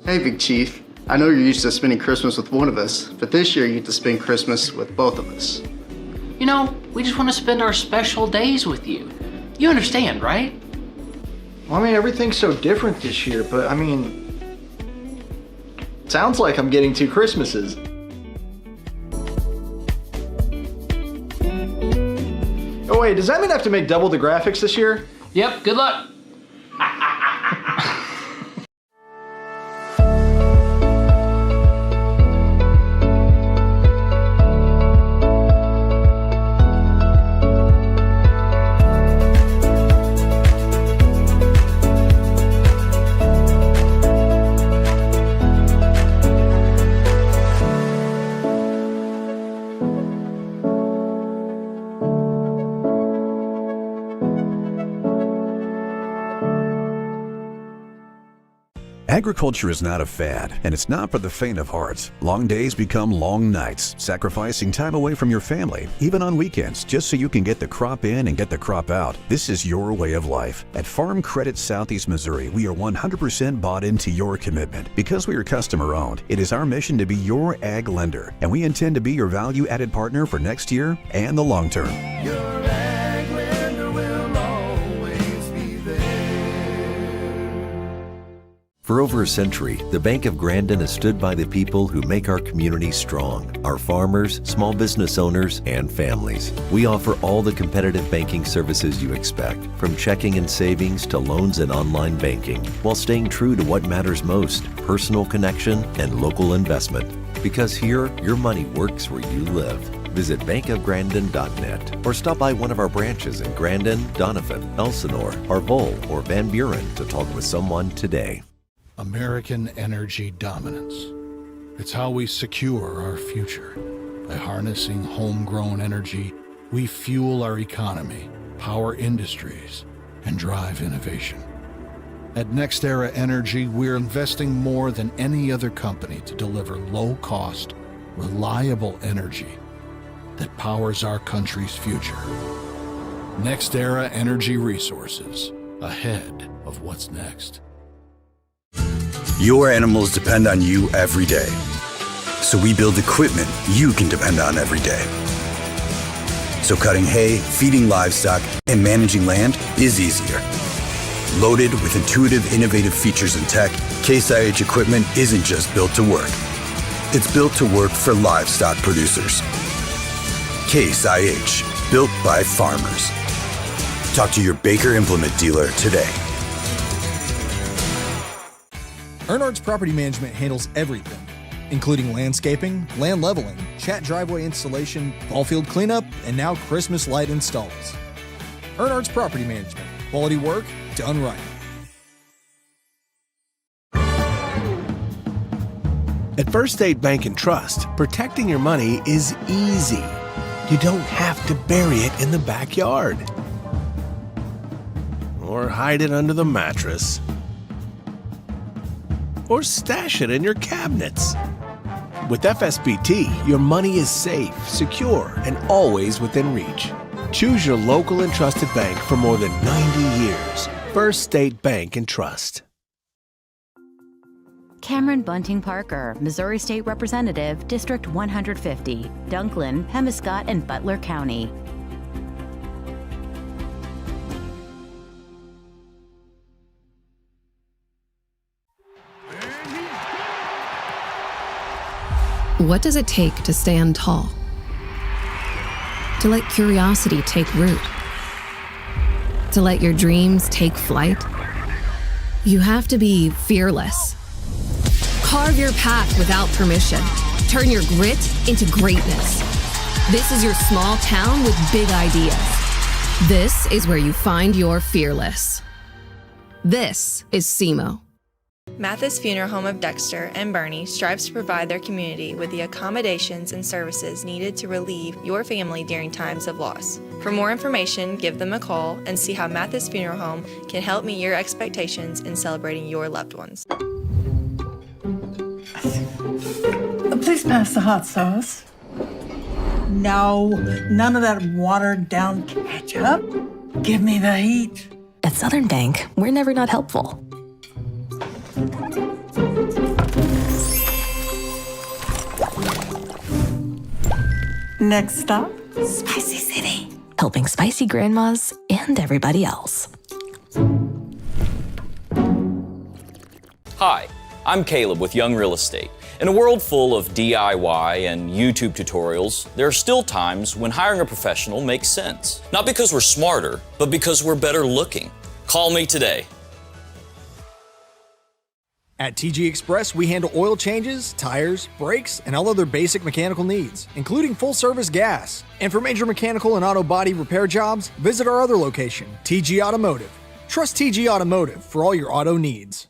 Hey, Big Chief. I know you're used to spending Christmas with one of us, but this year you get to spend Christmas with both of us. You know, we just want to spend our special days with you. You understand, right? Well, I mean, everything's so different this year, but I mean, sounds like I'm getting 2 Christmases. Oh wait, does that mean I have to make double the graphics this year? Yep, good luck. Agriculture is not a fad, and it's not for the faint of heart. Long days become long nights, sacrificing time away from your family, even on weekends, just so you can get the crop in and get the crop out. This is your way of life. At Farm Credit Southeast Missouri, we are 100% bought into your commitment. Because we are customer-owned, it is our mission to be your ag lender, and we intend to be your value-added partner for next year and the long term. Your ag lender will always be there. For over a century, the Bank of Grandin has stood by the people who make our community strong, our farmers, small business owners, and families. We offer all the competitive banking services you expect, from checking and savings to loans and online banking, while staying true to what matters most, personal connection and local investment. Because here, your money works where you live. Visit bankofgrandin.net or stop by one of our branches in Grandin, Doniphan, Elsinore, Arvol, or Van Buren to talk with someone today. American energy dominance. It's how we secure our future. By harnessing homegrown energy, we fuel our economy, power industries, and drive innovation. At NextEra Energy, we're investing more than any other company to deliver low-cost, reliable energy that powers our country's future. NextEra Energy Resources, ahead of what's next. Your animals depend on you every day. So we build equipment you can depend on every day. So cutting hay, feeding livestock, and managing land is easier. Loaded with intuitive, innovative features and tech, Case IH equipment isn't just built to work. It's built to work for livestock producers. Case IH, built by farmers. Talk to your Baker Implement dealer today. Earnhardt's Property Management handles everything, including landscaping, land leveling, chat driveway installation, ball field cleanup, and now Christmas light installs. Earnhardt's Property Management. Quality work done right. At First State Bank and Trust, protecting your money is easy. You don't have to bury it in the backyard or hide it under the mattress, or stash it in your cabinets. With FSBT, your money is safe, secure, and always within reach. Choose your local and trusted bank for more than 90 years. First State Bank and Trust. Cameron Bunting Parker, Missouri State Representative, District 150, Dunklin, Pemiscott, and Butler County. What does it take to stand tall? To let curiosity take root? To let your dreams take flight? You have to be fearless. Carve your path without permission. Turn your grit into greatness. This is your small town with big ideas. This is where you find your fearless. This is SEMO. Mathis Funeral Home of Dexter and Bernie strives to provide their community with the accommodations and services needed to relieve your family during times of loss. For more information, give them a call and see how Mathis Funeral Home can help meet your expectations in celebrating your loved ones. Please pass the hot sauce. No, none of that watered down ketchup. Give me the heat. At Southern Bank, we're never not helpful. Next stop? Spicy City. Helping spicy grandmas and everybody else. Hi, I'm Caleb with Young Real Estate. In a world full of DIY and YouTube tutorials, there are still times when hiring a professional makes sense. Not because we're smarter, but because we're better looking. Call me today. At TG Express, we handle oil changes, tires, brakes, and all other basic mechanical needs, including full-service gas. And for major mechanical and auto body repair jobs, visit our other location, TG Automotive. Trust TG Automotive for all your auto needs.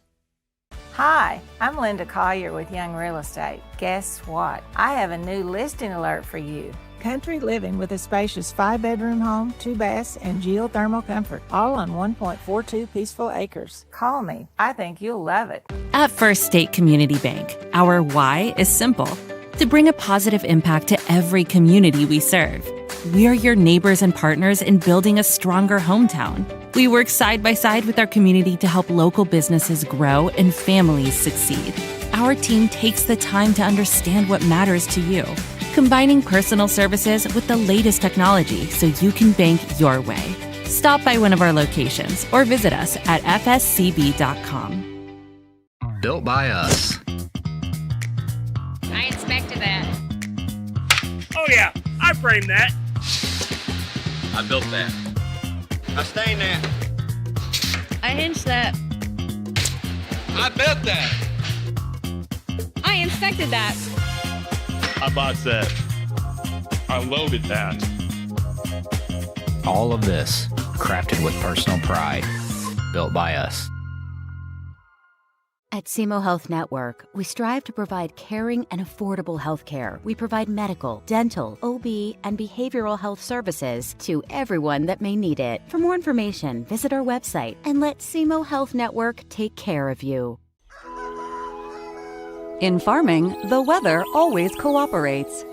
Hi, I'm Linda Collier with Young Real Estate. Guess what? I have a new listing alert for you. Country living with a spacious 5-bedroom home, 2 baths, and geothermal comfort, all on 1.42 peaceful acres. Call me. I think you'll love it. At First State Community Bank, our why is simple: to bring a positive impact to every community we serve. We are your neighbors and partners in building a stronger hometown. We work side by side with our community to help local businesses grow and families succeed. Our team takes the time to understand what matters to you, combining personal services with the latest technology so you can bank your way. Stop by one of our locations or visit us at fscb.com. Built by us. I inspected that. Oh yeah, I framed that. I built that. I stained that. I hinged that. I built that. I inspected that. I bought that. I loaded that. All of this crafted with personal pride. Built by us. At SEMO Health Network, we strive to provide caring and affordable health care. We provide medical, dental, OB, and behavioral health services to everyone that may need it. For more information, visit our website and let SEMO Health Network take care of you. In farming, the weather always cooperates.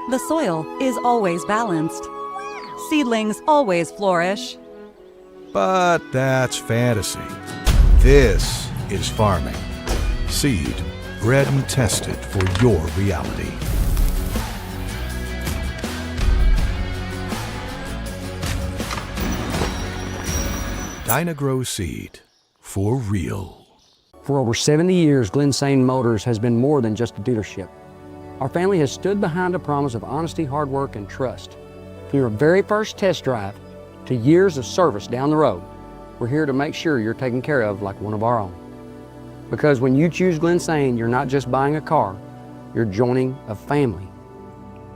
The soil is always balanced. Seedlings always flourish. But that's fantasy. This is farming. Seed, bred and tested for your reality. Dynagrow Seed, for real. For over 70 years, Glensane Motors has been more than just a dealership. Our family has stood behind a promise of honesty, hard work, and trust. From your very first test drive to years of service down the road, we're here to make sure you're taken care of like one of our own. Because when you choose Glensane, you're not just buying a car, you're joining a family.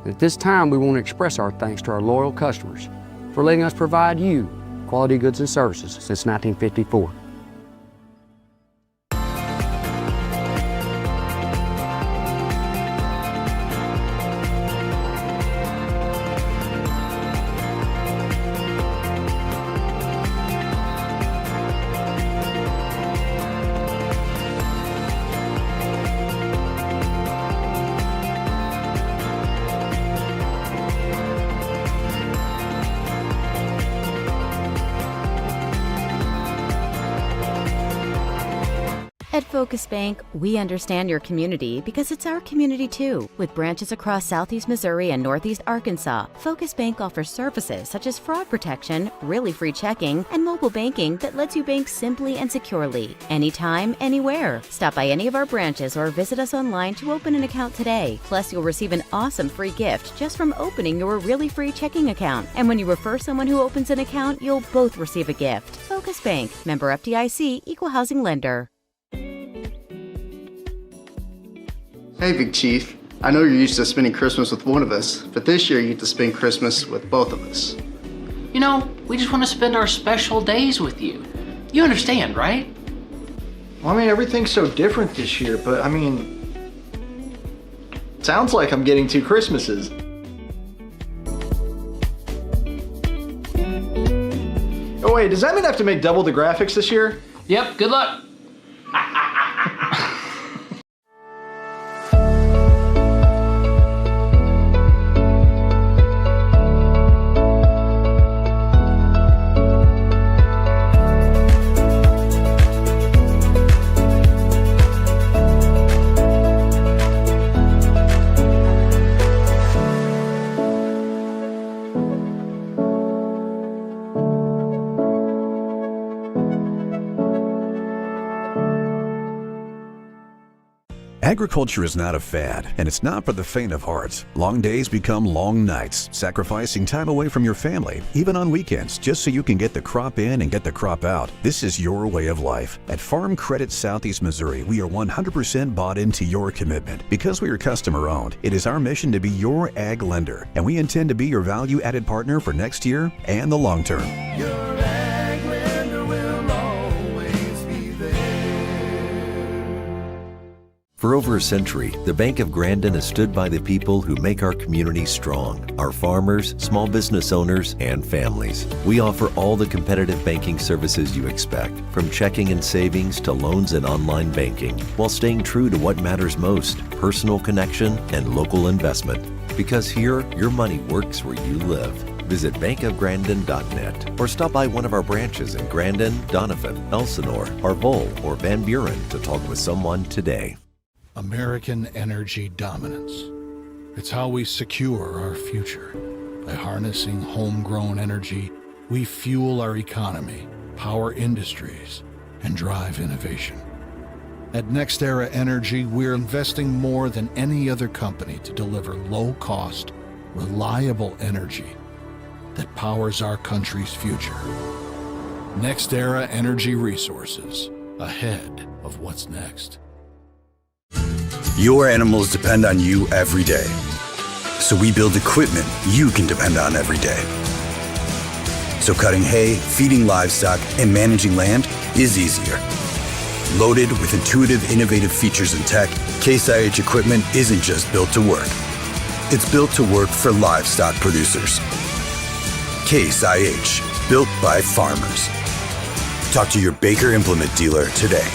And at this time, we want to express our thanks to our loyal customers for letting us provide you quality goods and services since 1954. At Focus Bank, we understand your community because it's our community too. With branches across Southeast Missouri and Northeast Arkansas, Focus Bank offers services such as fraud protection, really free checking, and mobile banking that lets you bank simply and securely, anytime, anywhere. Stop by any of our branches or visit us online to open an account today. Plus, you'll receive an awesome free gift just from opening your really free checking account. And when you refer someone who opens an account, you'll both receive a gift. Focus Bank, member FDIC, equal housing lender. Hey, Big Chief. I know you're used to spending Christmas with one of us, but this year you get to spend Christmas with both of us. You know, we just want to spend our special days with you. You understand, right? Well, I mean, everything's so different this year, but I mean, sounds like I'm getting 2 Christmases. Oh wait, does that mean I have to make double the graphics this year? Yep, good luck. Agriculture is not a fad, and it's not for the faint of heart. Long days become long nights, sacrificing time away from your family, even on weekends, just so you can get the crop in and get the crop out. This is your way of life. At Farm Credit Southeast Missouri, we are 100% bought into your commitment. Because we are customer-owned, it is our mission to be your ag lender, and we intend to be your value-added partner for next year and the long term. For over a century, the Bank of Grandin has stood by the people who make our community strong, our farmers, small business owners, and families. We offer all the competitive banking services you expect, from checking and savings to loans and online banking, while staying true to what matters most, personal connection and local investment. Because here, your money works where you live. Visit bankofgrandin.net or stop by one of our branches in Grandin, Doniphan, Elsinore, Arvol, or Van Buren to talk with someone today. American energy dominance. It's how we secure our future. By harnessing homegrown energy, we fuel our economy, power industries, and drive innovation. At NextEra Energy, we're investing more than any other company to deliver low-cost, reliable energy that powers our country's future. NextEra Energy Resources, ahead of what's next. Your animals depend on you every day. So we build equipment you can depend on every day. So cutting hay, feeding livestock, and managing land is easier. Loaded with intuitive, innovative features and tech, Case IH equipment isn't just built to work. It's built to work for livestock producers. Case IH, built by farmers. Talk to your Baker Implement dealer today.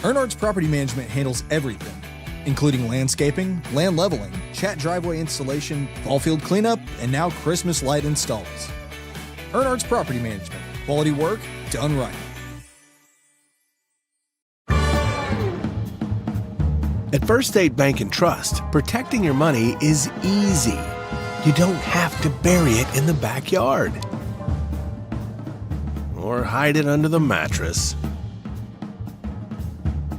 Earnhardt's Property Management handles everything, including landscaping, land leveling, chat driveway installation, ball field cleanup, and now Christmas light installs. Earnhardt's Property Management. Quality work done right. At First State Bank and Trust, protecting your money is easy. You don't have to bury it in the backyard or hide it under the mattress,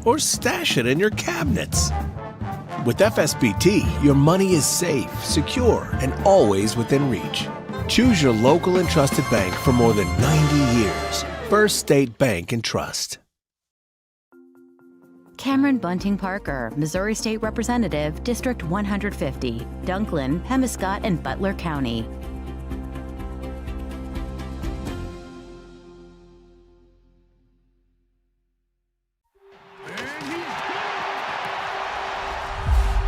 or stash it in your cabinets. With FSBT, your money is safe, secure, and always within reach. Choose your local and trusted bank for more than 90 years. First State Bank and Trust. Cameron Bunting Parker, Missouri State Representative, District 150, Dunklin, Pemiscott, and Butler County.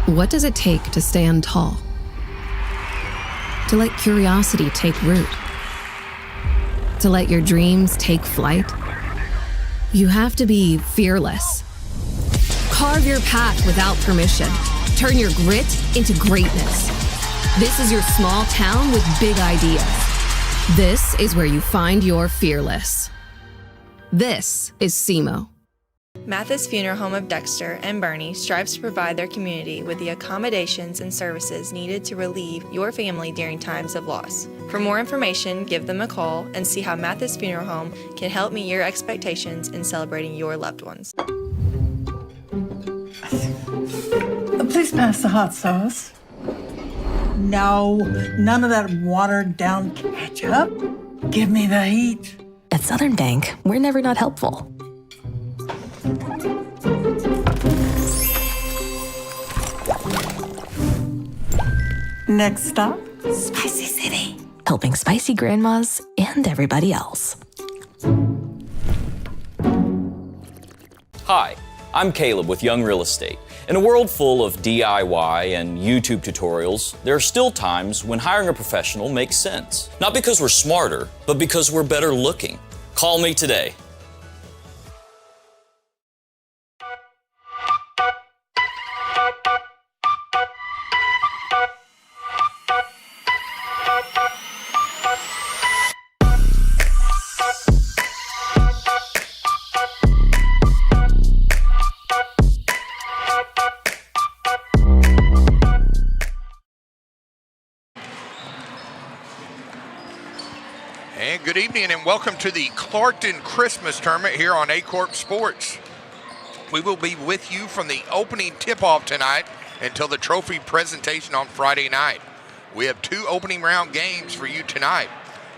What does it take to stand tall? To let curiosity take root? To let your dreams take flight? You have to be fearless. Carve your path without permission. Turn your grit into greatness. This is your small town with big ideas. This is where you find your fearless. This is SEMO. Mathis Funeral Home of Dexter and Bernie strives to provide their community with the accommodations and services needed to relieve your family during times of loss. For more information, give them a call and see how Mathis Funeral Home can help meet your expectations in celebrating your loved ones. Please pass the hot sauce. No, none of that watered down ketchup. Give me the heat. At Southern Bank, we're never not helpful. Next stop, Spicy City. Helping spicy grandmas and everybody else. Hi, I'm Caleb with Young Real Estate. In a world full of DIY and YouTube tutorials, there are still times when hiring a professional makes sense. Not because we're smarter, but because we're better looking. Call me today. And good evening and welcome to the Clarkton Christmas Tournament here on Aycorp Sports. We will be with you from the opening tip-off tonight until the trophy presentation on Friday night. We have 2 opening round games for you tonight.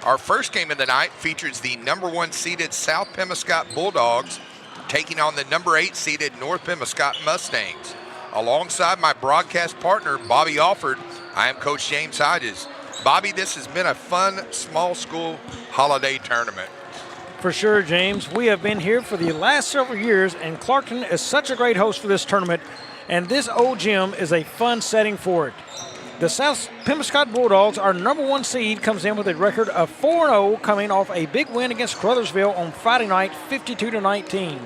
Our first game of the night features the number 1 seeded South Pemiscott Bulldogs taking on the number 8 seeded North Pemiscott Mustangs. Alongside my broadcast partner, Bobby Alford, I am Coach James Hodges. Bobby, this has been a fun small school holiday tournament. For sure, James. We have been here for the last several years, and Clarkton is such a great host for this tournament, and this old gym is a fun setting for it. The South Pemiscott Bulldogs, our number 1 seed, comes in with a record of 4-0, coming off a big win against Crothersville on Friday night, 52-19.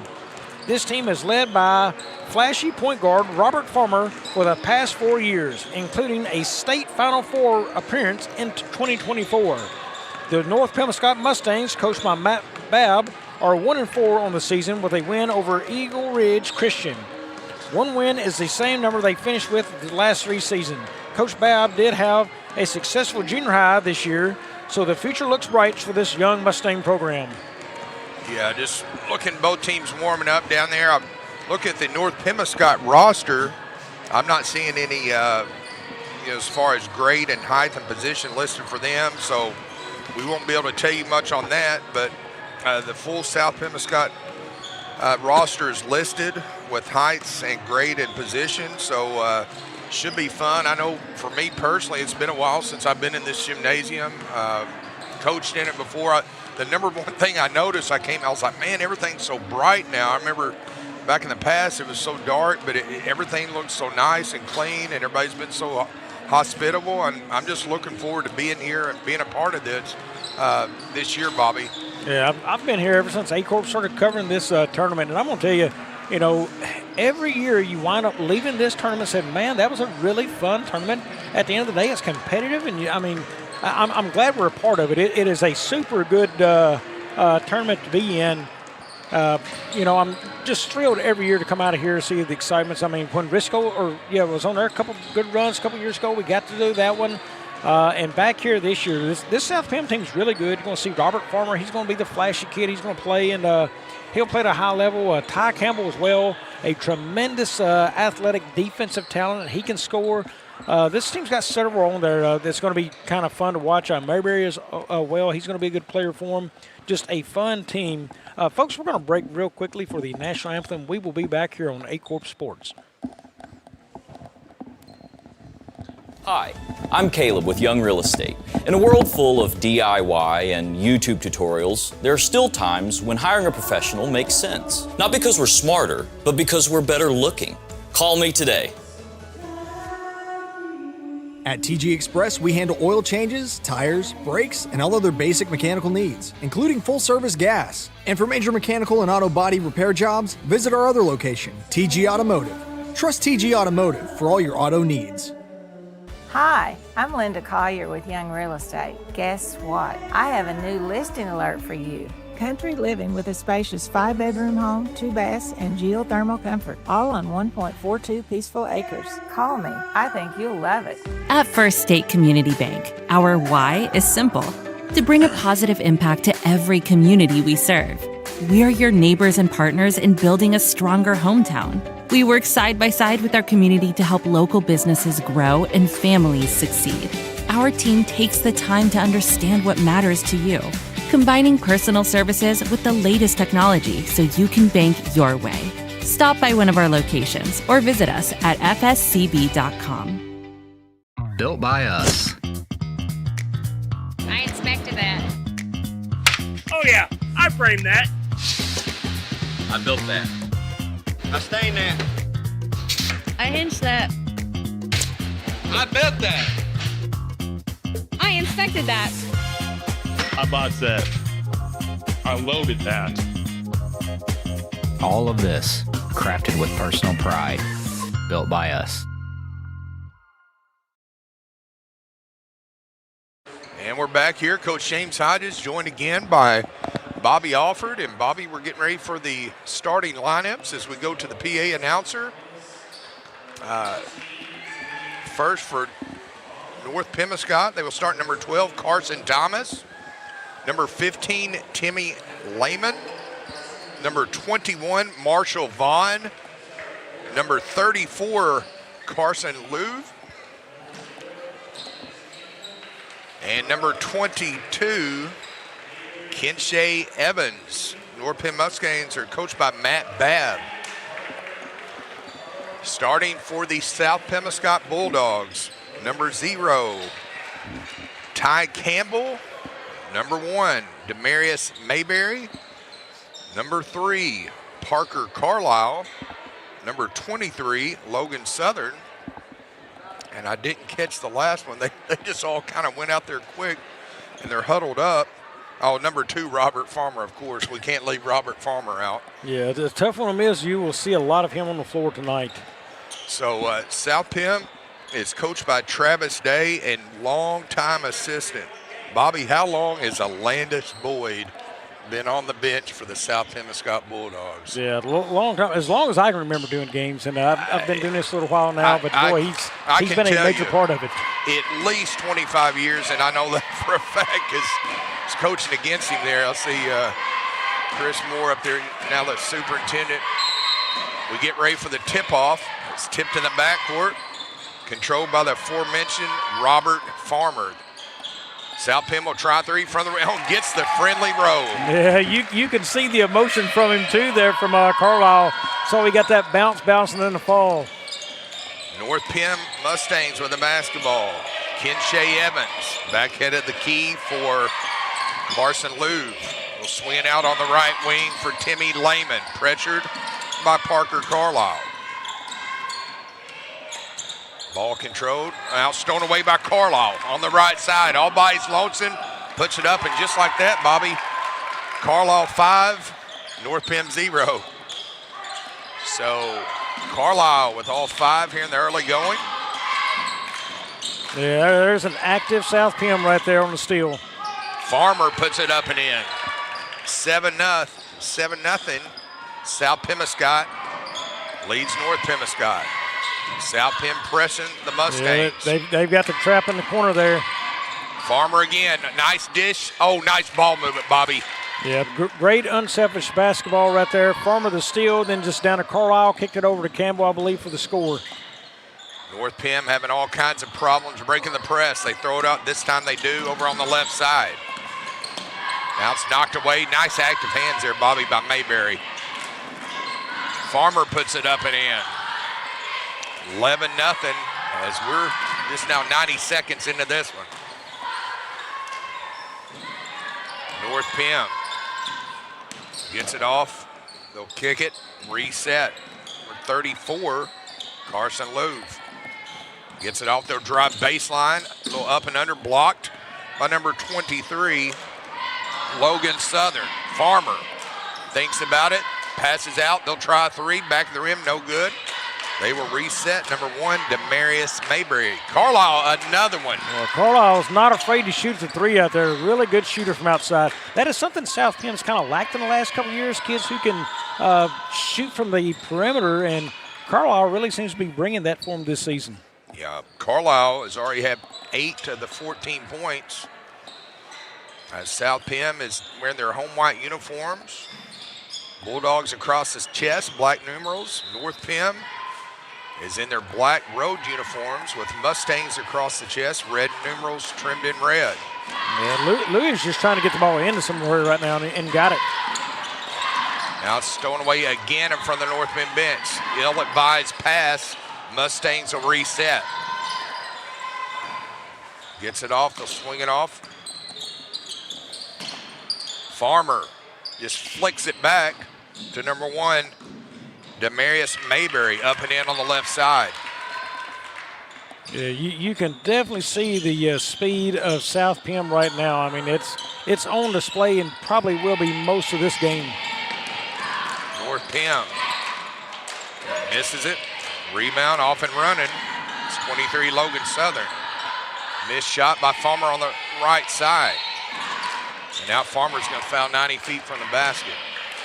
This team is led by flashy point guard Robert Farmer for the past 4 years, including a state Final Four appearance in 2024. The North Pemiscott Mustangs, coached by Matt Babb, are 1-4 on the season with a win over Eagle Ridge Christian. 1 win is the same number they finished with the last 3 seasons. Coach Babb did have a successful junior high this year, so the future looks bright for this young Mustang program. Yeah, just looking both teams warming up down there. I look at the North Pemiscott roster. I'm not seeing any, as far as grade and height and position listed for them, so we won't be able to tell you much on that, but the full South Pemiscott roster is listed with heights and grade and position, so should be fun. I know for me personally, it's been a while since I've been in this gymnasium, coached in it before. The number 1 thing I noticed, I was like, man, everything's so bright now. I remember back in the past, it was so dark, but everything looks so nice and clean, and everybody's been so hospitable, and I'm just looking forward to being here and being a part of this year, Bobby. Yeah, I've been here ever since Aycorp started covering this tournament, and I'm going to tell you, every year you wind up leaving this tournament saying, man, that was a really fun tournament. At the end of the day, it's competitive, and I'm glad we're a part of it. It is a super good tournament to be in. I'm just thrilled every year to come out of here and see the excitements. When Risco was on there a couple good runs a couple years ago, we got to do that one. And back here this year, this South Pem team is really good. You're going to see Robert Farmer. He's going to be the flashy kid. He's going to play, and he'll play at a high level. Ty Campbell as well, a tremendous athletic defensive talent. He can score. This team's got several on there that's going to be kind of fun to watch. Mayberry is well. He's going to be a good player for him. Just a fun team. Folks, we're going to break real quickly for the national anthem. We will be back here on Aycorp Sports. Hi, I'm Caleb with Young Real Estate. In a world full of DIY and YouTube tutorials, there are still times when hiring a professional makes sense. Not because we're smarter, but because we're better looking. Call me today. At TG Express, we handle oil changes, tires, brakes, and all other basic mechanical needs, including full-service gas. And for major mechanical and auto body repair jobs, visit our other location, TG Automotive. Trust TG Automotive for all your auto needs. Hi, I'm Linda Collier with Young Real Estate. Guess what? I have a new listing alert for you. Country living with a spacious 5-bedroom home, 2 baths, and geothermal comfort, all on 1.42 peaceful acres. Call me. I think you'll love it. At First State Community Bank, our why is simple: to bring a positive impact to every community we serve. We're your neighbors and partners in building a stronger hometown. We work side by side with our community to help local businesses grow and families succeed. Our team takes the time to understand what matters to you, combining personal services with the latest technology so you can bank your way. Stop by one of our locations or visit us at fscb.com. Built by us. I inspected that. Oh yeah, I framed that. I built that. I stained that. I hinged that. I built that. I inspected that. I bought that. I loaded that. All of this crafted with personal pride. Built by us. And we're back here. Coach James Hodges joined again by Bobby Alford. And Bobby, we're getting ready for the starting lineups as we go to the PA announcer. First for North Pemiscott, they will start number 12, Carson Thomas. Number 15, Timmy Lehman. Number 21, Marshall Vaughn. number 34, Carson Louvre. And number 22, Kinshay Evans. North Penn Mustangs are coached by Matt Babb. Starting for the South Pemiscott Bulldogs, number 0, Ty Campbell. Number 1, Demarius Mayberry. Number 3, Parker Carlisle. Number 23, Logan Southern. And I didn't catch the last one. They just all kind of went out there quick, and they're huddled up. Oh, number 2, Robert Farmer, of course. We can't leave Robert Farmer out. Yeah, the tough one is you will see a lot of him on the floor tonight. So South Pem is coached by Travis Day and longtime assistant. Bobby, how long has Alandis Boyd been on the bench for the South Pemiscott Bulldogs? Yeah, long time. As long as I can remember doing games, and I've been doing this a little while now. But boy, he's been a major part of it. At least 25 years, and I know that for a fact because coaching against him there. I see Chris Moore up there now, the superintendent. We get ready for the tip-off. It's tipped in the backcourt, controlled by the aforementioned Robert Farmer. South Penn will try 3 from the round, gets the friendly roll. Yeah, you can see the emotion from him too there from Carlisle. So he got that bounce, and then the fall. North Penn Mustangs with the basketball. Kinshay Evans backheaded the key for Carson Louvre. Will swing it out on the right wing for Timmy Lehman, pressured by Parker Carlisle. Ball controlled, now stolen away by Carlisle on the right side, all by his lonesome, puts it up, and just like that, Bobby, Carlisle 5, North Penn 0. So Carlisle with all 5 here in the early going. Yeah, there's an active South Penn right there on the steal. Farmer puts it up and in. 7-0. South Pemiscott leads North Pemiscott. South Penn pressing the Mustangs. Yeah, they've got the trap in the corner there. Farmer again, nice dish. Oh, nice ball movement, Bobby. Yeah, great unselfish basketball right there. Farmer the steal, then just down to Carlisle, kicked it over to Campbell, I believe, for the score. North Penn having all kinds of problems breaking the press. They throw it up. This time they do over on the left side. Now it's knocked away. Nice active hands there, Bobby, by Mayberry. Farmer puts it up and in. 11-0 as we're just now 90 seconds into this one. North Penn gets it off. They'll kick it, reset. For 34, Carson Louvre. Gets it off, they'll drive baseline. A little up and under, blocked by number 23, Logan Southern. Farmer thinks about it, passes out. They'll try a 3, back of the rim, no good. They will reset. Number 1, Demarius Mayberry. Carlisle, another one. Well, Carlisle's not afraid to shoot the 3 out there. Really good shooter from outside. That is something South Penn's kind of lacked in the last couple of years. Kids who can shoot from the perimeter, and Carlisle really seems to be bringing that for them this season. Yeah, Carlisle has already had 8 of the 14 points. As South Penn is wearing their home white uniforms. Bulldogs across his chest, black numerals. North Penn is in their black road uniforms with Mustangs across the chest, red numerals trimmed in red. Yeah, Louis is just trying to get the ball into somewhere right now and got it. Now it's stolen away again in front of the North Penn bench. Ill advised pass. Mustangs will reset. Gets it off, they'll swing it off. Farmer just flicks it back to number 1, Demarius Mayberry, up and in on the left side. Yeah, you can definitely see the speed of South Penn right now. I mean, it's on display and probably will be most of this game. North Penn misses it. Rebound off and running. It's 23, Logan Southern. Missed shot by Farmer on the right side. And now Farmer's going to foul 90 feet from the basket.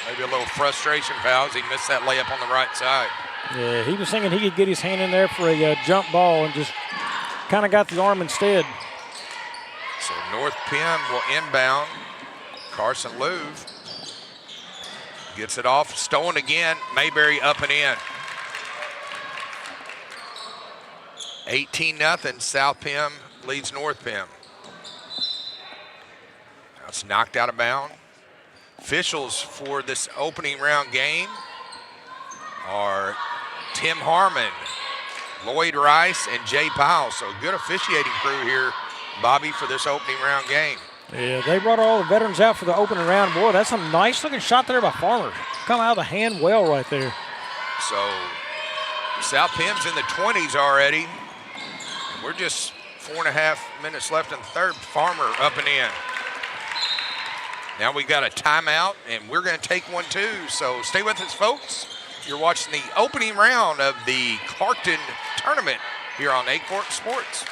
Maybe a little frustration foul as he missed that layup on the right side. Yeah, he was thinking he could get his hand in there for a jump ball and just kind of got the arm instead. So North Penn will inbound. Carson Louvre gets it off, stolen again. Mayberry up and in. 18-0, South Pem leads North Pem. That's knocked out of bounds. Officials for this opening round game are Tim Harmon, Lloyd Rice, and Jay Powell. So good officiating crew here, Bobby, for this opening round game. Yeah, they brought all the veterans out for the opening round. Boy, that's a nice-looking shot there by Farmer. Come out of the hand well right there. So South Pem's in the 20s already. We're just 4.5 minutes left in the third. Farmer up and in. Now we got a timeout, and we're going to take one too. So stay with us, folks. You're watching the opening round of the Clarkton Tournament here on Aycorp Sports.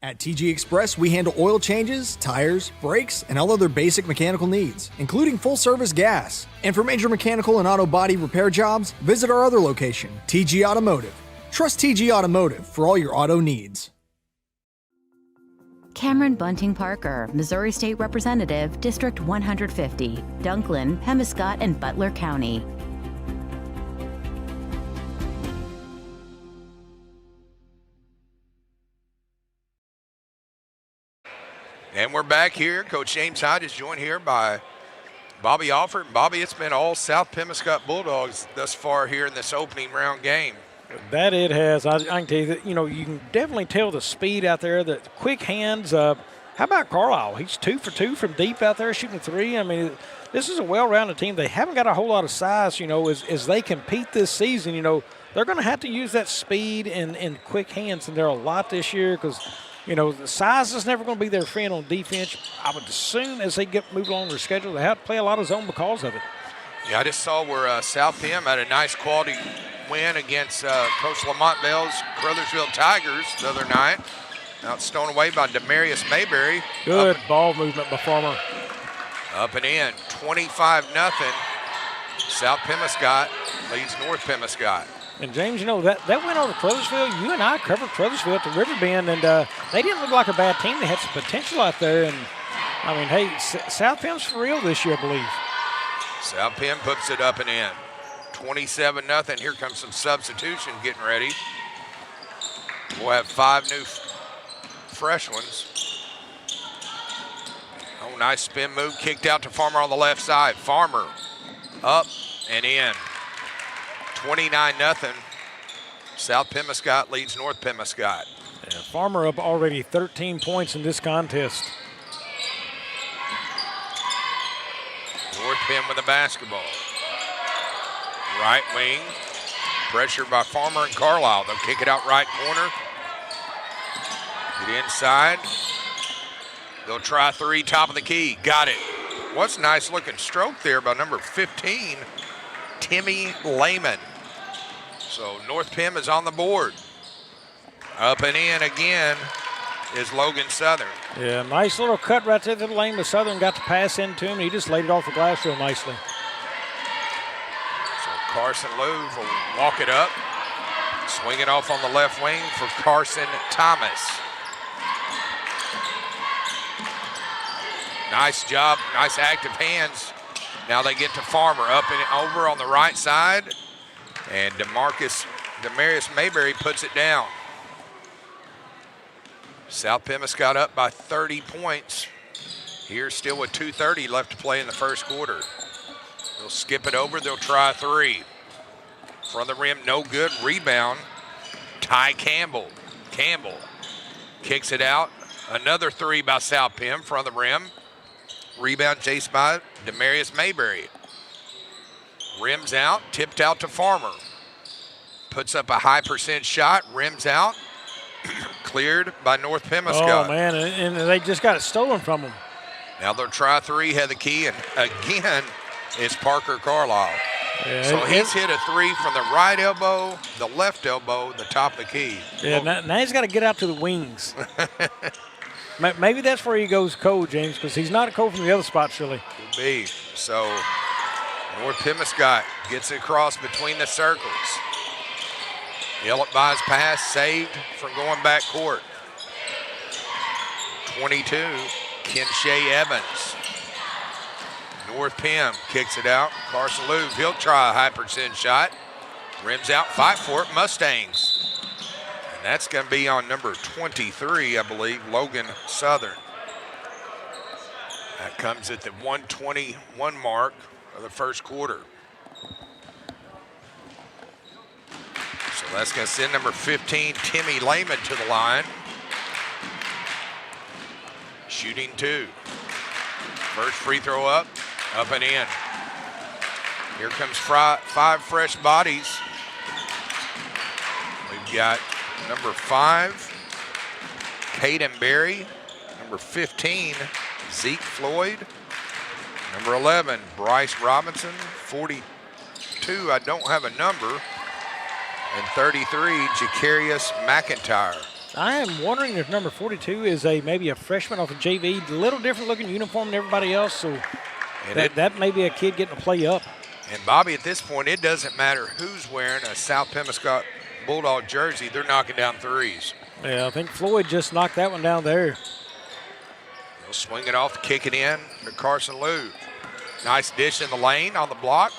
At TG Express, we handle oil changes, tires, brakes, and all other basic mechanical needs, including full-service gas. And for major mechanical and auto body repair jobs, visit our other location, TG Automotive. Trust TG Automotive for all your auto needs. Cameron Bunting Parker, Missouri State Representative, District 150, Dunklin, Pemiscott, and Butler County. And we're back here. Coach James Hyde is joined here by Bobby Alford. Bobby, it's been all South Pemiscott Bulldogs thus far here in this opening round game. That it has. I can tell you that, you can definitely tell the speed out there, the quick hands. How about Carlisle? He's 2 for 2 from deep out there shooting 3. I mean, this is a well-rounded team. They haven't got a whole lot of size, as they compete this season. They're going to have to use that speed and quick hands, and they're a lot this year because the size is never going to be their friend on defense. I would assume as they get moved along their schedule, they have to play a lot of zone because of it. Yeah, I just saw where South Pem had a nice quality win against Coach Lamont Bell's Crothersville Tigers the other night. Now it's stolen away by Demarius Mayberry. Good ball movement by Farmer. Up and in, 25-0. South Pemiscott leads North Pemiscott. And James, that went over Crothersville. You and I covered Crothersville at the River Bend, and they didn't look like a bad team. They had some potential out there. And, hey, South Pem's for real this year, I believe. South Pem puts it up and in. 27-0. Here comes some substitution getting ready. We'll have 5 new fresh ones. Oh, nice spin move. Kicked out to Farmer on the left side. Farmer up and in. 29-0. South Pemiscott leads North Pemiscott. Yeah, Farmer up already 13 points in this contest. North Pem with the basketball. Right wing. Pressure by Farmer and Carlisle. They'll kick it out right corner. Get inside. They'll try 3, top of the key. Got it. What's a nice looking stroke there by number 15, Timmy Lehman. So North Pem is on the board. Up and in again is Logan Southern. Yeah, nice little cut right there to the lane, but Southern got the pass into him, and he just laid it off the glass real nicely. So Carson Louv will walk it up. Swing it off on the left wing for Carson Thomas. Nice job, nice active hands. Now they get to Farmer, up and over on the right side. And Demarius Mayberry puts it down. South Pemiscott up by 30 points. Here still with 2:30 left to play in the first quarter. They'll skip it over, they'll try 3. Front of the rim, no good, rebound. Ty Campbell. Campbell kicks it out. Another 3 by South Pem, front of the rim. Rebound chased by Demarius Mayberry. Rims out, tipped out to Farmer. Puts up a high percent shot, rims out. Cleared by North Pemiscott. Oh, man, and they just got it stolen from them. Now they'll try 3, had the key, and again, it's Parker Carlisle. Yeah, so he's hit a 3 from the right elbow, the left elbow, the top of the key. Yeah, now he's got to get out to the wings. Maybe that's where he goes cold, James, because he's not cold from the other spots, really. Could be. So North Pemiscott gets it across between the circles. Elliott buys pass, saved from going back court. 22, Kenshay Evans. North Pem kicks it out. Carson Louv, he'll try a high percent shot. Rims out, fight for it, Mustangs. And that's going to be on number 23, I believe, Logan Southern. That comes at the 1:21 mark of the first quarter. So that's going to send number 15, Timmy Lehman, to the line. Shooting 2. First free throw up and in. Here comes 5 fresh bodies. We've got number 5, Caden Berry. Number 15, Zeke Floyd. Number 11, Bryce Robinson. 42, I don't have a number. And 33, Jacarius McIntyre. I am wondering if number 42 is maybe a freshman off of JV. A little different looking uniform than everybody else, so that may be a kid getting to play up. And Bobby, at this point, it doesn't matter who's wearing a South Pemiscott Bulldog jersey, they're knocking down threes. Yeah, I think Floyd just knocked that one down there. He'll swing it off, kick it in to Carson Lou. Nice dish in the lane on the block.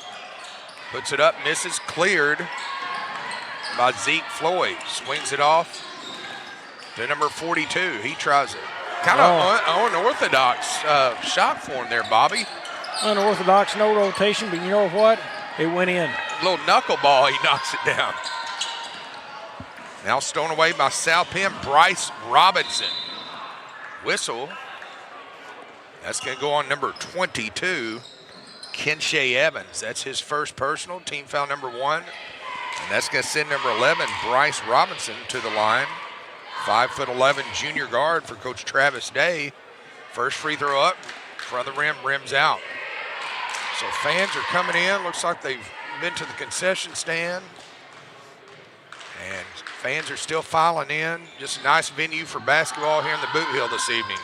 Puts it up, misses, cleared by Zeke Floyd. Swings it off to number 42. He tries it. Kind of unorthodox shot for him there, Bobby. Unorthodox, no rotation, but you know what? It went in. A little knuckleball, he knocks it down. Now stolen away by South Penn, Bryce Robinson. Whistle. That's going to go on number 22, Kenshay Evans. That's his first personal, team foul number 1. And that's going to send number 11, Bryce Robinson, to the line. 5'11" junior guard for Coach Travis Day. First free throw up, front of the rim, rims out. So fans are coming in. Looks like they've been to the concession stand. And fans are still filing in. Just a nice venue for basketball here in the Boot Hill this evening.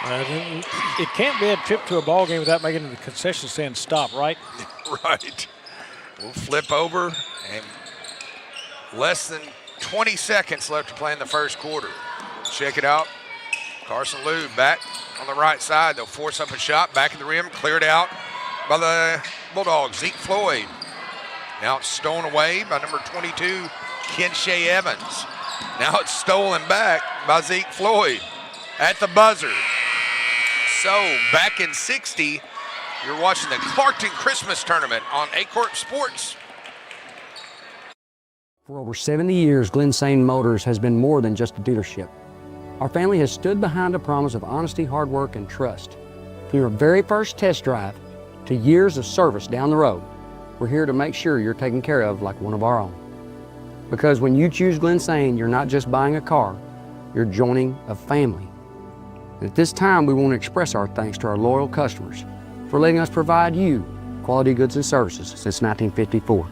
It can't be a trip to a ball game without making the concession stand stop, right? Right. We'll flip over, and less than 20 seconds left to play in the first quarter. Check it out. Carson Lou back on the right side. They'll force up a shot, back of the rim, cleared out by the Bulldogs, Zeke Floyd. Now it's stolen away by number 22, Kenshay Evans. Now it's stolen back by Zeke Floyd at the buzzer. So back in 60, you're watching the Clarkton Christmas Tournament on Aycorp Sports. For over 70 years, Glen Sane Motors has been more than just a dealership. Our family has stood behind a promise of honesty, hard work, and trust. From your very first test drive to years of service down the road, we're here to make sure you're taken care of like one of our own. Because when you choose Glen Sane, you're not just buying a car, you're joining a family. And at this time, we want to express our thanks to our loyal customers for letting us provide you quality goods and services since 1954.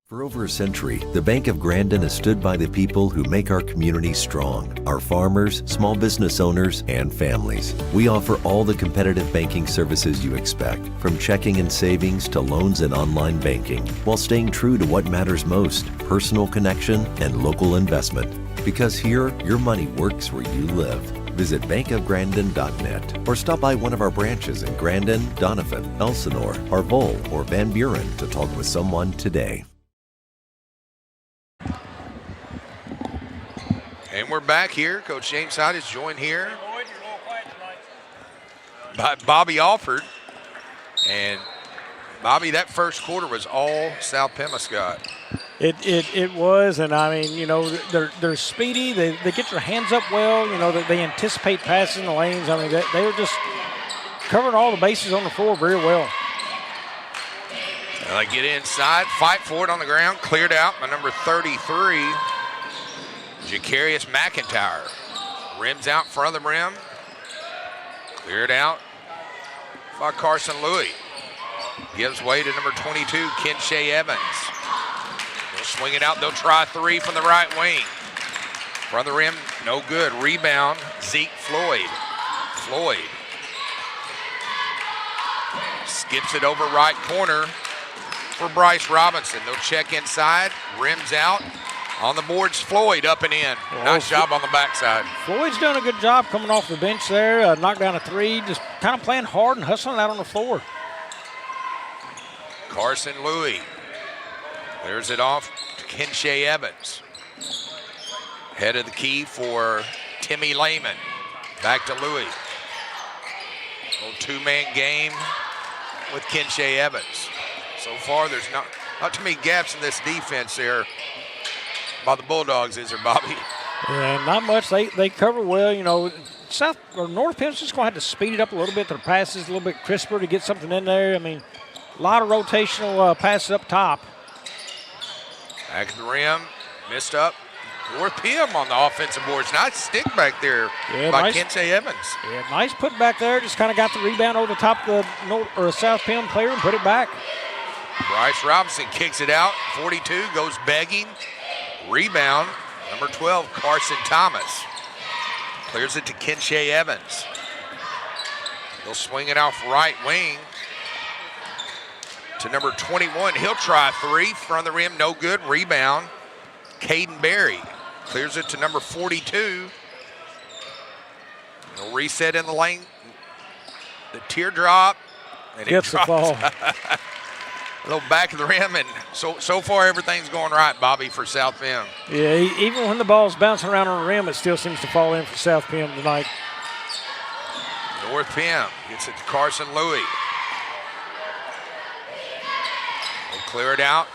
For over a century, the Bank of Grandin has stood by the people who make our community strong, our farmers, small business owners, and families. We offer all the competitive banking services you expect, from checking and savings to loans and online banking, while staying true to what matters most, personal connection and local investment. Because here, your money works where you live. Visit bankofgrandin.net or stop by one of our branches in Grandin, Doniphan, Elsinore, Arvol, or Van Buren to talk with someone today. And we're back here. Coach James Hyde is joined here by Bobby Alford. And Bobby, that first quarter was all South Pemiscott. It was, and I mean, you know, they're speedy. They get their hands up well. You know, they anticipate passing the lanes. I mean, they were just covering all the bases on the floor very well. They get inside, fight for it on the ground, cleared out by number 33, Jacarius McIntyre. Rims out front of the rim, cleared out by Carson Louis. Gives way to number 22, Kenshay Evans. They'll swing it out. They'll try 3 from the right wing. Front of the rim, no good. Rebound, Zeke Floyd. Floyd skips it over right corner for Bryce Robinson. They'll check inside, rims out. On the boards, Floyd up and in. Nice job on the backside. Floyd's done a good job coming off the bench there. Knocked down a 3, just kind of playing hard and hustling out on the floor. Carson Louis clears it off to Kenshay Evans. Head of the key for Timmy Lehman. Back to Louis. Little two-man game with Kinshay Evans. So far, there's not too many gaps in this defense there by the Bulldogs, is there, Bobby? Yeah, not much. They cover well. You know, South or North Pim's just going to have to speed it up a little bit. Their passes a little bit crisper to get something in there. I mean, a lot of rotational passes up top. Back at the rim, missed up. North Pim on the offensive boards. Nice stick back there by Kinshay Evans. Yeah, nice put back there. Just kind of got the rebound over the top of the South Pim player and put it back. Bryce Robinson kicks it out. 42 goes begging. Rebound, number 12, Carson Thomas. Clears it to Kinshay Evans. He'll swing it off right wing to number 21. He'll try three. Front of the rim, no good. Rebound, Caden Berry. Clears it to number 42. He'll reset in the lane. The teardrop. And gets the ball. A little back of the rim, and so far everything's going right, Bobby, for South Pim. Yeah, even when the ball's bouncing around on the rim, it still seems to fall in for South Pim tonight. North Pim gets it to Carson Louis. He'll clear it out,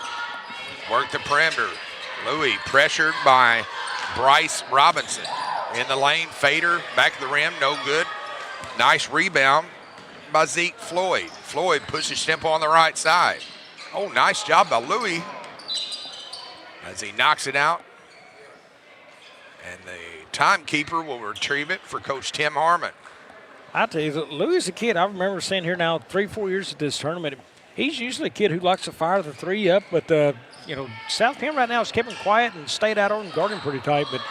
work the perimeter. Louis pressured by Bryce Robinson. In the lane, Fader, back of the rim, no good. Nice rebound by Zeke Floyd. Floyd pushes tempo on the right side. Oh, nice job by Louis as he knocks it out. And the timekeeper will retrieve it for Coach Tim Harmon. I tell you, Louis is a kid. I remember seeing here now 3-4 years at this tournament. He's usually a kid who likes to fire the three up, but South Pim right now has kept him quiet and stayed out on and guarding pretty tight. But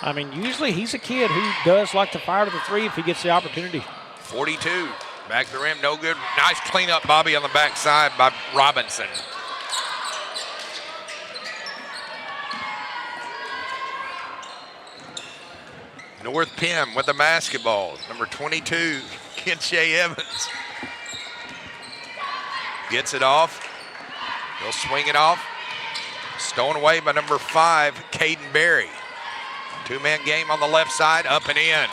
I mean, usually he's a kid who does like to fire to the three if he gets the opportunity. 42. Back to the rim, no good. Nice cleanup, Bobby, on the backside by Robinson. North Pim with the basketball. Number 22, Kinshay Evans. Gets it off. He'll swing it off. Stolen away by number 5, Caden Berry. Two-man game on the left side, up and in.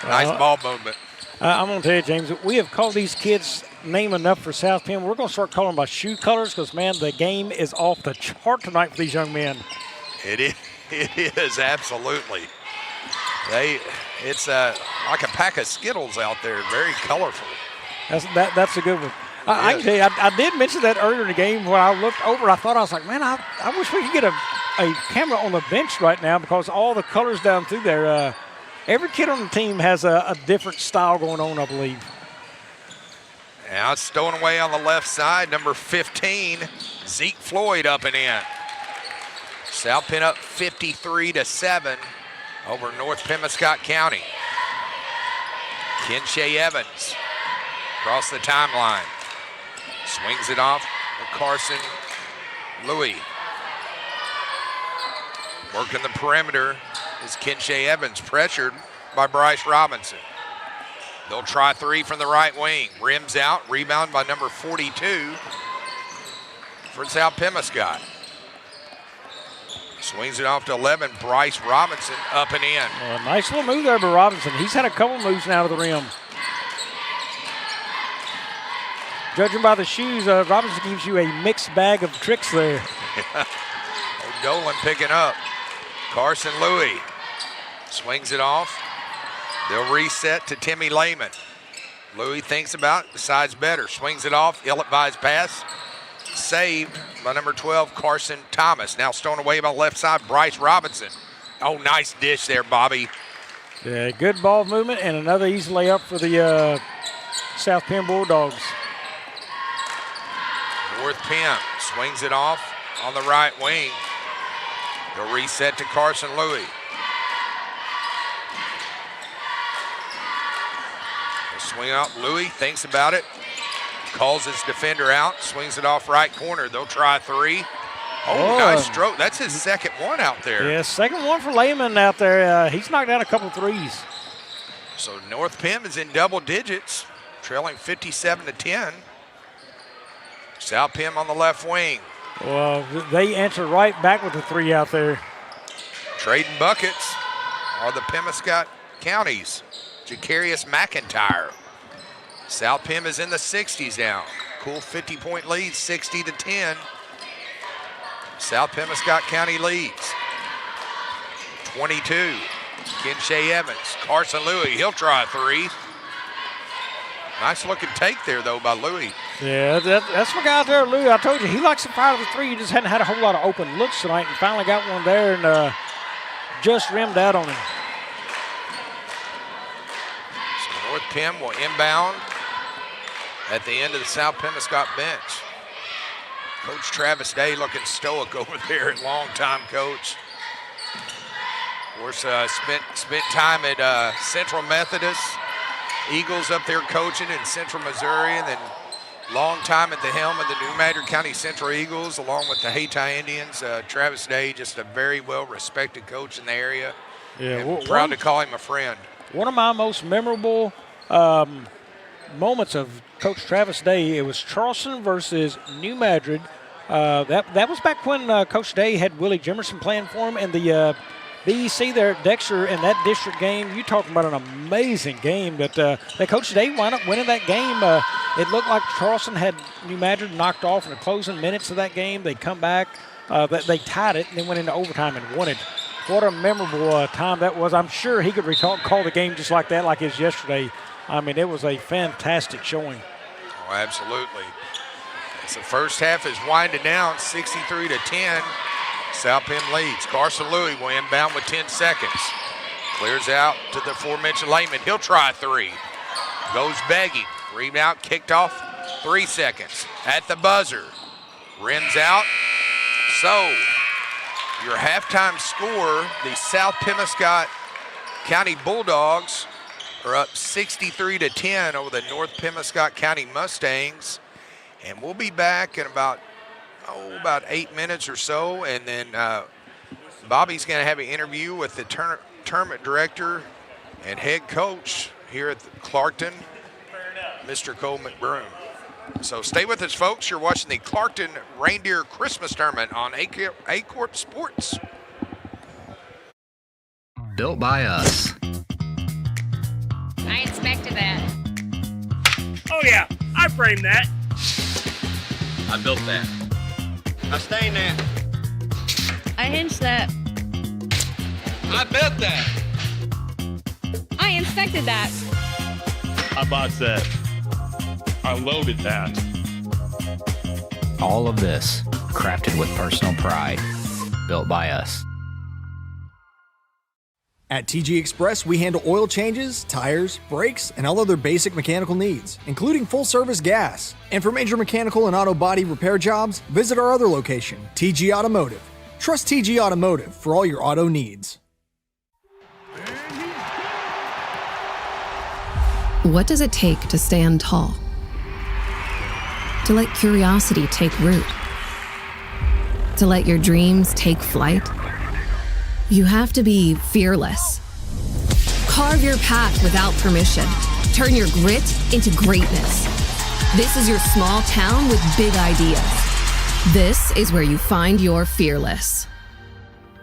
Nice ball movement. I'm going to tell you, James, we have called these kids name enough for South Pim. We're going to start calling them by shoe colors because, man, the game is off the chart tonight for these young men. It is, absolutely. It's like a pack of Skittles out there, very colorful. That's a good one. I can tell you, I did mention that earlier in the game when I looked over. I was like, man, I wish we could get a camera on the bench right now because all the colors down through there. Every kid on the team has a different style going on, I believe. Now it's stolen away on the left side. Number 15, Zeke Floyd up and in. South Pin up 53-7 over North Pemiscott County. Kinshay Evans across the timeline. Swings it off to Carson Louis. Working the perimeter is Kinshay Evans, pressured by Bryce Robinson. They'll try three from the right wing. Rims out, rebound by number 42 for South Pemiscott. Swings it off to 11, Bryce Robinson up and in. Nice little move there by Robinson. He's had a couple moves now to the rim. Judging by the shoes, Robinson gives you a mixed bag of tricks there. Dolan picking up. Carson Louis swings it off. They'll reset to Timmy Lehman. Louis thinks about it, decides better. Swings it off, ill-advised pass. Saved by number 12, Carson Thomas. Now stolen away by the left side, Bryce Robinson. Oh, nice dish there, Bobby. Yeah, good ball movement and another easy layup for the South Penn Bulldogs. North Penn swings it off on the right wing. They'll reset to Carson Louis. They'll swing out. Louis thinks about it. Calls his defender out. Swings it off right corner. They'll try three. Oh, nice stroke. That's his second one out there. Yeah, second one for Lehman out there. He's knocked down a couple threes. So North Penn is in double digits, trailing 57-10. South Penn on the left wing. Well, they answer right back with the three out there. Trading buckets are the Pemiscott counties. Jacarius McIntyre. South Pem is in the 60s now. Cool 50-point lead, 60-10. South Pemiscott County leads. 22. Kinshay Evans. Carson Louis, he'll try a three. Nice looking take there, though, by Louis. Yeah, that's my guy there, Louis. I told you, he likes to fire the three. He just hadn't had a whole lot of open looks tonight, and finally got one there and just rimmed out on him. So North Pem will inbound at the end of the South Pemiscott bench. Coach Travis Day looking stoic over there, long-time coach. Of course, spent time at Central Methodist. Eagles up there coaching in Central Missouri, and then long time at the helm of the New Madrid County Central Eagles, along with the Hayti Indians. Travis Day, just a very well-respected coach in the area. Yeah, proud to call him a friend. One of my most memorable moments of Coach Travis Day, it was Charleston versus New Madrid. That was back when Coach Day had Willie Jimerson playing for him, and the BEC there at Dexter in that district game. You talking about an amazing game that Coach Day wound up winning that game. It looked like Charleston had New Madrid knocked off in the closing minutes of that game. They'd come back, they tied it, and then went into overtime and won it. What a memorable time that was. I'm sure he could call the game just like that, like it was yesterday. I mean, it was a fantastic showing. Oh, absolutely. So the first half is winding down, 63-10. South Pem leads. Carson Louis will inbound with 10 seconds. Clears out to the aforementioned Lehman. He'll try a three. Goes begging. Rebound kicked off. 3 seconds. At the buzzer. Rims out. So, your halftime score, the South Pemiscott County Bulldogs are up 63-10 over the North Pemiscott County Mustangs. And we'll be back in about 8 minutes or so, and then Bobby's going to have an interview with the tournament director and head coach here at Clarkton, Mr. Cole McBroom. So stay with us, folks. You're watching the Clarkton Reindeer Christmas Tournament on Aycorp Sports. Built by us. I inspected that. Oh yeah, I framed that. I built that. I stained that. I hinged that. I built that. I inspected that. I bought that. I loaded that. All of this crafted with personal pride. Built by us. At TG Express, we handle oil changes, tires, brakes, and all other basic mechanical needs, including full-service gas. And for major mechanical and auto body repair jobs, visit our other location, TG Automotive. Trust TG Automotive for all your auto needs. What does it take to stand tall? To let curiosity take root? To let your dreams take flight? You have to be fearless. Carve your path without permission. Turn your grit into greatness. This is your small town with big ideas. This is where you find your fearless.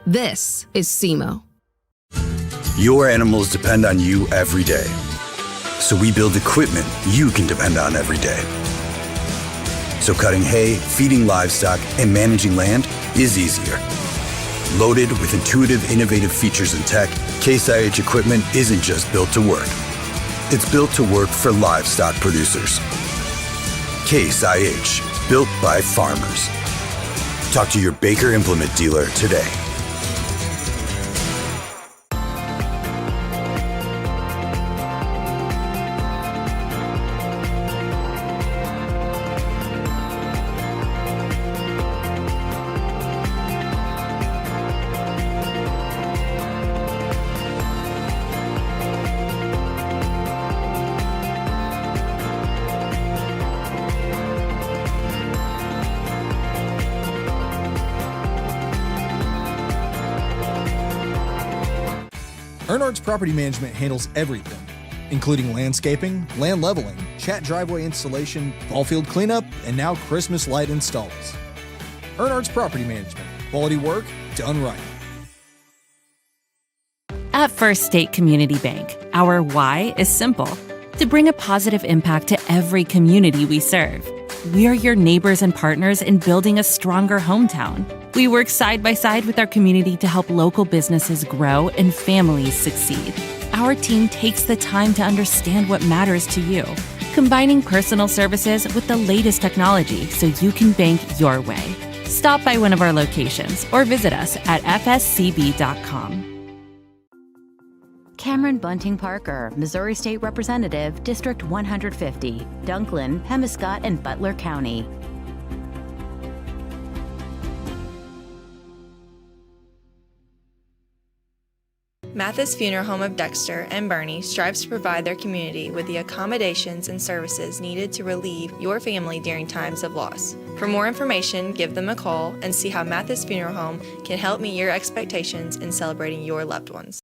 This is SEMO. Your animals depend on you every day. So we build equipment you can depend on every day. So cutting hay, feeding livestock, and managing land is easier. Loaded with intuitive, innovative features and tech, Case IH equipment isn't just built to work. It's built to work for livestock producers. Case IH, built by farmers. Talk to your Baker Implement dealer today. Earnhardt's Property Management handles everything, including landscaping, land leveling, chat driveway installation, ball field cleanup, and now Christmas light installs. Earnhardt's Property Management. Quality work done right. At First State Community Bank, our why is simple: to bring a positive impact to every community we serve. We're your neighbors and partners in building a stronger hometown. We work side by side with our community to help local businesses grow and families succeed. Our team takes the time to understand what matters to you, combining personal services with the latest technology so you can bank your way. Stop by one of our locations or visit us at fscb.com. Cameron Bunting Parker, Missouri State Representative, District 150, Dunklin, Pemiscott, and Butler County. Mathis Funeral Home of Dexter and Bernie strives to provide their community with the accommodations and services needed to relieve your family during times of loss. For more information, give them a call and see how Mathis Funeral Home can help meet your expectations in celebrating your loved ones.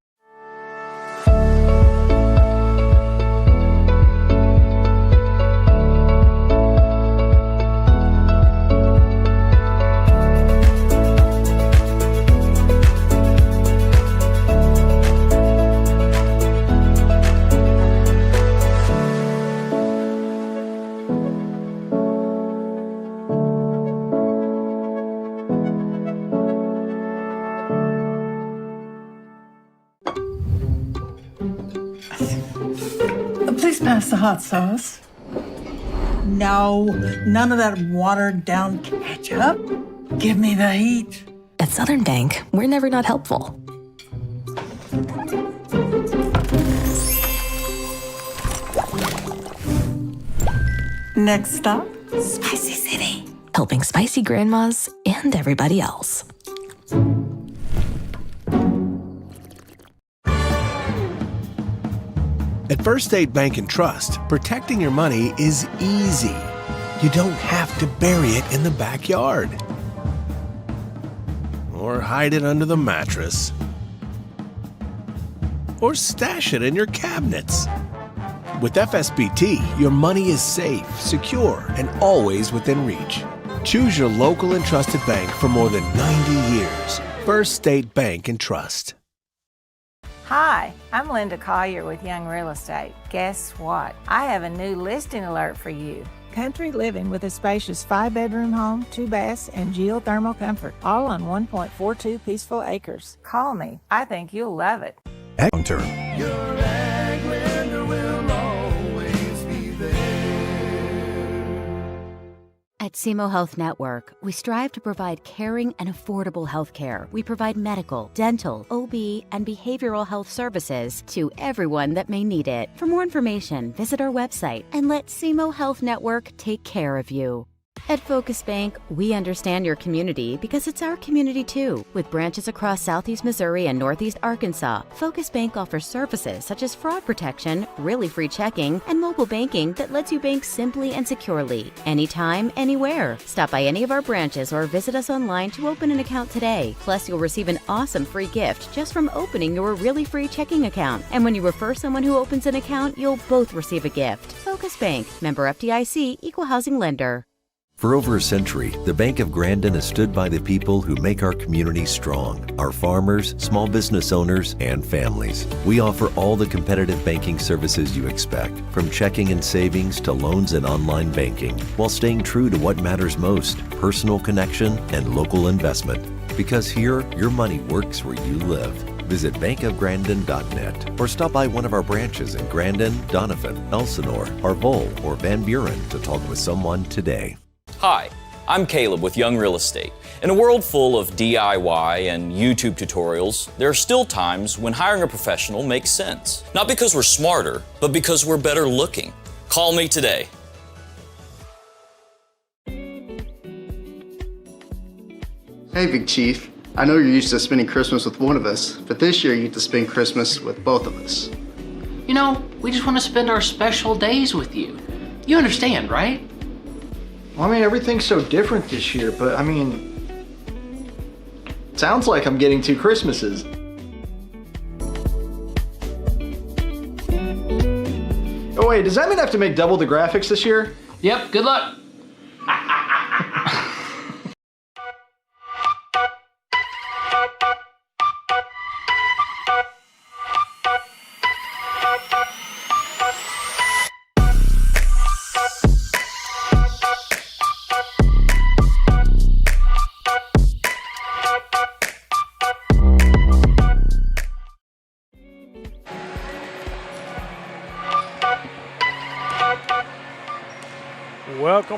Please pass the hot sauce. No, none of that watered down ketchup. Give me the heat. At Southern Bank, we're never not helpful. Next stop, Spicy City. Helping spicy grandmas and everybody else. At First State Bank and Trust, protecting your money is easy. You don't have to bury it in the backyard or hide it under the mattress or stash it in your cabinets. With FSBT, your money is safe, secure, and always within reach. Choose your local and trusted bank for more than 90 years. First State Bank and Trust. Hi, I'm Linda Collier with Young Real Estate. Guess what? I have a new listing alert for you. Country living with a spacious 5-bedroom home, 2 baths, and geothermal comfort, all on 1.42 peaceful acres. Call me. I think you'll love it. Long term. At SEMO Health Network, we strive to provide caring and affordable health care. We provide medical, dental, OB, and behavioral health services to everyone that may need it. For more information, visit our website and let SEMO Health Network take care of you. At Focus Bank, we understand your community because it's our community too. With branches across Southeast Missouri and Northeast Arkansas, Focus Bank offers services such as fraud protection, really free checking, and mobile banking that lets you bank simply and securely, anytime, anywhere. Stop by any of our branches or visit us online to open an account today. Plus, you'll receive an awesome free gift just from opening your really free checking account. And when you refer someone who opens an account, you'll both receive a gift. Focus Bank, member FDIC, equal housing lender. For over a century, the Bank of Grandin has stood by the people who make our community strong, our farmers, small business owners, and families. We offer all the competitive banking services you expect, from checking and savings to loans and online banking, while staying true to what matters most, personal connection and local investment. Because here, your money works where you live. Visit bankofgrandin.net or stop by one of our branches in Grandin, Doniphan, Elsinore, Arvol, or Van Buren to talk with someone today. Hi, I'm Caleb with Young Real Estate. In a world full of DIY and YouTube tutorials, there are still times when hiring a professional makes sense. Not because we're smarter, but because we're better looking. Call me today. Hey, Big Chief. I know you're used to spending Christmas with one of us, but this year you get to spend Christmas with both of us. You know, we just want to spend our special days with you. You understand, right? Well, I mean, everything's so different this year, but I mean, it sounds like I'm getting 2 Christmases. Oh wait, does that mean I have to make double the graphics this year? Yep, good luck.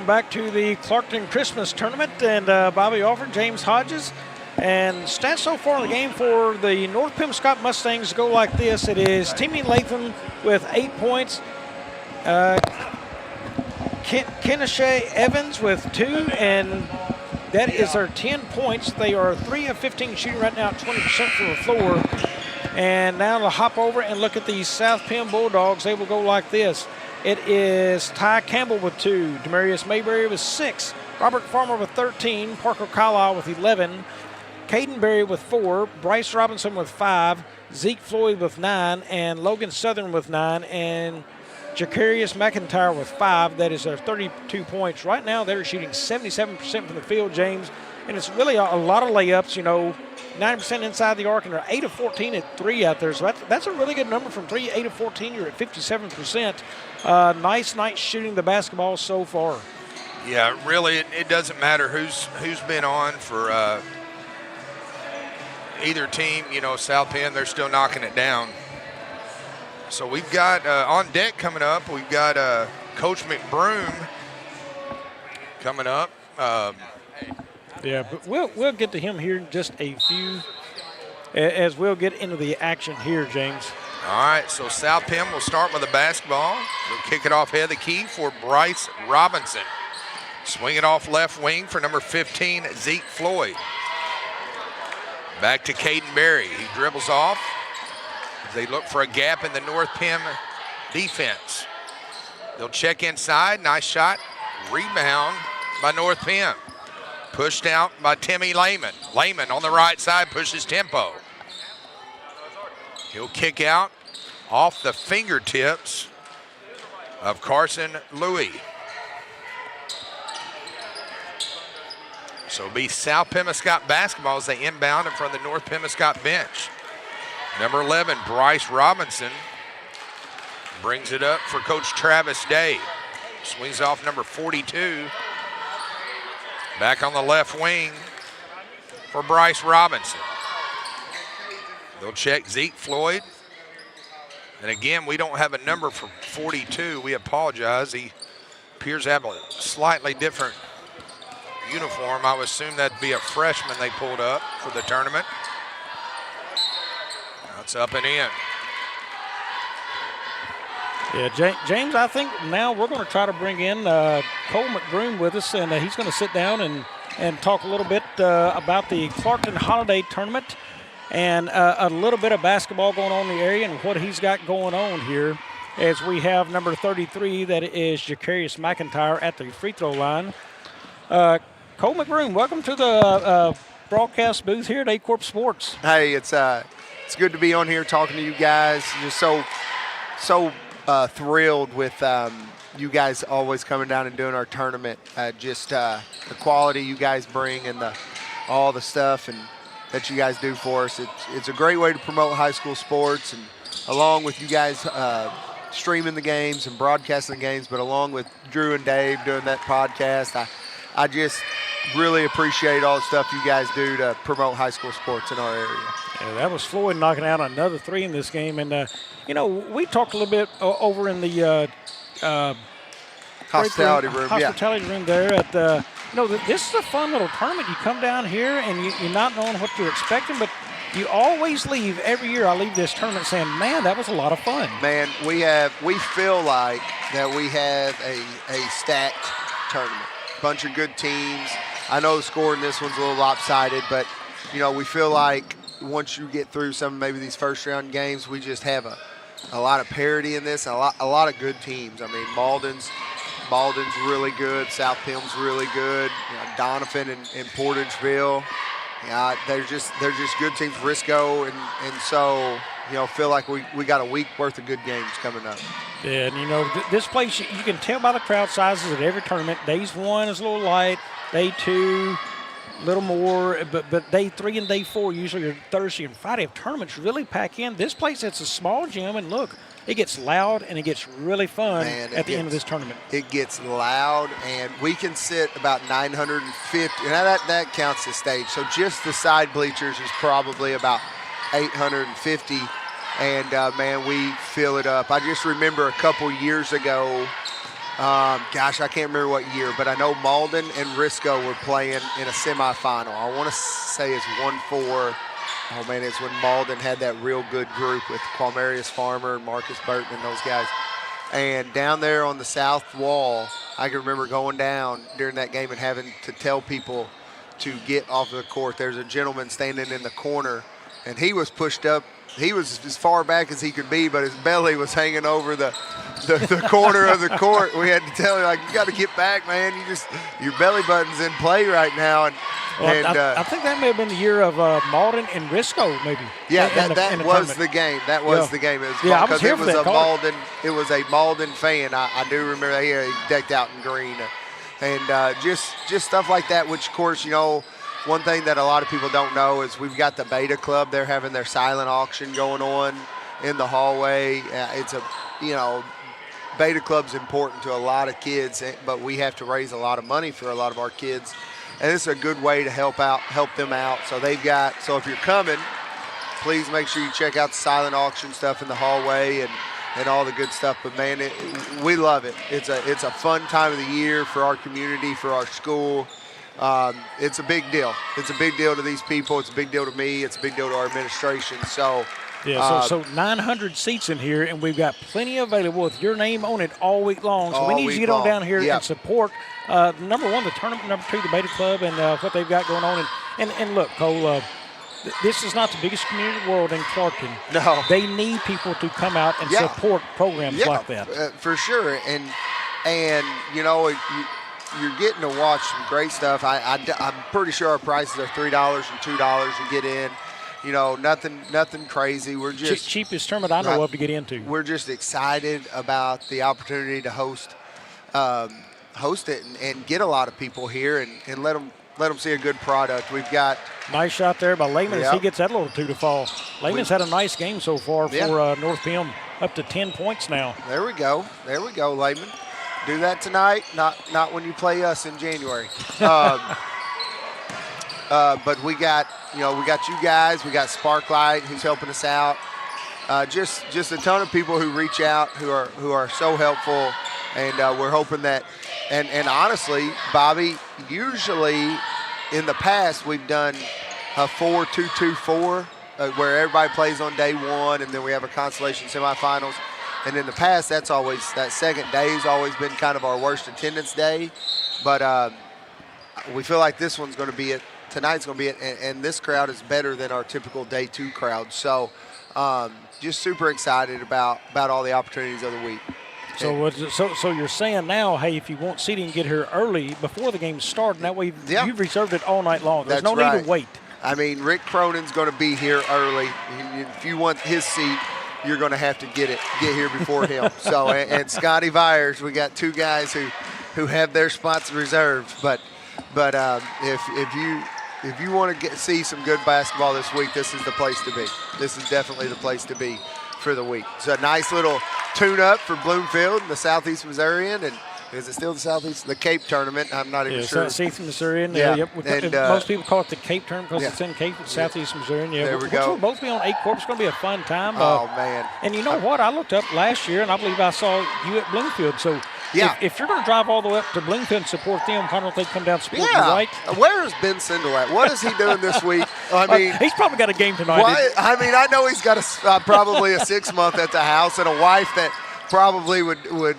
back to the Clarkton Christmas Tournament, and Bobby Alford, James Hodges. And stats so far in the game for the North Pemiscott Mustangs go like this. It is Timmy Latham with 8 points. Kennesha Evans with 2, and that is their 10 points. They are 3 of 15 shooting right now, 20% from the floor. And now to hop over and look at the South Penn Bulldogs. They will go like this. It is Ty Campbell with 2, Demarius Mayberry with 6, Robert Farmer with 13, Parker Carlisle with 11, Caden Berry with 4, Bryce Robinson with 5, Zeke Floyd with 9, and Logan Southern with 9, and Jacarius McIntyre with 5. That is their 32 points. Right now, they're shooting 77% from the field, James, and it's really a lot of layups, 90% inside the arc, and they're 8 of 14 at 3 out there. So that's a really good number from 3, 8 of 14. You're at 57%. Nice night shooting the basketball so far. Yeah, really, it doesn't matter who's been on for either team. South Penn, they're still knocking it down. So we've got on deck coming up, we've got Coach McBroom coming up. Yeah, but we'll get to him here in just a few as we'll get into the action here, James. All right, so South Penn will start with the basketball. They'll kick it off head of the key for Bryce Robinson. Swing it off left wing for number 15, Zeke Floyd. Back to Caden Berry. He dribbles off as they look for a gap in the North Penn defense. They'll check inside. Nice shot. Rebound by North Penn. Pushed out by Timmy Lehman. Lehman on the right side pushes tempo. He'll kick out off the fingertips of Carson Louis. So it'll be South Pemiscott basketball as they inbound in front of the North Pemiscott bench. Number 11, Bryce Robinson, brings it up for Coach Travis Day. Swings off number 42. Back on the left wing for Bryce Robinson. They'll check Zeke Floyd. And again, we don't have a number for 42. We apologize. He appears to have a slightly different uniform. I would assume that'd be a freshman they pulled up for the tournament. That's up and in. Yeah, James, I think now we're going to try to bring in Cole McBroom with us, and he's going to sit down and talk a little bit about the Clarkton Holiday Tournament and a little bit of basketball going on in the area and what he's got going on here, as we have number 33, that is Jacarius McIntyre, at the free throw line. Cole McBroom, welcome to the broadcast booth here at Aycorp Sports. Hey, it's good to be on here talking to you guys. Just so thrilled with you guys always coming down and doing our tournament. Just the quality you guys bring and all the stuff and that you guys do for us. It's a great way to promote high school sports, and along with you guys streaming the games and broadcasting the games, but along with Drew and Dave doing that podcast, I just really appreciate all the stuff you guys do to promote high school sports in our area. Yeah, that was Floyd knocking out another 3 in this game. And, we talked a little bit over in the hospitality room there at this is a fun little tournament. You come down here and you're not knowing what you're expecting, but you always leave every year. I leave this tournament saying, man, that was a lot of fun. Man, we feel like that we have a stacked tournament. Bunch of good teams. I know the score in this one's a little lopsided, but we feel like once you get through some maybe these first round games, we just have a lot of parity in this, and a lot of good teams. I mean, Malden's really good. South Penn's really good. Doniphan and Portageville. Yeah, they're just good teams. Risco and so feel like we got a week worth of good games coming up. Yeah, and this place, you can tell by the crowd sizes at every tournament. Days 1 is a little light. Day 2, a little more. But day 3 and day 4 usually are Thursday and Friday. If tournaments really pack in, this place, it's a small gym, and look, it gets loud and it gets really fun at the end of this tournament. It gets loud, and we can sit about 950. And that counts the stage. So just the side bleachers is probably about 850. And, man, we fill it up. I just remember a couple years ago Gosh, I can't remember what year, but I know Malden and Risco were playing in a semifinal. I want to say it's 1-4. Oh, man, it's when Malden had that real good group with Qualmarius Farmer, Marcus Burton, and those guys. And down there on the south wall, I can remember going down during that game and having to tell people to get off the court. There's a gentleman standing in the corner, and he was pushed up. He was as far back as he could be, but his belly was hanging over the corner of the court. We had to tell him, like, you got to get back, man. Your belly button's in play right now. And I think that may have been the year of Malden and Risco, maybe. Yeah, that was the game. That was the game. It was I was here for that call. It was a Malden fan. I do remember he decked out in green, and just stuff like that. Which, of course, one thing that a lot of people don't know is we've got the Beta Club. They're having their silent auction going on in the hallway. It's Beta Club's important to a lot of kids, but we have to raise a lot of money for a lot of our kids. And it's a good way to help them out. So so if you're coming, please make sure you check out the silent auction stuff in the hallway and all the good stuff. But man, we love it. It's a fun time of the year for our community, for our school. It's a big deal. It's a big deal to these people. It's a big deal to me. It's a big deal to our administration. So. Yeah, so 900 seats in here, and we've got plenty available with your name on it all week long. So we need you to get on down here and support, number one, the tournament, number two, the Beta Club, and what they've got going on. And look, Cole, this is not the biggest community in the world in Clarkton. No. They need people to come out and support programs like that. For sure. And you're getting to watch some great stuff. I'm pretty sure our prices are $3 and $2 to get in. Nothing crazy. We're just cheapest tournament I know of to get into. We're just excited about the opportunity to host it and get a lot of people here and let them see a good product. We've got nice shot there by Lehman as he gets that little two to fall. Lehman's had a nice game so far for North Pim, up to 10 points now. There we go, Lehman. Do that tonight. Not when you play us in January. But we got you guys. We got Sparklight who's helping us out. Just a ton of people who reach out who are so helpful, and we're hoping that. And honestly, Bobby, usually in the past we've done a 4-2-2-4 where everybody plays on day one, and then we have a consolation semifinals. And in the past, that second day has always been kind of our worst attendance day. But we feel like this one's going to be it. Tonight's going to be it, and this crowd is better than our typical day two crowd. So just super excited about all the opportunities of the week. So you're saying now, hey, if you want seating, get here early before the game starts, and that way you've reserved it all night long. There's no need to wait. I mean, Rick Cronin's going to be here early. If you want his seat, you're going to have to get here before him. So and Scotty Vyers, we got two guys who have their spots reserved. But if you want to see some good basketball this week, this is the place to be. This is definitely the place to be for the week. It's a nice little tune-up for Bloomfield, the Southeast Missourian, and is it still the Southeast? The Cape Tournament. I'm not even sure. Southeast Missourian. Yep. And, most people call it the Cape Tournament because it's in Cape, Southeast Missourian. Yeah, there we go. We'll both be on Aycorp. It's going to be a fun time. Oh, man. And you know what? I looked up last year, and I believe I saw you at Bloomfield. So if you're going to drive all the way up to Bloomfield and support them, why don't they come down and support you, right? Where is Ben Sindel at? What is he doing this week? I mean, he's probably got a game tonight. I know he's got probably a 6-month at the house and a wife that probably would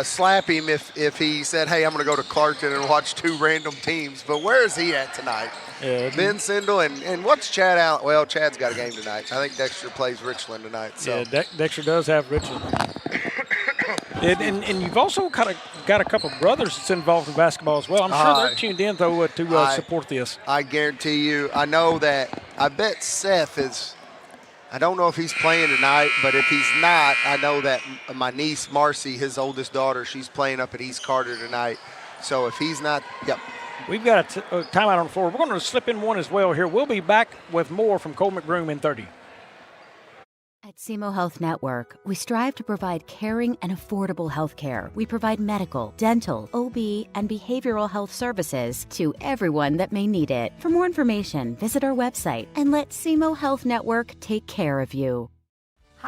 slap him if he said, hey, I'm going to go to Clarkton and watch two random teams. But where is he at tonight? Ben Sindel and what's Chad Allen? Well, Chad's got a game tonight. I think Dexter plays Richland tonight. So. Yeah, Dexter does have Richland. And you've also got a couple of brothers that's involved in basketball as well. I'm sure they're tuned in, though, to support this. I guarantee you. I know that. I bet Seth is. I don't know if he's playing tonight, but if he's not, I know that my niece, Marcy, his oldest daughter, she's playing up at East Carter tonight. So if he's not, We've got a timeout on the floor. We're going to slip in one as well here. We'll be back with more from Cole McBroom in 30. At SEMO Health Network, we strive to provide caring and affordable health care. We provide medical, dental, OB, and behavioral health services to everyone that may need it. For more information, visit our website and let SEMO Health Network take care of you.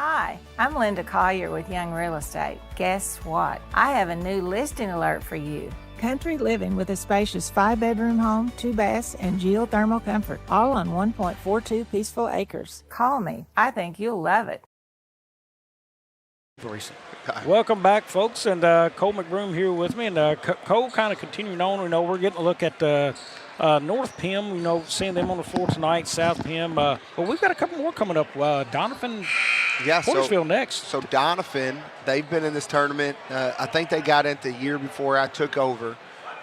Hi, I'm Linda Collier with Young Real Estate. Guess what? I have a new listing alert for you. Country living with a spacious 5-bedroom home, 2 baths, and geothermal comfort, all on 1.42 peaceful acres. Call me. I think you'll love it. Welcome back, folks, and Cole McBroom here with me. And Cole, kind of continuing on, we're getting a look at North Pem, seeing them on the floor tonight, South Pem. But we've got a couple more coming up. Doniphan, Portageville next. So Doniphan, they've been in this tournament. I think they got in the year before I took over.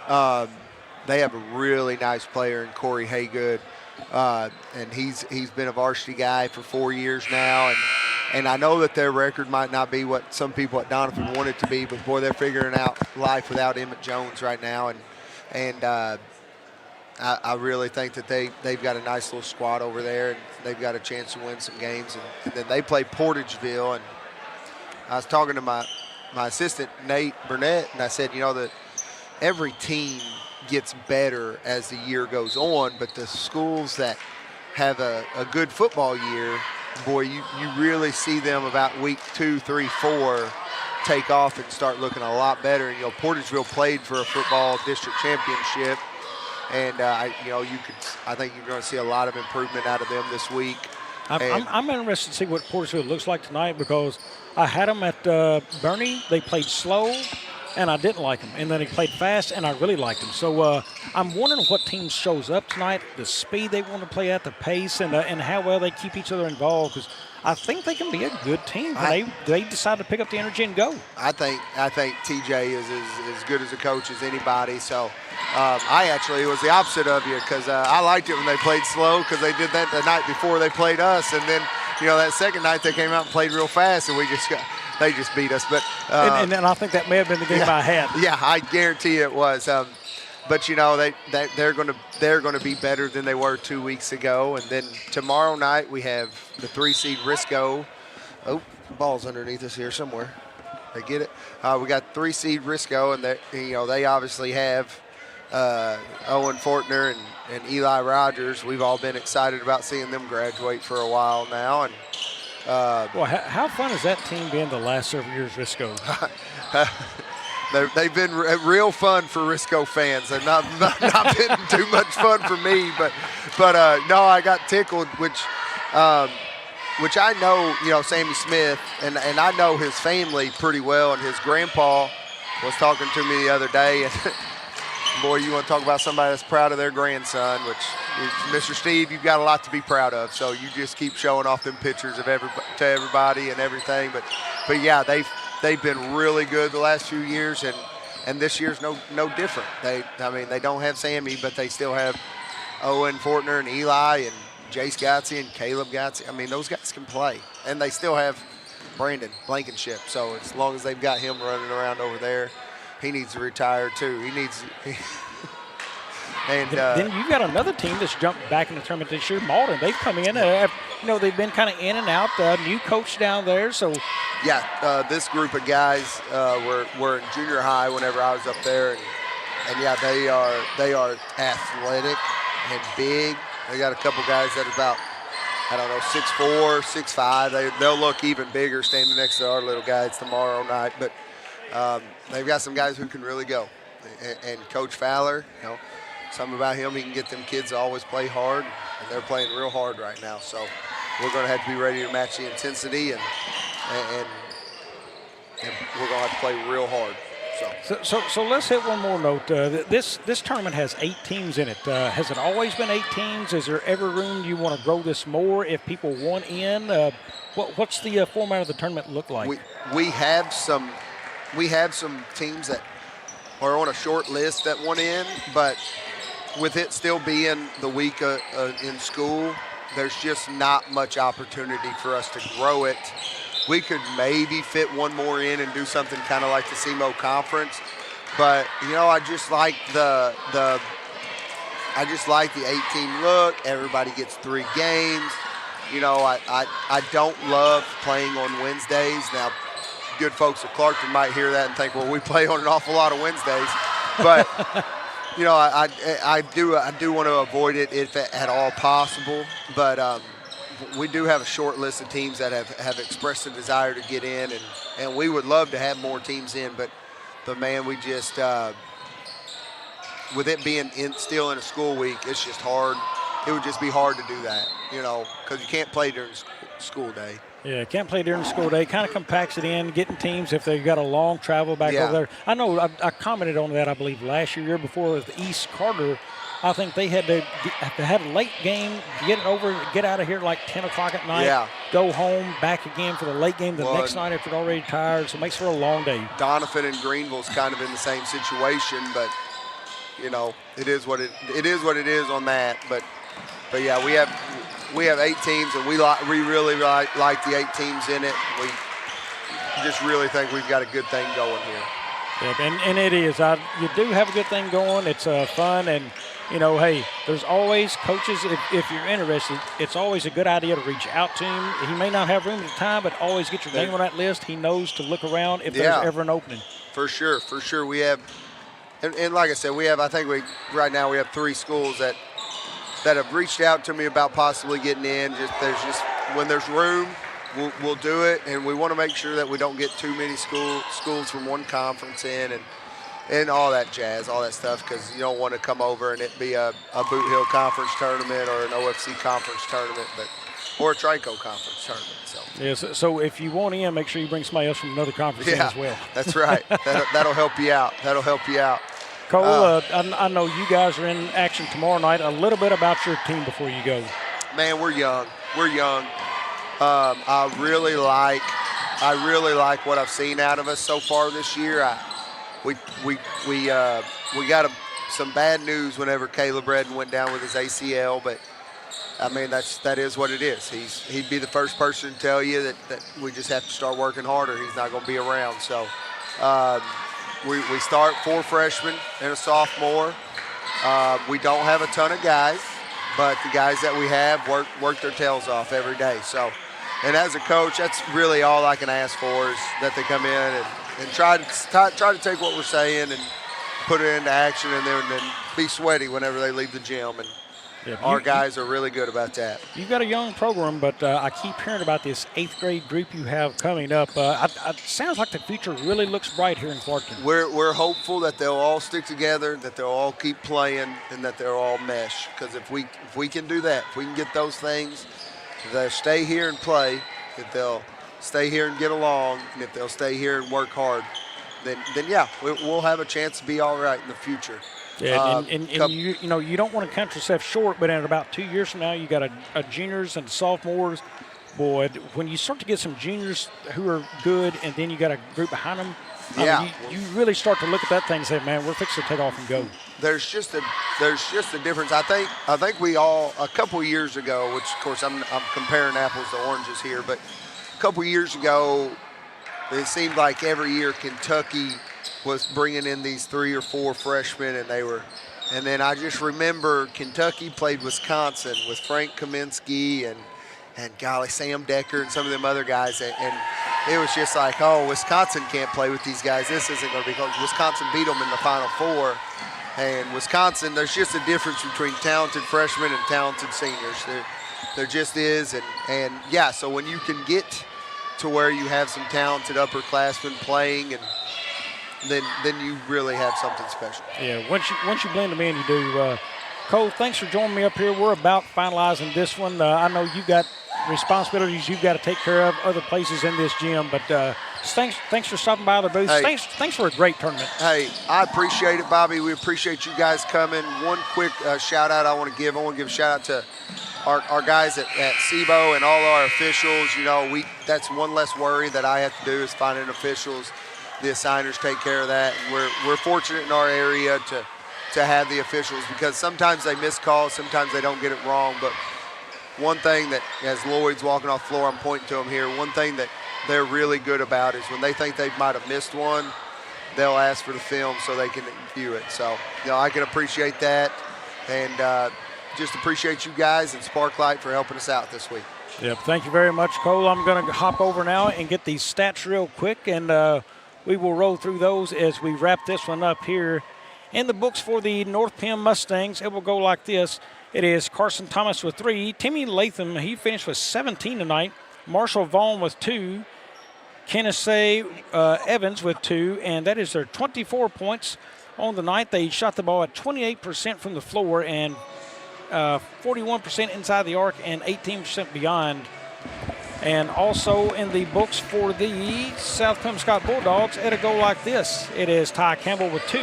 They have a really nice player in Corey Haygood, and he's been a varsity guy for 4 years now. And I know that their record might not be what some people at Doniphan want it to be, but boy, they're figuring out life without Emmett Jones right now. And I really think that they've got a nice little squad over there, and they've got a chance to win some games. And then they play Portageville, and I was talking to my assistant, Nate Burnett, and I said, that every team gets better as the year goes on, but the schools that have a good football year, boy, you really see them about week 2, 3, 4 take off and start looking a lot better. And, Portageville played for a football district championship. And, I think you're going to see a lot of improvement out of them this week. I'm interested to see what Portageville looks like tonight, because I had them at Bernie. They played slow, and I didn't like them. And then they played fast, and I really liked them. So I'm wondering what team shows up tonight, the speed they want to play at, the pace, and how well they keep each other involved, because I think they can be a good team. They decide to pick up the energy and go. I think TJ is as good as a coach as anybody. So it was the opposite of you, because I liked it when they played slow, because they did that the night before they played us. And then, that second night they came out and played real fast, and they just beat us. But and I think that may have been the game I had. Yeah, I guarantee it was. But they're going to be better than they were 2 weeks ago. And then tomorrow night we have the 3-seed Risco. Oh, the ball's underneath us here somewhere. They get it. We got 3-seed Risco, and they obviously have Owen Fortner and Eli Rogers. We've all been excited about seeing them graduate for a while now. And how fun has that team been the last several years, Risco? They've been real fun for Risco fans, and not been too much fun for me. But no, I got tickled, which I know, Sammy Smith, and I know his family pretty well, and his grandpa was talking to me the other day, and boy, you want to talk about somebody that's proud of their grandson, which is Mr. Steve, you've got a lot to be proud of. So you just keep showing off them pictures to everybody and everything. But yeah, they've been really good the last few years, and this year's no different. They don't have Sammy, but they still have Owen Fortner and Eli and Jace Gotze and Caleb Gotze. Those guys can play, and they still have Brandon Blankenship. So as long as they've got him running around over there, he needs to retire too. And then you've got another team that's jumped back in the tournament this year, Malden. They've come in. They've been kind of in and out. New coach down there, so. Yeah, this group of guys were in junior high whenever I was up there, and yeah, they are athletic and big. They got a couple guys that are about, 6'4", 6'5". They'll look even bigger standing next to our little guys tomorrow night. But they've got some guys who can really go. And Coach Fowler, something about him, he can get them kids to always play hard, and they're playing real hard right now. So we're going to have to be ready to match the intensity, and we're going to have to play real hard. So let's hit one more note. This tournament has 8 teams in it. Has it always been 8 teams? Is there ever room you want to grow this more if people want in? What's the format of the tournament look like? We have some teams that are on a short list that want in, but with it still being the week in school, there's just not much opportunity for us to grow it. We could maybe fit one more in and do something kind of like the SEMO conference, but I just like the 8-team look. Everybody gets 3 games. I don't love playing on Wednesdays. Now, good folks at Clarkton might hear that and think, well, we play on an awful lot of Wednesdays, but I do want to avoid it if at all possible. But we do have a short list of teams that have expressed a desire to get in, and we would love to have more teams in, but man, we just with it being still in a school week, it's just hard. It would just be hard to do that, because you can't play during school day. Yeah, can't play during the school day. Kind of compacts it in, getting teams if they've got a long travel back over there. I know I commented on that, I believe, last year before with the East Carter. I think they had to have a late game, get out of here like 10 o'clock at night, go home, back again for the late game the next night if they're already tired. So it makes for a long day. Doniphan and Greenville's kind of in the same situation, but, it is what it is on that. But yeah, we have 8 teams, and we really like the 8 teams in it. We just really think we've got a good thing going here. Yeah, and it is. You do have a good thing going. It's fun, and hey, there's always coaches. If you're interested, it's always a good idea to reach out to him. He may not have room at the time, but always get your name on that list. He knows to look around if there's ever an opening. For sure. We have, and like I said, right now we have 3 schools that have reached out to me about possibly getting in. When there's room, we'll do it, and we want to make sure that we don't get too many schools from one conference in and all that jazz, all that stuff, because you don't want to come over and it be a Boot Hill Conference tournament or an OFC Conference tournament, or a Trico Conference tournament. So if you want in, make sure you bring somebody else from another conference in as well. That's right. That'll help you out. Cole, I know you guys are in action tomorrow night. A little bit about your team before you go. Man, we're young. I really like what I've seen out of us so far this year. We got some bad news whenever Caleb Redden went down with his ACL, but I mean that is what it is. He'd be the first person to tell you that we just have to start working harder. He's not going to be around. So we start 4 freshmen and a sophomore. We don't have a ton of guys, but the guys that we have work their tails off every day. So, and as a coach, that's really all I can ask for is that they come in and try to take what we're saying and put it into action, and then be sweaty whenever they leave the gym. And our guys are really good about that. You've got a young program, but I keep hearing about this 8th grade group you have coming up. It sounds like the future really looks bright here in Clarkton. We're hopeful that they'll all stick together, that they'll all keep playing, and that they'll all mesh. Because if we can do that, if we can get those things, if they'll stay here and play, if they'll stay here and get along, and if they'll stay here and work hard, then we'll have a chance to be all right in the future. Yeah, and you don't want to cut yourself short, but in about 2 years from now, you got a juniors and sophomores. Boy, when you start to get some juniors who are good, and then you got a group behind them, you really start to look at that thing and say, man, we're fixing to take off and go. There's just a difference. I think we all, a couple of years ago, which of course I'm comparing apples to oranges here, but a couple of years ago, it seemed like every year Kentucky was bringing in these 3 or 4 freshmen, and then I just remember Kentucky played Wisconsin with Frank Kaminsky and golly, Sam Decker and some of them other guys, and it was just like, oh, Wisconsin can't play with these guys. This isn't going to be close. Wisconsin beat them in the Final Four, and Wisconsin, there's just a difference between talented freshmen and talented seniors. There just is, and so when you can get to where you have some talented upperclassmen playing, and then you really have something special. Yeah, once you blend them in, you do. Cole, thanks for joining me up here. We're about finalizing this one. I know you've got responsibilities you've got to take care of other places in this gym, but thanks for stopping by the booth. Hey, thanks for a great tournament. Hey, I appreciate it, Bobby. We appreciate you guys coming. One quick shout out I want to give a shout out to our guys at SEBO and all our officials. That's one less worry that I have to do is finding officials. The assigners take care of that, and we're fortunate in our area to have the officials, because sometimes they miss calls, sometimes they don't get it wrong. But one thing that, as Lloyd's walking off the floor, I'm pointing to him here, one thing that they're really good about is when they think they might have missed one, they'll ask for the film so they can view it. So, I can appreciate that, and just appreciate you guys and Sparklight for helping us out this week. Yep, thank you very much, Cole. I'm going to hop over now and get these stats real quick, and we will roll through those as we wrap this one up here. In the books for the North Penn Mustangs, it will go like this. It is Carson Thomas with 3. Timmy Latham, he finished with 17 tonight. Marshall Vaughn with 2. Kenneth Evans with 2, and that is their 24 points on the night. They shot the ball at 28% from the floor and 41% inside the arc and 18% beyond. And also in the books for the South Pemiscott Bulldogs, it'll go like this. It is Ty Campbell with 2,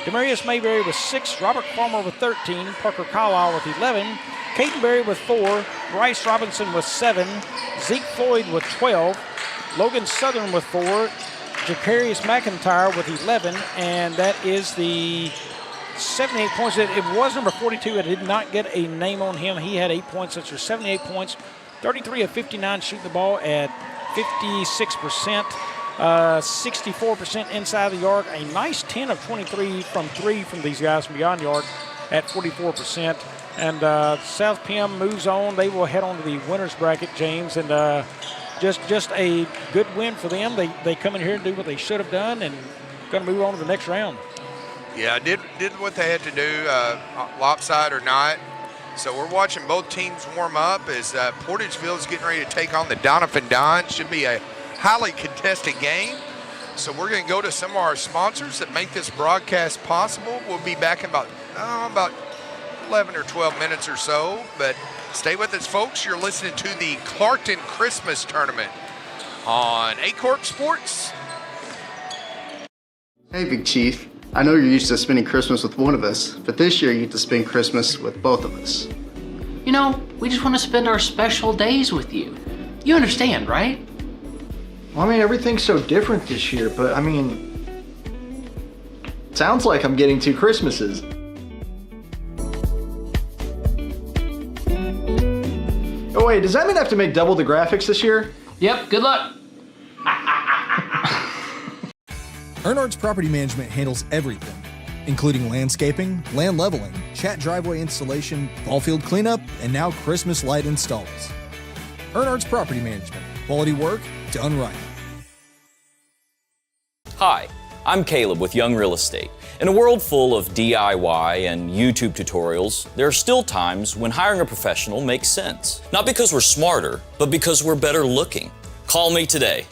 Demarius Mayberry with 6, Robert Farmer with 13, Parker Carlisle with 11, Caden Berry with 4, Bryce Robinson with 7, Zeke Floyd with 12, Logan Southern with 4, Jacarius McIntyre with 11, and that is the 78 points. It was number 42. I did not get a name on him. He had 8 points. That's your 78 points. 33 of 59 shooting the ball at 56%, 64% inside the arc. A nice 10 of 23 from 3 from these guys from beyond the arc at 44%. And South PM moves on. They will head on to the winner's bracket, James, and just a good win for them. They come in here and do what they should have done and going to move on to the next round. Yeah, did what they had to do, lopside or not. So we're watching both teams warm up as Portageville is getting ready to take on the Doniphan Dons. Should be a highly contested game. So we're going to go to some of our sponsors that make this broadcast possible. We'll be back in about 11 or 12 minutes or so. But stay with us, folks. You're listening to the Clarkton Christmas Tournament on Aycorp Sports. Hey, Big Chief. I know you're used to spending Christmas with one of us, but this year you get to spend Christmas with both of us. You know, we just want to spend our special days with you. You understand, right? Well, I mean, everything's so different this year, but I mean, sounds like I'm getting 2 Christmases. Oh wait, does that mean I have to make double the graphics this year? Yep, good luck. Earnard's Property Management handles everything, including landscaping, land leveling, chat driveway installation, ball field cleanup, and now Christmas light installs. Earnard's Property Management. Quality work done right. Hi, I'm Caleb with Young Real Estate. In a world full of DIY and YouTube tutorials, there are still times when hiring a professional makes sense. Not because we're smarter, but because we're better looking. Call me today.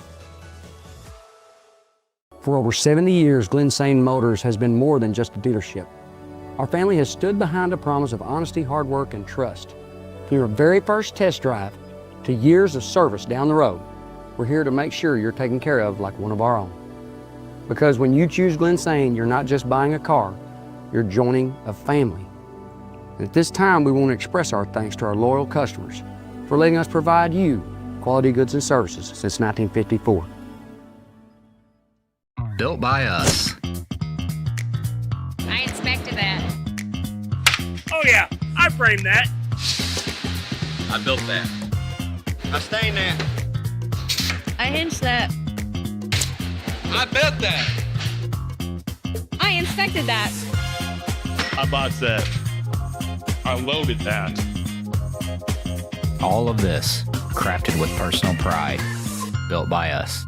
For over 70 years, Glen Sane Motors has been more than just a dealership. Our family has stood behind a promise of honesty, hard work, and trust. From your very first test drive to years of service down the road, we're here to make sure you're taken care of like one of our own. Because when you choose Glen Sane, you're not just buying a car, you're joining a family. And at this time, we want to express our thanks to our loyal customers for letting us provide you quality goods and services since 1954. Built by us. I inspected that. Oh yeah, I framed that. I built that. I stained that. I hinged that. I built that. I inspected that. I bought that. I loaded that. All of this, crafted with personal pride. Built by us.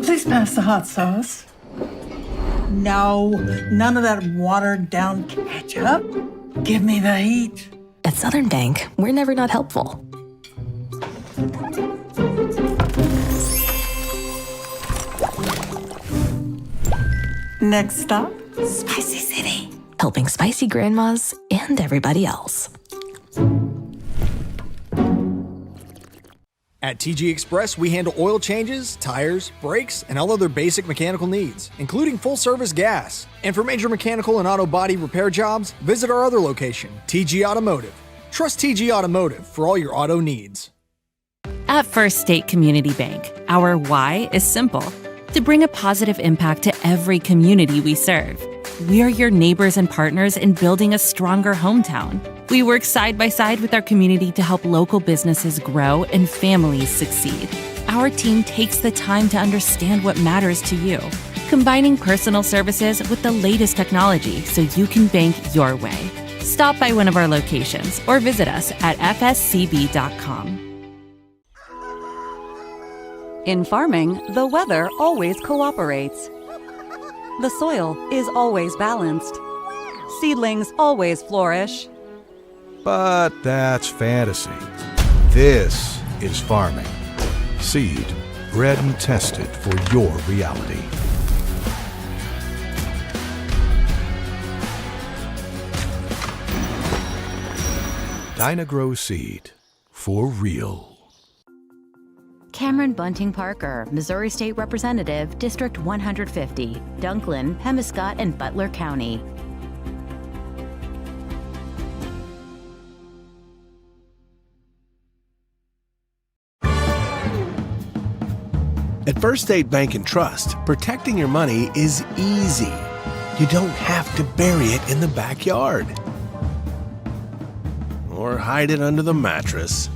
Please pass the hot sauce. No, none of that watered down ketchup. Give me the heat. At Southern Bank, we're never not helpful. Next stop, Spicy City. Helping spicy grandmas and everybody else. At TG Express, we handle oil changes, tires, brakes, and all other basic mechanical needs, including full-service gas. And for major mechanical and auto body repair jobs, visit our other location, TG Automotive. Trust TG Automotive for all your auto needs. At First State Community Bank, our why is simple: to bring a positive impact to every community we serve. We're your neighbors and partners in building a stronger hometown. We work side by side with our community to help local businesses grow and families succeed. Our team takes the time to understand what matters to you, combining personal services with the latest technology so you can bank your way. Stop by one of our locations or visit us at fscb.com. In farming, the weather always cooperates. The soil is always balanced. Seedlings always flourish. But that's fantasy. This is farming. Seed, bred and tested for your reality. Dynagrow Seed, for real. Cameron Bunting Parker, Missouri State Representative, District 150, Dunklin, Pemiscott, and Butler County. At First State Bank and Trust, protecting your money is easy. You don't have to bury it in the backyard or hide it under the mattress,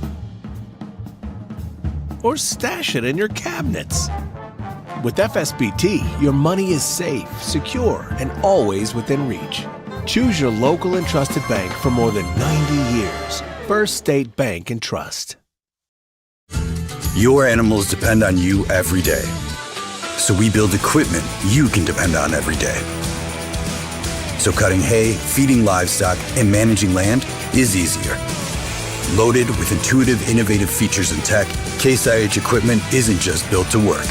or stash it in your cabinets. With FSBT, your money is safe, secure, and always within reach. Choose your local and trusted bank for more than 90 years. First State Bank and Trust. Your animals depend on you every day. So we build equipment you can depend on every day. So cutting hay, feeding livestock, and managing land is easier. Loaded with intuitive, innovative features and tech, Case IH equipment isn't just built to work.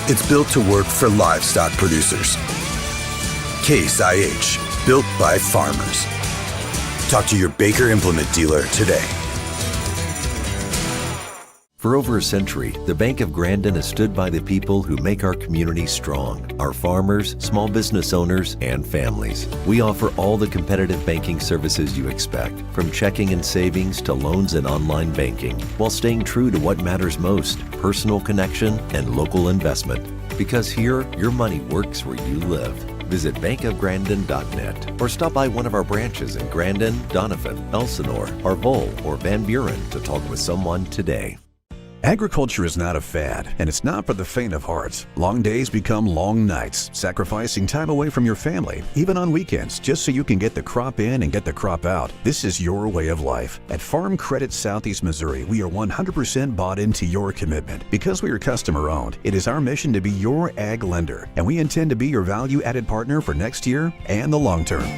It's built to work for livestock producers. Case IH, built by farmers. Talk to your Baker Implement dealer today. For over a century, the Bank of Grandin has stood by the people who make our community strong, our farmers, small business owners, and families. We offer all the competitive banking services you expect, from checking and savings to loans and online banking, while staying true to what matters most, personal connection and local investment. Because here, your money works where you live. Visit bankofgrandin.net or stop by one of our branches in Grandin, Doniphan, Elsinore, Arvol, or Van Buren to talk with someone today. Agriculture is not a fad, and it's not for the faint of heart. Long days become long nights, sacrificing time away from your family, even on weekends, just so you can get the crop in and get the crop out. This is your way of life. At Farm Credit Southeast Missouri, we are 100% bought into your commitment. Because we are customer-owned, it is our mission to be your ag lender, and we intend to be your value-added partner for next year and the long term.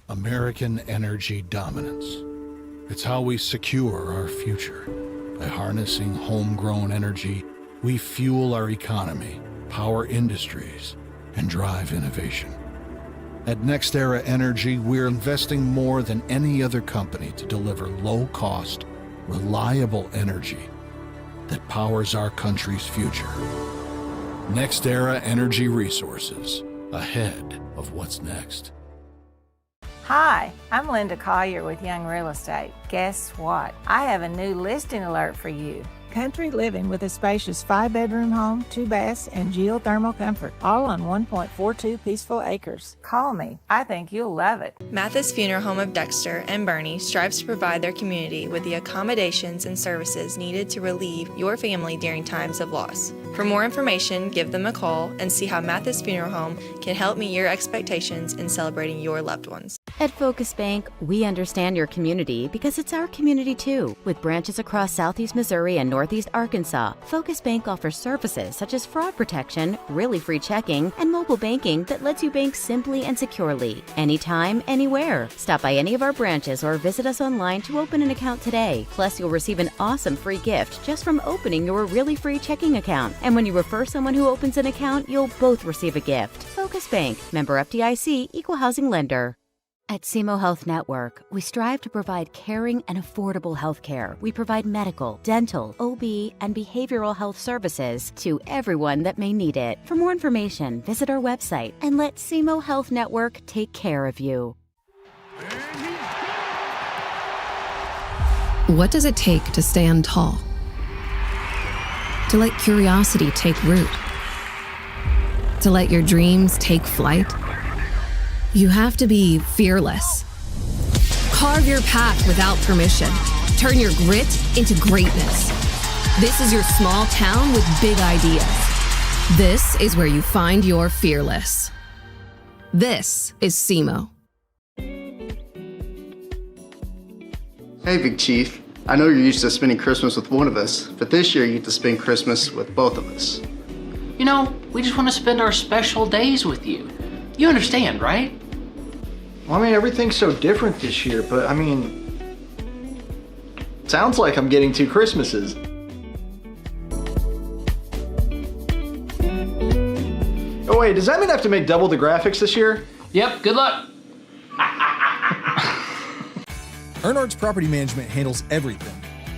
American energy dominance. It's how we secure our future. By harnessing homegrown energy, we fuel our economy, power industries, and drive innovation. At NextEra Energy, we're investing more than any other company to deliver low-cost, reliable energy that powers our country's future. NextEra Energy Resources, ahead of what's next. Hi, I'm Linda Collier with Young Real Estate. Guess what? I have a new listing alert for you. Country living with a spacious 5-bedroom home, 2 baths, and geothermal comfort, all on 1.42 peaceful acres. Call me. I think you'll love it. Mathis Funeral Home of Dexter and Bernie strives to provide their community with the accommodations and services needed to relieve your family during times of loss. For more information, give them a call and see how Mathis Funeral Home can help meet your expectations in celebrating your loved ones. At Focus Bank, we understand your community because it's our community too. With branches across Southeast Missouri and Northeast Arkansas, Focus Bank offers services such as fraud protection, really free checking, and mobile banking that lets you bank simply and securely, anytime, anywhere. Stop by any of our branches or visit us online to open an account today. Plus, you'll receive an awesome free gift just from opening your really free checking account. And when you refer someone who opens an account, you'll both receive a gift. Focus Bank, member FDIC, equal housing lender. At SEMO Health Network, we strive to provide caring and affordable health care. We provide medical, dental, OB, and behavioral health services to everyone that may need it. For more information, visit our website and let SEMO Health Network take care of you. What does it take to stand tall? To let curiosity take root? To let your dreams take flight? You have to be fearless. Carve your path without permission. Turn your grit into greatness. This is your small town with big ideas. This is where you find your fearless. This is SEMO. Hey, Big Chief. I know you're used to spending Christmas with one of us, but this year you get to spend Christmas with both of us. You know, we just want to spend our special days with you. You understand, right? Well, I mean, everything's so different this year, but I mean, sounds like I'm getting 2 Christmases. Oh wait, does that mean I have to make double the graphics this year? Yep, good luck. Earnhardt's Property Management handles everything,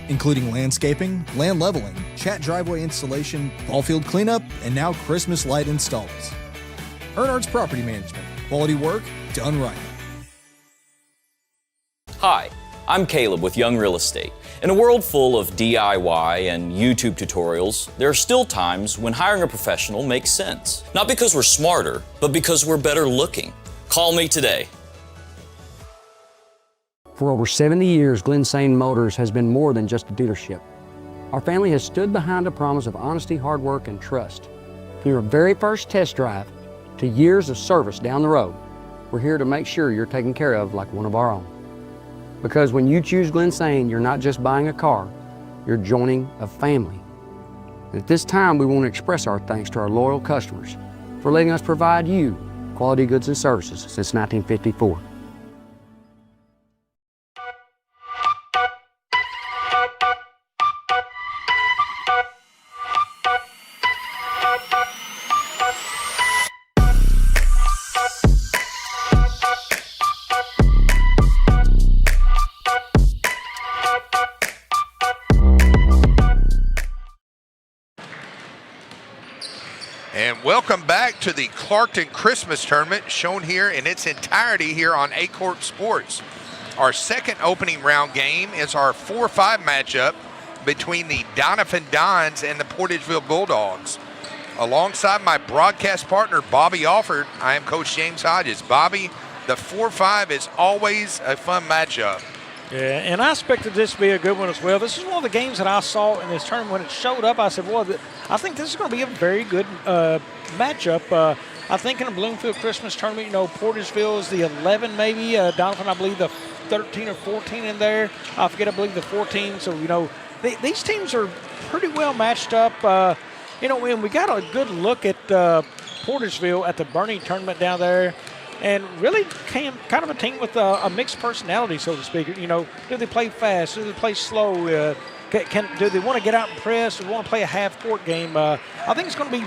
including landscaping, land leveling, chat driveway installation, ball field cleanup, and now Christmas light installs. Earnhardt's Property Management. Quality work done right. Hi, I'm Caleb with Young Real Estate. In a world full of DIY and YouTube tutorials, there are still times when hiring a professional makes sense. Not because we're smarter, but because we're better looking. Call me today. For over 70 years, Glensane Motors has been more than just a dealership. Our family has stood behind a promise of honesty, hard work, and trust. From your very first test drive to years of service down the road, we're here to make sure you're taken care of like one of our own. Because when you choose Glensane, you're not just buying a car, you're joining a family. And at this time, we want to express our thanks to our loyal customers for letting us provide you quality goods and services since 1954. And welcome back to the Clarkton Christmas Tournament, shown here in its entirety here on Aycorp Sports. Our second opening round game is our 4-5 matchup between the Doniphan Dons and the Portageville Bulldogs. Alongside my broadcast partner, Bobby Alford, I am Coach James Hodges. Bobby, the 4-5 is always a fun matchup. Yeah, and I expected this to be a good one as well. This is one of the games that I saw in this tournament. When it showed up, I said, well, I think this is going to be a very good matchup. I think in a Bloomfield Christmas tournament, you know, Portageville is the 11 maybe. Doniphan, I believe, the 13 or 14 in there. I forget, I believe the 14. So, you know, these teams are pretty well matched up. You know, and we got a good look at Portageville at the Bernie tournament down there. And really came kind of a team with a mixed personality, so to speak. You know, do they play fast? Do they play slow? Do they want to get out and press? Do they want to play a half-court game? I think it's going to be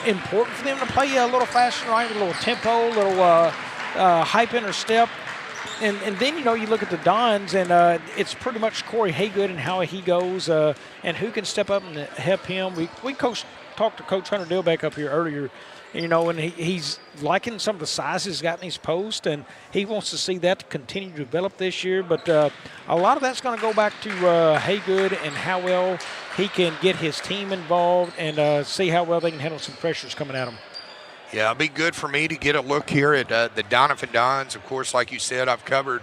important for them to play a little faster, right? A little tempo, a little hype in their step. And then, you know, you look at the Dons, and it's pretty much Corey Haygood and how he goes and who can step up and help him. We talked to Coach Hunter Dillbeck up here earlier. You know, and he's liking some of the sizes he's got in his post, and he wants to see that continue to develop this year. But a lot of that's going to go back to Haygood and how well he can get his team involved and see how well they can handle some pressures coming at him. Yeah, it'll be good for me to get a look here at the Doniphan Dons. Of course, like you said, I've covered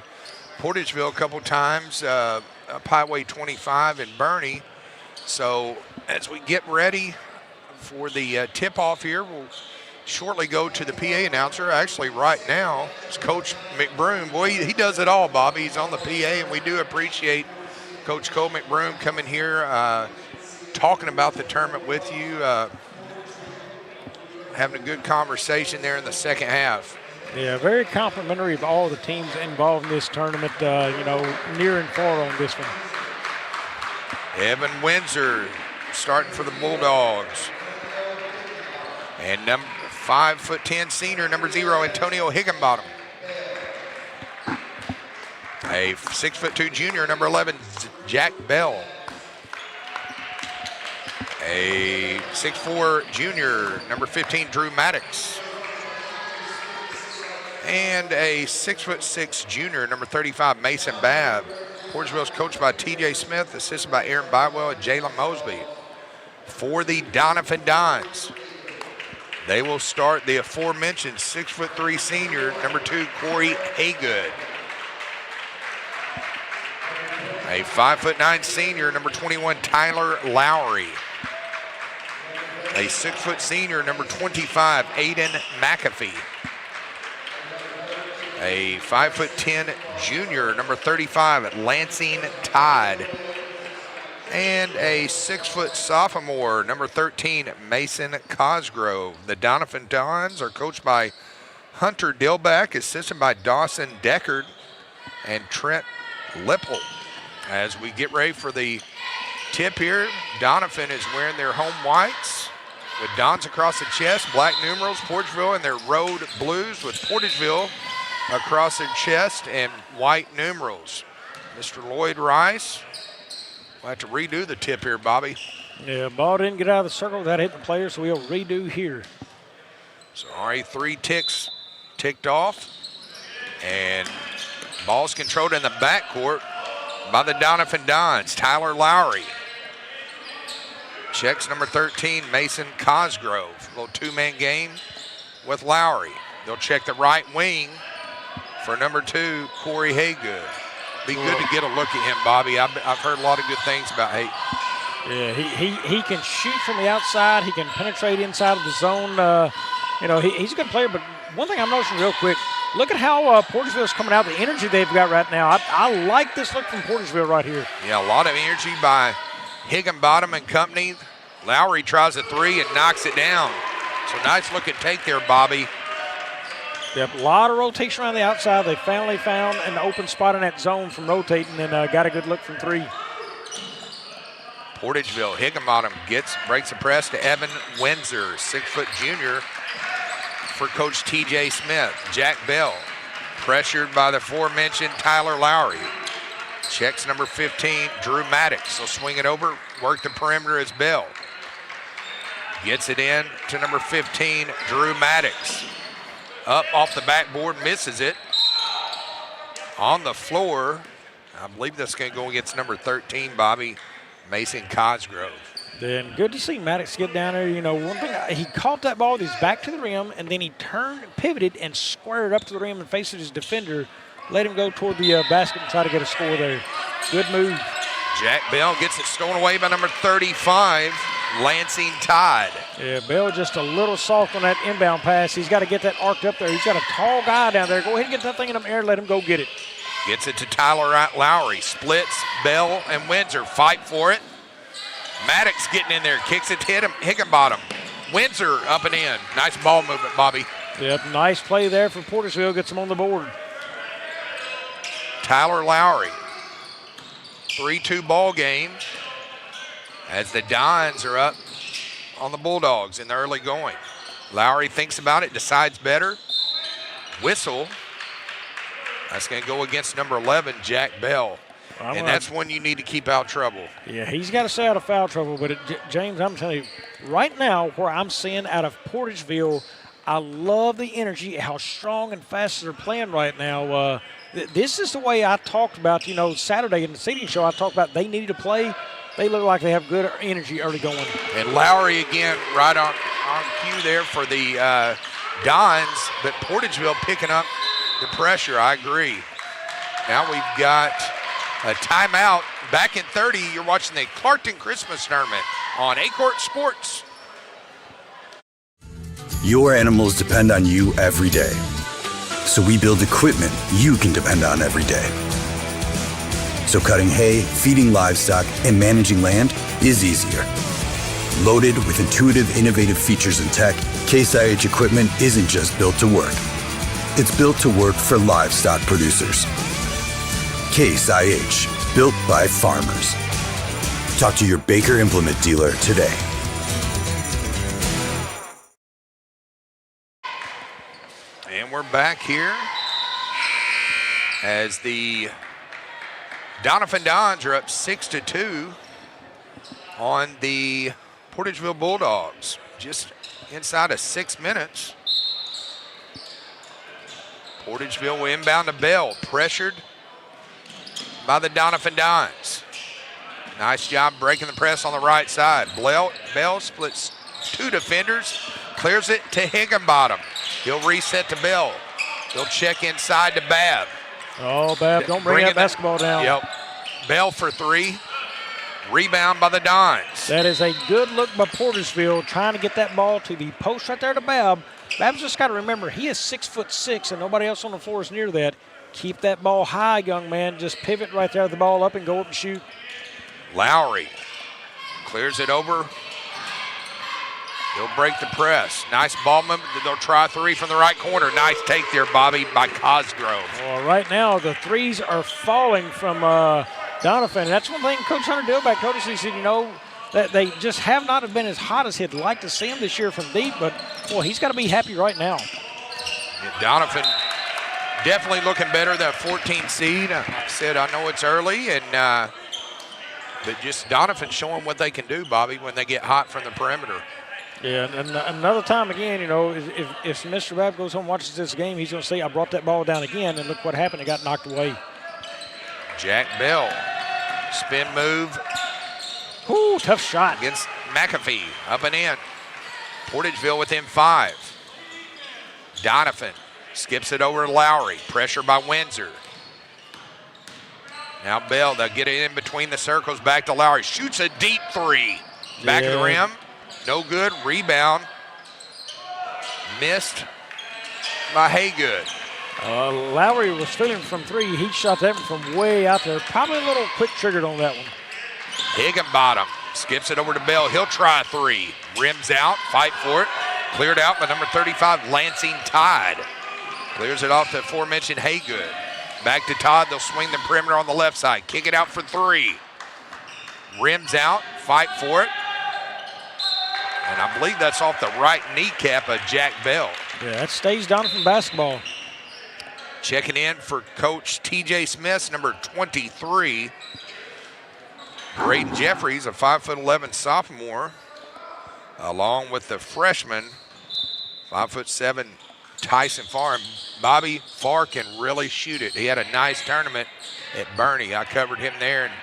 Portageville a couple times, Highway 25 and Bernie. So as we get ready for the tip-off here, we'll shortly go to the PA announcer. Actually, right now, it's Coach McBroom. Boy, he does it all, Bobby. He's on the PA, and we do appreciate Coach Cole McBroom coming here, talking about the tournament with you, having a good conversation there in the second half. Yeah, very complimentary of all the teams involved in this tournament, near and far on this one. Evan Windsor starting for the Bulldogs. And 5'10" senior, number 0, Antonio Higginbottom. A 6'2" junior, number 11, Jack Bell. A 6'4" junior, number 15, Drew Maddox. And a 6'6" junior, number 35, Mason Babb. Portageville is coached by T.J. Smith, assisted by Aaron Bywell and Jalen Mosby. For the Doniphan Dons, they will start the aforementioned 6'3" senior, number 2, Corey Haygood. A 5'9" senior, number 21, Tyler Lowry. A 6' senior, number 25, Aiden McAfee. A 5'10" junior, number 35, Lansing Todd. And a 6' sophomore, number 13, Mason Cosgrove. The Doniphan Dons are coached by Hunter Dillback, assisted by Dawson Deckard and Trent Lipple. As we get ready for the tip here, Doniphan is wearing their home whites with Dons across the chest, black numerals, Portageville in their road blues with Portageville across their chest and white numerals. Mr. Lloyd Rice will have to redo the tip here, Bobby. Yeah, ball didn't get out of the circle without hitting the player, so we'll redo here. So already 3 ticks ticked off, and ball's controlled in the backcourt by the Doniphan Dons. Tyler Lowry checks number 13, Mason Cosgrove. A little 2-man game with Lowry. They'll check the right wing for number 2, Corey Haygood. Be good to get a look at him, Bobby. I've heard a lot of good things about Hay. Yeah, he can shoot from the outside. He can penetrate inside of the zone. He's a good player, but one thing I'm noticing real quick, look at how Portageville is coming out, the energy they've got right now. I like this look from Portageville right here. Yeah, a lot of energy by Higginbottom and company. Lowry tries a 3 and knocks it down. So nice looking take there, Bobby. Yep, a lot of rotation around the outside. They finally found an open spot in that zone from rotating and got a good look from 3. Portageville, Higginbottom breaks the press to Evan Windsor, 6' junior for Coach T.J. Smith. Jack Bell, pressured by the aforementioned Tyler Lowry. Checks number 15, Drew Maddox. He'll swing it over, work the perimeter as Bell. Gets it in to number 15, Drew Maddox. Up off the backboard, misses it. On the floor, I believe that's going to go against number 13, Bobby, Mason Cosgrove. Then good to see Maddox get down there. One thing, he caught that ball with his back to the rim, and then he turned, pivoted, and squared up to the rim and faced his defender. Let him go toward the basket and try to get a score there. Good move. Jack Bell gets it stolen away by number 35, Lansing Todd. Yeah, Bell just a little soft on that inbound pass. He's got to get that arced up there. He's got a tall guy down there. Go ahead and get that thing in the air. Let him go get it. Gets it to Tyler Lowry. Splits Bell and Windsor. Fight for it. Maddox getting in there. Kicks it to Higginbottom. Windsor up and in. Nice ball movement, Bobby. Yep, nice play there for Portageville. Gets him on the board. Tyler Lowry. 3-2 ball game as the Dons are up on the Bulldogs in the early going. Lowry thinks about it, decides better. Whistle. That's going to go against number 11, Jack Bell. And that's when you need to keep out trouble. Yeah, he's got to stay out of foul trouble. But, James, I'm telling you, right now where I'm seeing out of Portageville, I love the energy, how strong and fast they're playing right now. This is the way I talked about, Saturday in the seating show. I talked about they needed to play. They look like they have good energy early going. And Lowry again right on cue there for the Dons, but Portageville picking up the pressure. I agree. Now we've got a timeout. Back in 30, you're watching the Clarkton Christmas Tournament on Aycorp Sports. Your animals depend on you every day. So we build equipment you can depend on every day. So cutting hay, feeding livestock, and managing land is easier. Loaded with intuitive, innovative features and tech, Case IH equipment isn't just built to work. It's built to work for livestock producers. Case IH, built by farmers. Talk to your Baker Implement dealer today. And we're back here as the Doniphan Dons are up 6-2 on the Portageville Bulldogs. Just inside of 6 minutes. Portageville will inbound to Bell, pressured by the Doniphan Dons. Nice job breaking the press on the right side. Bell splits 2 defenders, clears it to Higginbottom. He'll reset to Bell. He'll check inside to Babb. Oh, Babb, don't bring that basketball down. Yep. Bell for 3. Rebound by the Dons. That is a good look by Portageville, trying to get that ball to the post right there to Babb. Babb's just got to remember, he is 6'6", and nobody else on the floor is near that. Keep that ball high, young man. Just pivot right there, the ball up, and go up and shoot. Lowry clears it over. He'll break the press. Nice ball movement. They'll try 3 from the right corner. Nice take there, Bobby, by Cosgrove. Well, right now, the threes are falling from Doniphan. That's one thing Coach Hunter Dillback told us. He said, that they just have not been as hot as he'd like to see them this year from deep, but, boy, he's got to be happy right now. Yeah, Doniphan definitely looking better, that 14 seed. Like I said, I know it's early, but just Doniphan showing what they can do, Bobby, when they get hot from the perimeter. Yeah, and another time again, if Mr. Babb goes home and watches this game, he's going to say, I brought that ball down again, and look what happened. It got knocked away. Jack Bell, spin move. Ooh, tough shot. Against McAfee, up and in. Portageville within 5. Doniphan skips it over to Lowry. Pressure by Windsor. Now Bell, they'll get it in between the circles, back to Lowry. Shoots a deep 3. Back of the rim. No good. Rebound. Missed by Haygood. Lowry was feeling from 3. He shot that one from way out there. Probably a little quick triggered on that one. Higginbottom skips it over to Bell. He'll try 3. Rims out. Fight for it. Cleared out by number 35, Lansing Todd. Clears it off the aforementioned Haygood. Back to Todd. They'll swing the perimeter on the left side. Kick it out for 3. Rims out. Fight for it. And I believe that's off the right kneecap of Jack Bell. Yeah, that stays down from basketball. Checking in for Coach T.J. Smith, number 23. Braden Jeffries, a 5'11" sophomore, along with the freshman, 5'7", Tyson Farr. And Bobby Farr can really shoot it. He had a nice tournament at Bernie. I covered him there, and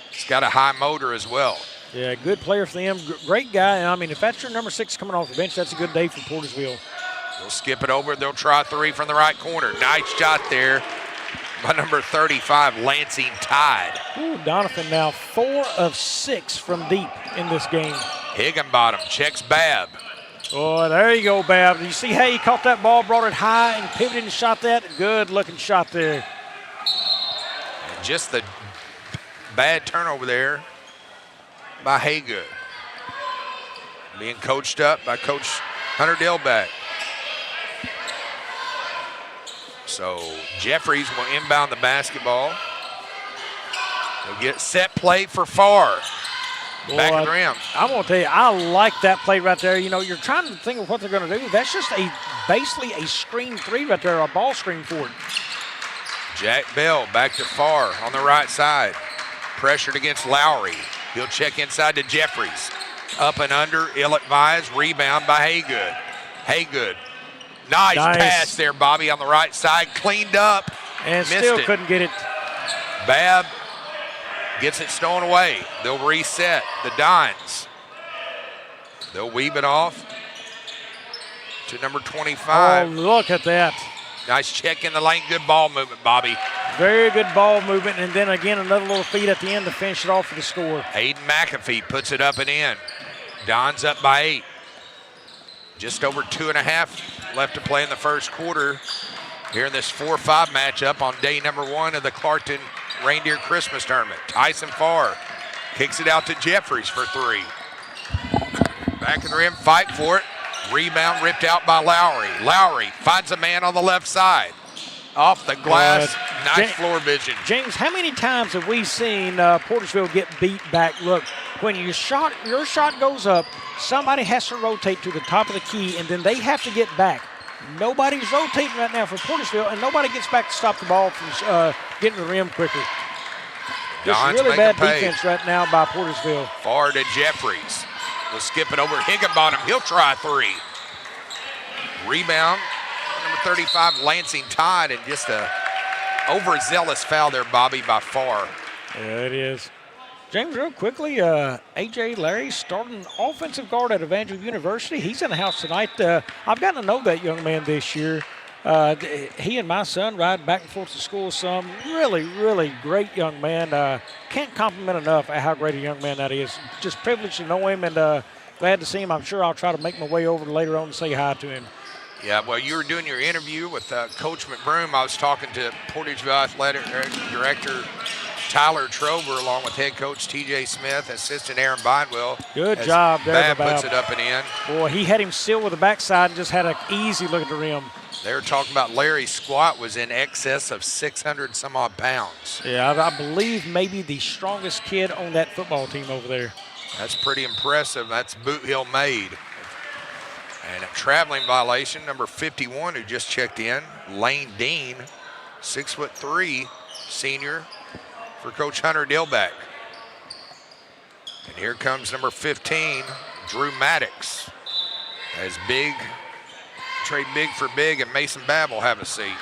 he's got a high motor as well. Yeah, good player for them. Great guy. And I mean, if that's your number 6 coming off the bench, that's a good day for Portageville. They'll skip it over. They'll try 3 from the right corner. Nice shot there by number 35, Lansing Tide. Ooh, Doniphan now 4 of 6 from deep in this game. Higginbottom checks Babb. Oh, there you go, Babb. You see how he caught that ball, brought it high, and pivoted and shot that? Good-looking shot there. And just the bad turnover there by Haygood. Being coached up by Coach Hunter Dillback. So Jeffries will inbound the basketball. They'll get set play for Farr. Back of the rim. I'm going to tell you, I like that play right there. You're trying to think of what they're going to do. That's just basically a screen 3 right there, a ball screen for it. Jack Bell back to Farr on the right side. Pressured against Lowry. He'll check inside to Jeffries. Up and under, ill-advised. Rebound by Haygood. Haygood. Nice pass there, Bobby, on the right side. Cleaned up. And still couldn't get it. Babb gets it stolen away. They'll reset the Dons. They'll weave it off to number 25. Oh, look at that. Nice check in the lane. Good ball movement, Bobby. Very good ball movement, and then again another little feed at the end to finish it off for the score. Aiden McAfee puts it up and in. Don's up by 8. Just over 2.5 left to play in the first quarter here in this 4-5 matchup on day number 1 of the Clarkton Reindeer Christmas Tournament. Tyson Farr kicks it out to Jeffries for 3. Back in the rim, fight for it. Rebound ripped out by Lowry. Lowry finds a man on the left side. Off the glass, nice floor vision. James, how many times have we seen Portageville get beat back? Look, when your shot goes up, somebody has to rotate to the top of the key, and then they have to get back. Nobody's rotating right now for Portageville, and nobody gets back to stop the ball from getting to the rim quicker. Just really bad defense right now by Portageville. Far to Jeffries. We'll skip it over Higginbottom. He'll try 3. Rebound, number 35, Lansing Tide, and just a overzealous foul there, Bobby, by Farr. Yeah, it is. James, real quickly, A.J. Larry starting offensive guard at Evangel University. He's in the house tonight. I've gotten to know that young man this year. He and my son ride back and forth to school some. Really, really great young man. Can't compliment enough how great a young man that is. Just privileged to know him and glad to see him. I'm sure I'll try to make my way over later on to say hi to him. Yeah, well, you were doing your interview with Coach McBroom. I was talking to Portageville Athletic Director Tyler Trover, along with head coach T.J. Smith, assistant Aaron Bidwell. Good job there. Bab puts it up and in. Boy, he had him sealed with the backside and just had an easy look at the rim. They were talking about Larry's squat was in excess of 600 some odd pounds. Yeah, I believe maybe the strongest kid on that football team over there. That's pretty impressive. That's Boot Hill made. And a traveling violation, number 51, who just checked in, Lane Dean, 6'3", senior, for Coach Hunter Dillback. And here comes number 15, Drew Maddox. As big, trade big for big, and Mason Babb will have a seat.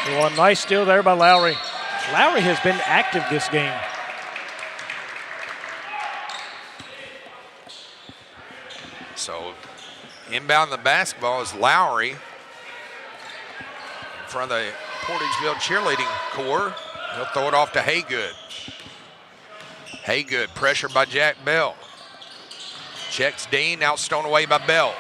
Well, nice steal there by Lowry. Lowry has been active this game. So inbound the basketball is Lowry in front of the Portageville cheerleading corps. He'll throw it off to Haygood. Haygood, pressure by Jack Bell. Checks Dean, now stolen away by Bell.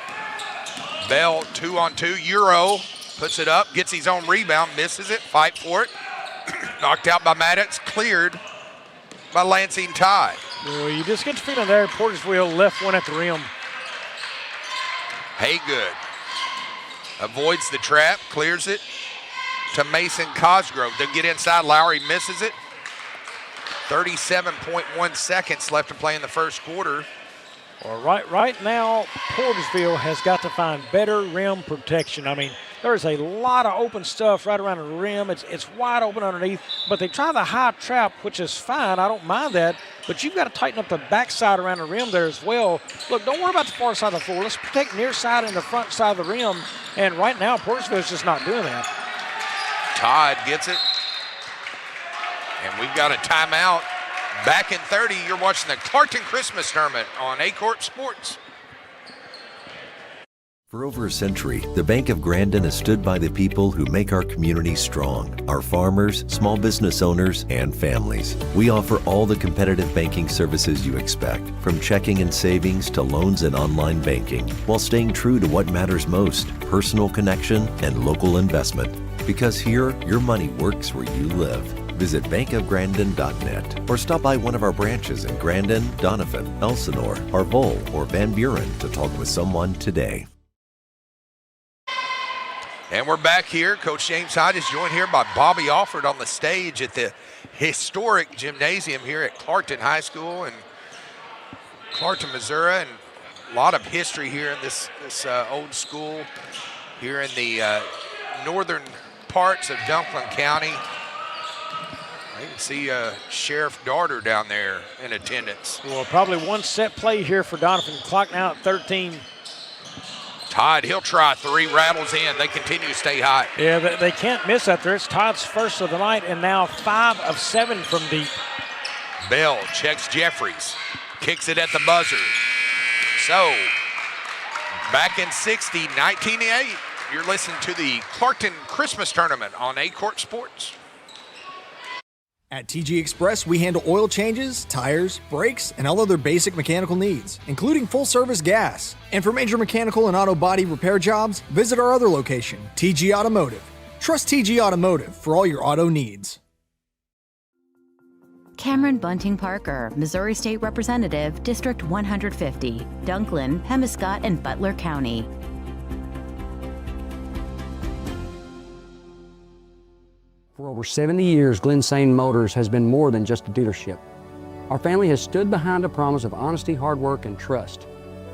Bell, 2-on-2, Euro, puts it up, gets his own rebound, misses it, fight for it. Knocked out by Maddox, cleared by Lansing Tide. Well, you just get the feeling there, Portageville left one at the rim. Haygood avoids the trap, clears it to Mason Cosgrove. They'll get inside, Lowry misses it. 37.1 seconds left to play in the first quarter. Well, right now, Portageville has got to find better rim protection. I mean, there's a lot of open stuff right around the rim. It's wide open underneath, but they try the high trap, which is fine. I don't mind that, but you've got to tighten up the backside around the rim there as well. Look, don't worry about the far side of the floor. Let's protect near side and the front side of the rim, and right now, Portageville's just not doing that. Todd gets it, and we've got a timeout. Back in 30, you're watching the Clarkton Christmas Tournament on Aycorp Sports. For over a century, the Bank of Grandin has stood by the people who make our community strong, our farmers, small business owners, and families. We offer all the competitive banking services you expect, from checking and savings to loans and online banking, while staying true to what matters most, personal connection and local investment. Because here, your money works where you live. Visit bankofgrandin.net or stop by one of our branches in Grandin, Doniphan, Elsinore, Arvol, or Van Buren to talk with someone today. And we're back here. Coach James Hyde is joined here by Bobby Alford on the stage at the historic gymnasium here at Clarkton High School in Clarkton, Missouri. And a lot of history here in this old school here in the northern parts of Dunklin County. You can see Sheriff Darter down there in attendance. Well, probably one set play here for Doniphan. Clock now at 13. Todd, he'll try 3, rattles in. They continue to stay hot. Yeah, they can't miss that there. It's Todd's first of the night, and now 5 of 7 from deep. Bell checks Jeffries, kicks it at the buzzer. So, back in 60, 19-8, you're listening to the Clarkton Christmas Tournament on Aycorp Sports. At TG Express, we handle oil changes, tires, brakes, and all other basic mechanical needs, including full-service gas. And for major mechanical and auto body repair jobs, visit our other location, TG Automotive. Trust TG Automotive for all your auto needs. Cameron Bunting Parker, Missouri State Representative, District 150, Dunklin, Pemiscott, and Butler County. For over 70 years, Glensain Motors has been more than just a dealership. Our family has stood behind a promise of honesty, hard work, and trust.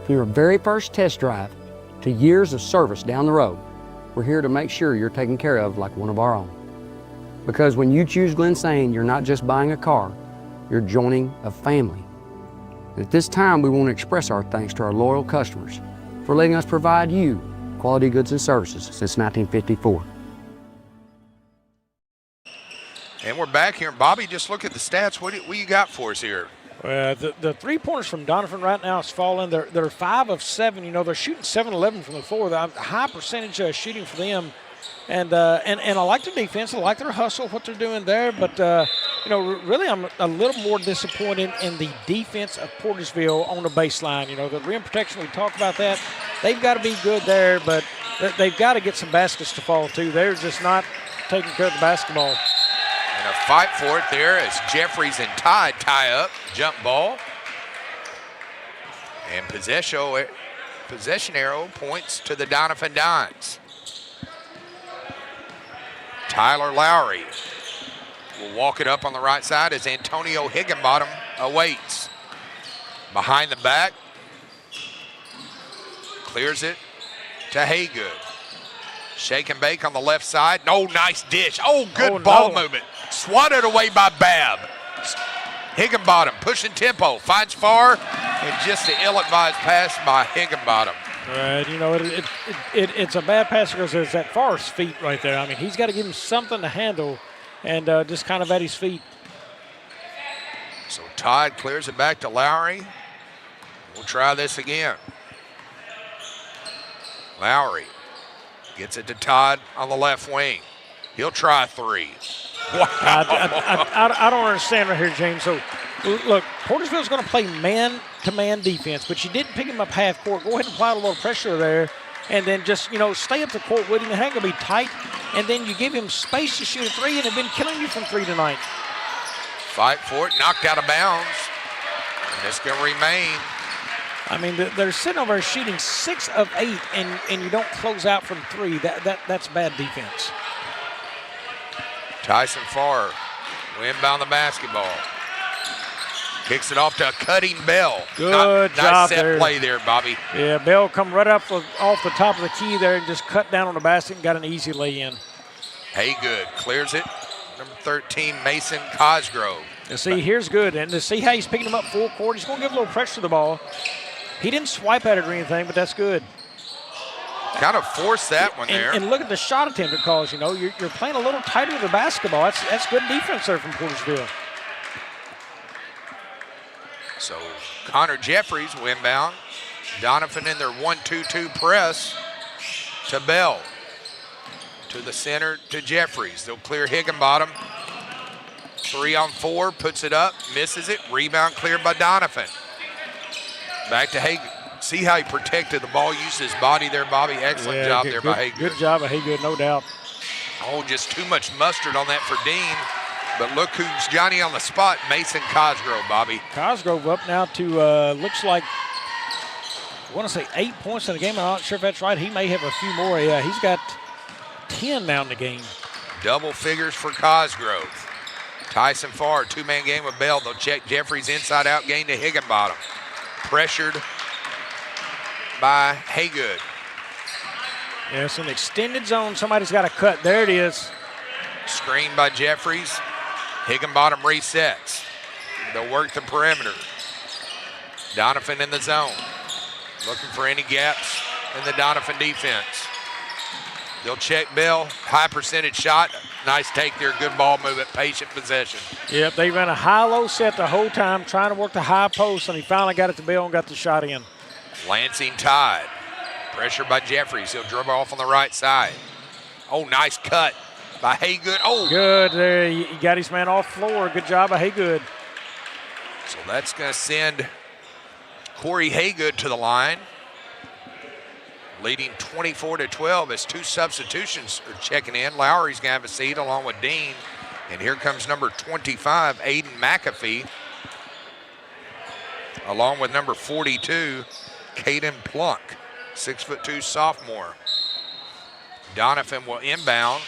From your very first test drive to years of service down the road, we're here to make sure you're taken care of like one of our own. Because when you choose Glensain, you're not just buying a car, you're joining a family. At this time, we want to express our thanks to our loyal customers for letting us provide you quality goods and services since 1954. And we're back here. Bobby, just look at the stats. What you got for us here? The three-pointers from Doniphan right now is falling. They're 5 of 7. You know, they're shooting 7-11 from the floor. The high percentage shooting for them. And I like their defense. I like their hustle, what they're doing there. But, you know, really I'm a little more disappointed in the defense of Portageville on the baseline. You know, the rim protection, we talked about that. They've got to be good there, but they've got to get some baskets to fall, too. They're just not taking care of the basketball. And a fight for it there as Jeffries and Tide tie up. Jump ball. And possession arrow points to the Doniphan Dons. Tyler Lowry will walk it up on the right side as Antonio Higginbottom awaits. Behind the back. Clears it to Haygood. Shake and bake on the left side. No, nice dish. Oh, good ball movement. Swatted away by Babb. Higginbottom pushing tempo. Finds far. And just the ill-advised pass by Higginbottom. Right, you know, it's a bad pass because it's that Forrest feet right there. I mean, he's got to give him something to handle and just kind of at his feet. So Todd clears it back to Lowry. We'll try this again. Lowry gets it to Todd on the left wing. He'll try 3. Wow. I don't understand right here, James. So, look, Portageville's going to play man-to-man defense, but you didn't pick him up half court. Go ahead and apply a little pressure there, and then just, you know, stay up the court with him. It ain't going to be tight, and then you give him space to shoot a 3, and they've been killing you from 3 tonight. Fight for it, knocked out of bounds, and it's going to remain. I mean, they're sitting over shooting 6 of 8, and you don't close out from 3. That's bad defense. Tyson Farr will inbound the basketball. Kicks it off to a cutting Bell. Good job nice set there. play there, Bobby. Yeah, Bell come right up off the top of the key there and just cut down on the basket and got an easy lay-in. Haygood clears it. Number 13, Mason Cosgrove. And see, here's good. And to see how he's picking him up full court, he's going to give a little pressure to the ball. He didn't swipe at it or anything, but that's good. Kind of forced that one there. And look at the shot attempt it calls. You know, you're playing a little tighter with the basketball. That's good defense there from Portageville. So Connor Jeffries will inbound. Doniphan in their 1-2-2 press to Bell. To the center to Jeffries. They'll clear Higginbottom. 3-on-4, puts it up, misses it. Rebound cleared by Doniphan. Back to Haygood. See how he protected the ball, used his body there, Bobby. Excellent job there by Haygood. Good job by Haygood, no doubt. Oh, just too much mustard on that for Dean. But look who's Johnny on the spot, Mason Cosgrove, Bobby. Cosgrove up now to, looks like, I want to say 8 points in the game. I'm not sure if that's right. He may have a few more. Yeah, he's got 10 now in the game. Double figures for Cosgrove. Tyson Farr, 2-man game with Bell. They'll check Jeffries inside-out gain to Higginbottom. Pressured by Haygood. Yeah, it's an extended zone. Somebody's got to cut. There it is. Screen by Jeffries. Higginbottom resets. They'll work the perimeter. Doniphan in the zone. Looking for any gaps in the Doniphan defense. They'll check Bell. High percentage shot. Nice take there. Good ball movement. Patient possession. Yep, they ran a high-low set the whole time, trying to work the high post, and he finally got it to Bell and got the shot in. Lansing Tide. Pressure by Jeffries. He'll dribble off on the right side. Oh, nice cut by Haygood. Oh! Good. There, he got his man off floor. Good job by Haygood. So that's going to send Corey Haygood to the line, leading 24-12 as 2 substitutions are checking in. Lowry's going to have a seat along with Dean. And here comes number 25, Aiden McAfee, along with number 42, Caden Plunk, 6'2" sophomore. Doniphan will inbound.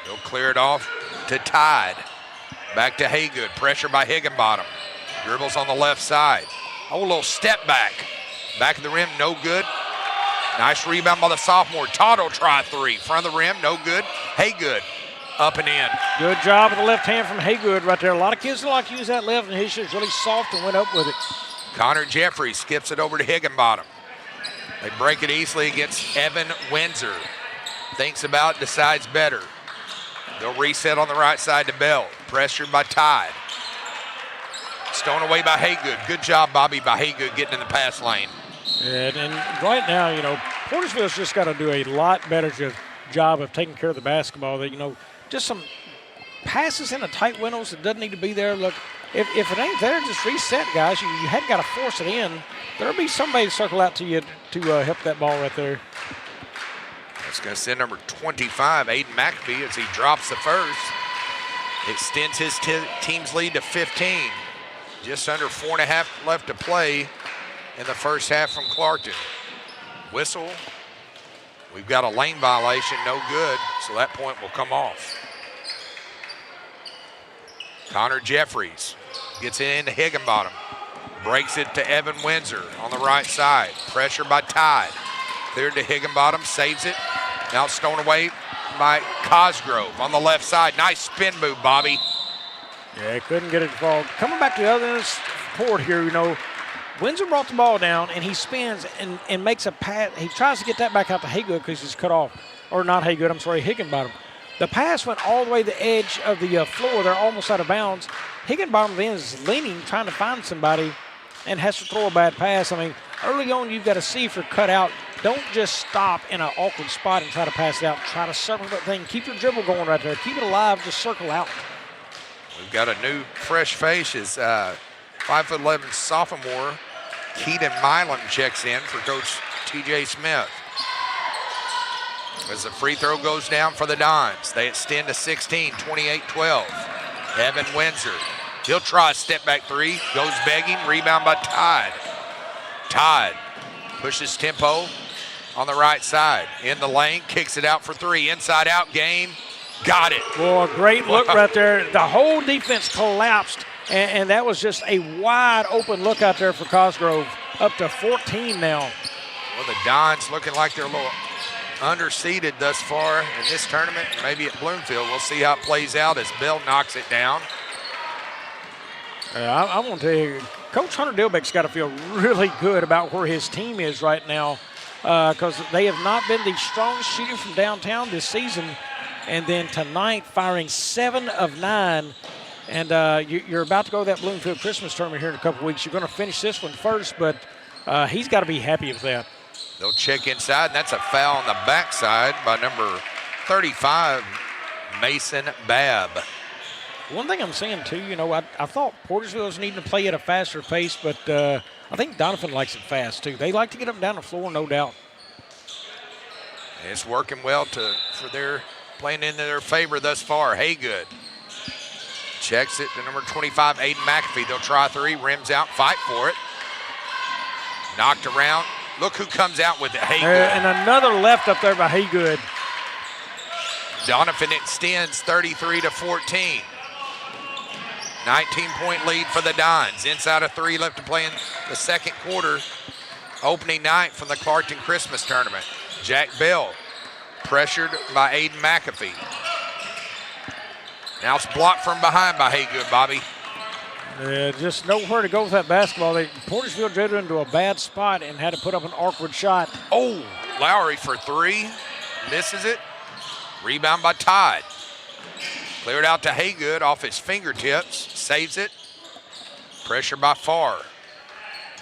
He'll clear it off to Tide. Back to Haygood, pressure by Higginbottom. Dribbles on the left side. Oh, a little step back. Back of the rim, no good. Nice rebound by the sophomore. Todd will try 3. Front of the rim, no good. Haygood, up and in. Good job with the left hand from Haygood right there. A lot of kids like to use that left, and his shit's really soft and went up with it. Connor Jeffries skips it over to Higginbottom. They break it easily against Evan Windsor. Thinks about it, decides better. They'll reset on the right side to Bell. Pressured by Tide. Stolen away by Haygood. Good job, Bobby, by Haygood getting in the pass lane. And right now, Portageville's just got to do a lot better job of taking care of the basketball. That just some passes into tight windows that doesn't need to be there. Look, if it ain't there, just reset, guys. You hadn't got to force it in. There'll be somebody to circle out to you to help that ball right there. That's going to send number 25, Aiden McAfee, as he drops the first. Extends his team's lead to 15. Just under 4.5 left to play in the first half from Clarkton. Whistle. We've got a lane violation, no good, so that point will come off. Connor Jeffries gets it into Higginbottom. Breaks it to Evan Windsor on the right side. Pressure by Tide. Cleared to Higginbottom, saves it. Now stolen away by Cosgrove on the left side. Nice spin move, Bobby. Yeah, couldn't get it to fall. Coming back to the other end of the court here, Windsor brought the ball down, and he spins and makes a pass. He tries to get that back out to Haygood because he's cut off. Or not Haygood, I'm sorry, Higginbottom. The pass went all the way to the edge of the floor. They're almost out of bounds. Higginbottom then is leaning, trying to find somebody, and has to throw a bad pass. Early on, you've got to see if you're cut out. Don't just stop in an awkward spot and try to pass it out. Try to circle that thing. Keep your dribble going right there. Keep it alive. Just circle out. We've got a new fresh face as 5'11" sophomore Keaton Milam checks in for Coach T.J. Smith. As the free throw goes down for the Dons, they extend to 16, 28-12. Evan Windsor. He'll try a step back 3. Goes begging. Rebound by Tide. Tide pushes tempo on the right side. In the lane. Kicks it out for 3. Inside out game. Got it. Boy, great look right there. The whole defense collapsed, and that was just a wide open look out there for Cosgrove. Up to 14 now. Well, the Dons looking like they're a little underseeded thus far in this tournament, maybe at Bloomfield. We'll see how it plays out as Bell knocks it down. I want to tell you, Coach Hunter Dilbeck's got to feel really good about where his team is right now because they have not been the strongest shooting from downtown this season. And then tonight, firing 7 of 9. And you're about to go to that Bloomfield Christmas tournament here in a couple weeks. You're going to finish this one first, but he's got to be happy with that. They'll check inside, and that's a foul on the backside by number 35, Mason Babb. One thing I'm saying, too, I thought Portageville was needing to play at a faster pace, but I think Doniphan likes it fast, too. They like to get up and down the floor, no doubt. It's working well for their playing into their favor thus far. Haygood checks it to number 25, Aiden McAfee. They'll try 3, rims out, fight for it. Knocked around. Look who comes out with it, Haygood. And another left up there by Haygood. Doniphan extends 33-14. 19-point lead for the Dons. Inside of 3 left to play in the second quarter. Opening night from the Clarkton Christmas Tournament. Jack Bell pressured by Aiden McAfee. Now it's blocked from behind by Haygood, Bobby. Just nowhere to go with that basketball. Portageville dribbled into a bad spot and had to put up an awkward shot. Oh, Lowry for 3. Misses it. Rebound by Tide. Cleared out to Haygood off his fingertips. Saves it. Pressure by Farr.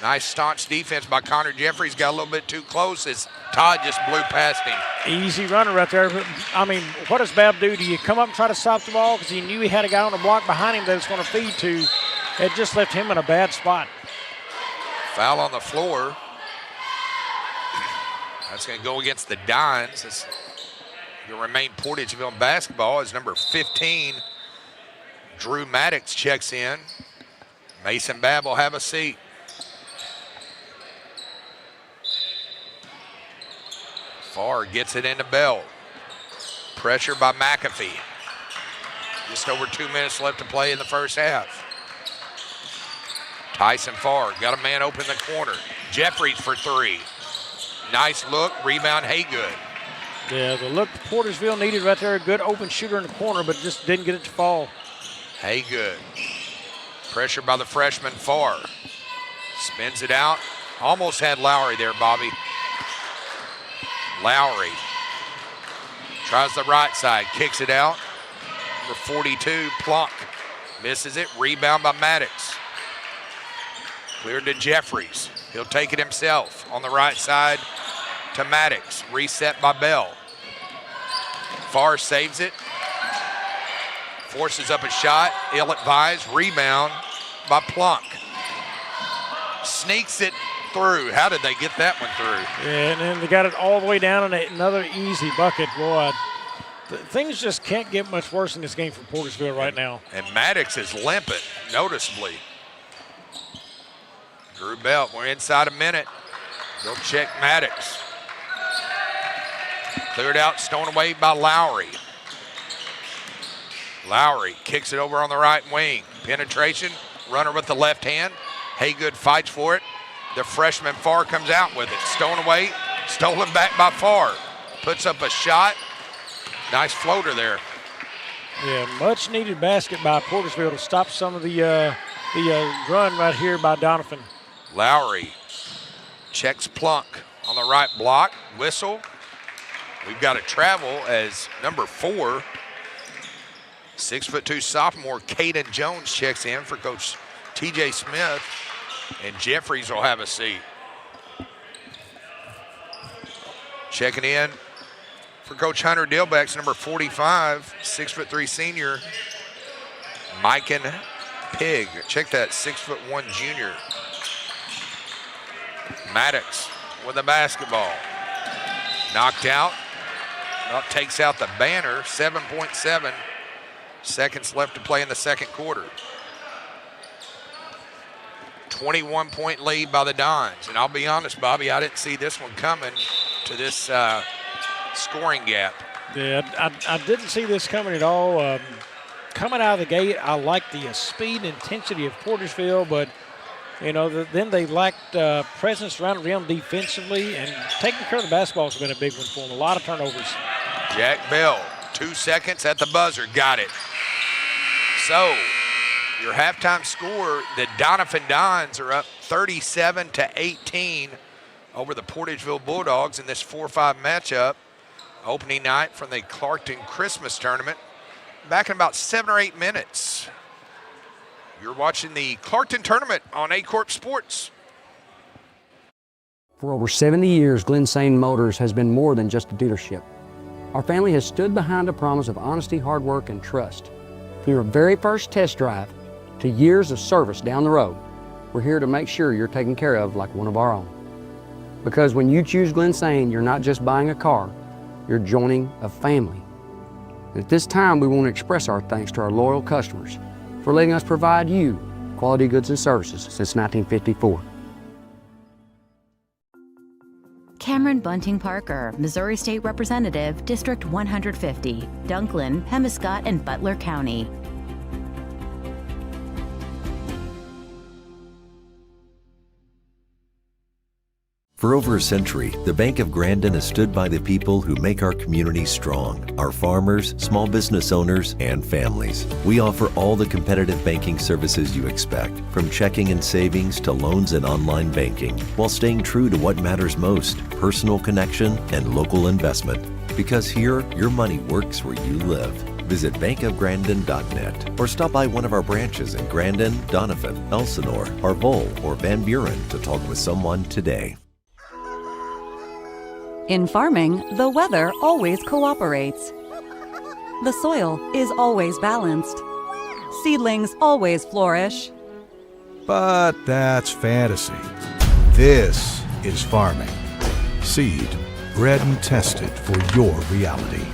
Nice staunch defense by Connor Jeffries. Got a little bit too close as Todd just blew past him. Easy runner right there. I mean, what does Babb do? Do you come up and try to stop the ball because he knew he had a guy on the block behind him that was going to feed to? It just left him in a bad spot. Foul on the floor. That's going to go against the Dines. It's going to remain Portageville basketball as number 15, Drew Maddox, checks in. Mason Babb will have a seat. Farr gets it into Bell. Pressure by McAfee. Just over 2 minutes left to play in the first half. Tyson Farr got a man open in the corner. Jeffries for three. Nice look, rebound Haygood. Yeah, the look Portageville needed right there, a good open shooter in the corner, but just didn't get it to fall. Haygood. Pressure by the freshman Farr. Spins it out. Almost had Lowry there, Bobby. Lowry tries the right side, kicks it out. Number 42, Plunk. Misses it, rebound by Maddox. Cleared to Jeffries. He'll take it himself on the right side to Maddox. Reset by Bell. Farr saves it. Forces up a shot, ill-advised. Rebound by Plunk. Sneaks it through. How did they get that one through? Yeah, and then they got it all the way down and another easy bucket. Boy, things just can't get much worse in this game for Portageville right now. And Maddox is limping noticeably. Drew Belt, we're inside a minute. They'll check Maddox. Cleared out, stolen away by Lowry. Lowry kicks it over on the right wing. Penetration, runner with the left hand. Haygood fights for it. The freshman Farr comes out with it. Stolen away, stolen back by Farr. Puts up a shot. Nice floater there. Yeah, much needed basket by Portageville to stop some of the run right here by Doniphan. Lowry checks Plunk on the right block. Whistle. We've got a travel as number 4, 6'2" sophomore Caden Jones checks in for Coach TJ Smith, and Jeffries will have a seat. Checking in for Coach Hunter Dilbeck's number 45, 6'3" senior Mikan Pig. Check that, 6'1" junior. Maddox with the basketball. Knocked out. Well, takes out the banner. 7.7 seconds left to play in the second quarter. 21-point lead by the Dons. And I'll be honest, Bobby, I didn't see this one coming to this scoring gap. Yeah, I didn't see this coming at all. Coming out of the gate, I like the speed and intensity of Portageville, but you know, then they lacked presence around the rim defensively, and taking care of the basketball has been a big one for them. A lot of turnovers. Jack Bell, 2 seconds at the buzzer, got it. So, your halftime score, the Doniphan Dons are up 37-18 over the Portageville Bulldogs in this 4-5 matchup. Opening night from the Clarkton Christmas Tournament. Back in about 7 or 8 minutes. You're watching the Clarkton Tournament on Aycorp Sports. For over 70 years, Glensain Motors has been more than just a dealership. Our family has stood behind a promise of honesty, hard work, and trust. From your very first test drive to years of service down the road, we're here to make sure you're taken care of like one of our own. Because when you choose Glensain, you're not just buying a car, you're joining a family. And at this time, we want to express our thanks to our loyal customers for letting us provide you quality goods and services since 1954. Cameron Bunting Parker, Missouri State Representative, District 150, Dunklin, Pemiscott, and Butler County. For over a century, the Bank of Grandin has stood by the people who make our community strong, our farmers, small business owners, and families. We offer all the competitive banking services you expect, from checking and savings to loans and online banking, while staying true to what matters most, personal connection and local investment. Because here, your money works where you live. Visit bankofgrandin.net or stop by one of our branches in Grandin, Doniphan, Elsinore, Arvol, or Van Buren to talk with someone today. In farming, the weather always cooperates. The soil is always balanced. Seedlings always flourish. But that's fantasy. This is farming. Seed, bred and tested for your reality.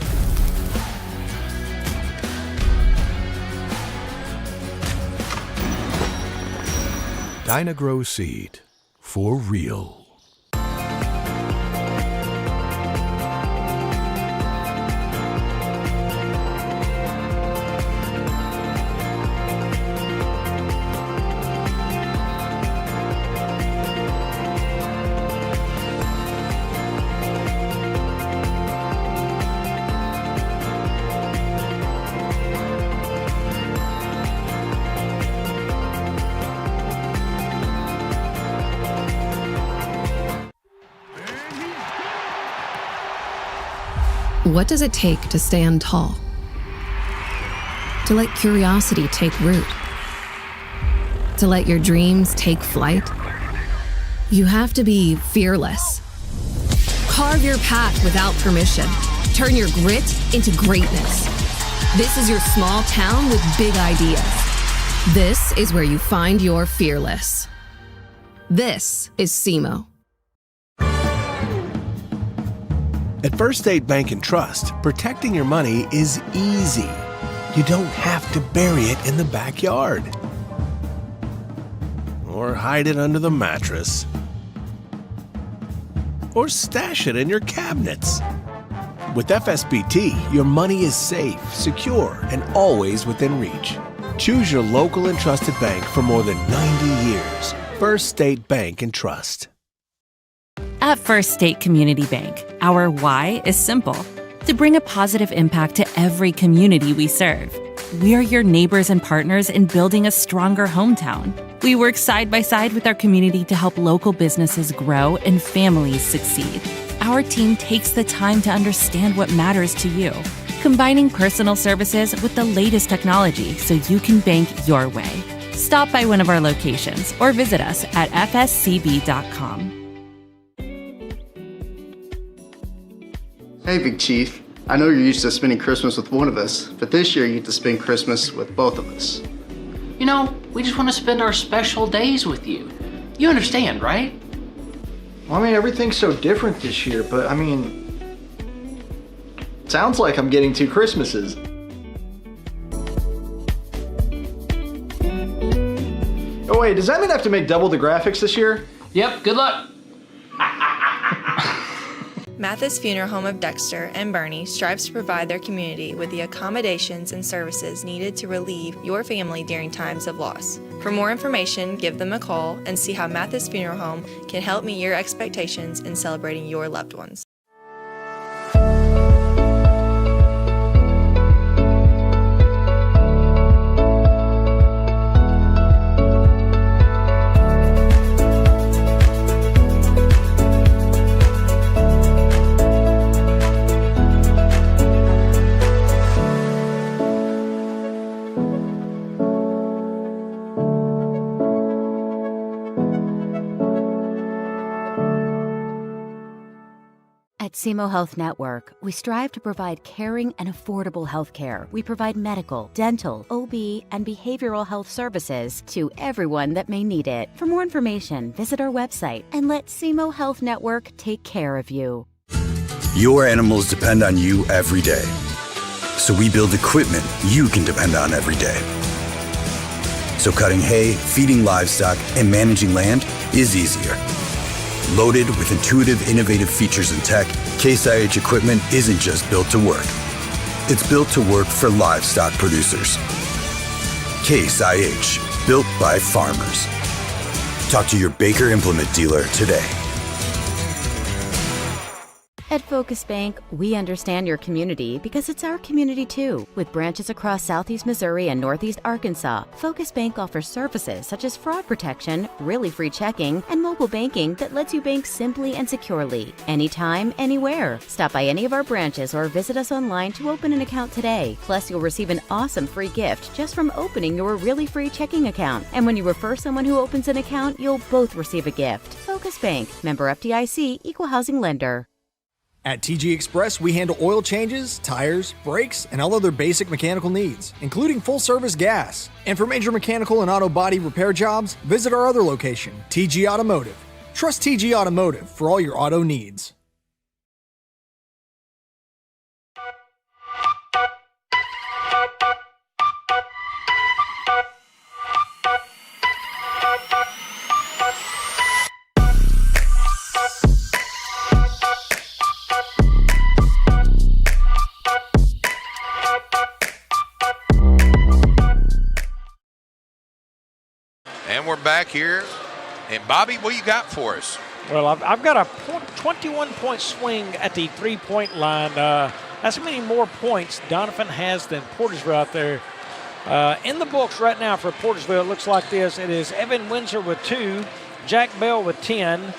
Dynagrow Seed, for real. What does it take to stand tall? To let curiosity take root? To let your dreams take flight? You have to be fearless. Carve your path without permission. Turn your grit into greatness. This is your small town with big ideas. This is where you find your fearless. This is SEMO. At First State Bank and Trust, protecting your money is easy. You don't have to bury it in the backyard or hide it under the mattress or stash it in your cabinets. With FSBT, your money is safe, secure, and always within reach. Choose your local and trusted bank for more than 90 years. First State Bank and Trust. At First State Community Bank, our why is simple: to bring a positive impact to every community we serve. We are your neighbors and partners in building a stronger hometown. We work side by side with our community to help local businesses grow and families succeed. Our team takes the time to understand what matters to you, combining personal services with the latest technology so you can bank your way. Stop by one of our locations or visit us at fscb.com. Hey, Big Chief. I know you're used to spending Christmas with one of us, but this year you get to spend Christmas with both of us. You know, we just want to spend our special days with you. You understand, right? Well, I mean, everything's so different this year, but I mean, sounds like I'm getting 2 Christmases. Oh wait, does that mean I have to make double the graphics this year? Yep, good luck. Mathis Funeral Home of Dexter and Bernie strives to provide their community with the accommodations and services needed to relieve your family during times of loss. For more information, give them a call and see how Mathis Funeral Home can help meet your expectations in celebrating your loved ones. At SEMO Health Network, we strive to provide caring and affordable health care. We provide medical, dental, OB, and behavioral health services to everyone that may need it. For more information, visit our website and let SEMO Health Network take care of you. Your animals depend on you every day. So we build equipment you can depend on every day. So cutting hay, feeding livestock, and managing land is easier. Loaded with intuitive, innovative features and tech, Case IH equipment isn't just built to work. It's built to work for livestock producers. Case IH, built by farmers. Talk to your Baker Implement dealer today. At Focus Bank, we understand your community because it's our community too. With branches across Southeast Missouri and Northeast Arkansas, Focus Bank offers services such as fraud protection, really free checking, and mobile banking that lets you bank simply and securely, anytime, anywhere. Stop by any of our branches or visit us online to open an account today. Plus, you'll receive an awesome free gift just from opening your really free checking account. And when you refer someone who opens an account, you'll both receive a gift. Focus Bank, member FDIC, equal housing lender. At TG Express, we handle oil changes, tires, brakes, and all other basic mechanical needs, including full-service gas. And for major mechanical and auto body repair jobs, visit our other location, TG Automotive. Trust TG Automotive for all your auto needs. And we're back here. And Bobby, what you got for us? Well, I've got a 21-point swing at the three-point line. That's how many more points Doniphan has than Portageville out there. In the books right now for Portageville, it looks like this. It is Evan Windsor with 2, Jack Bell with 10,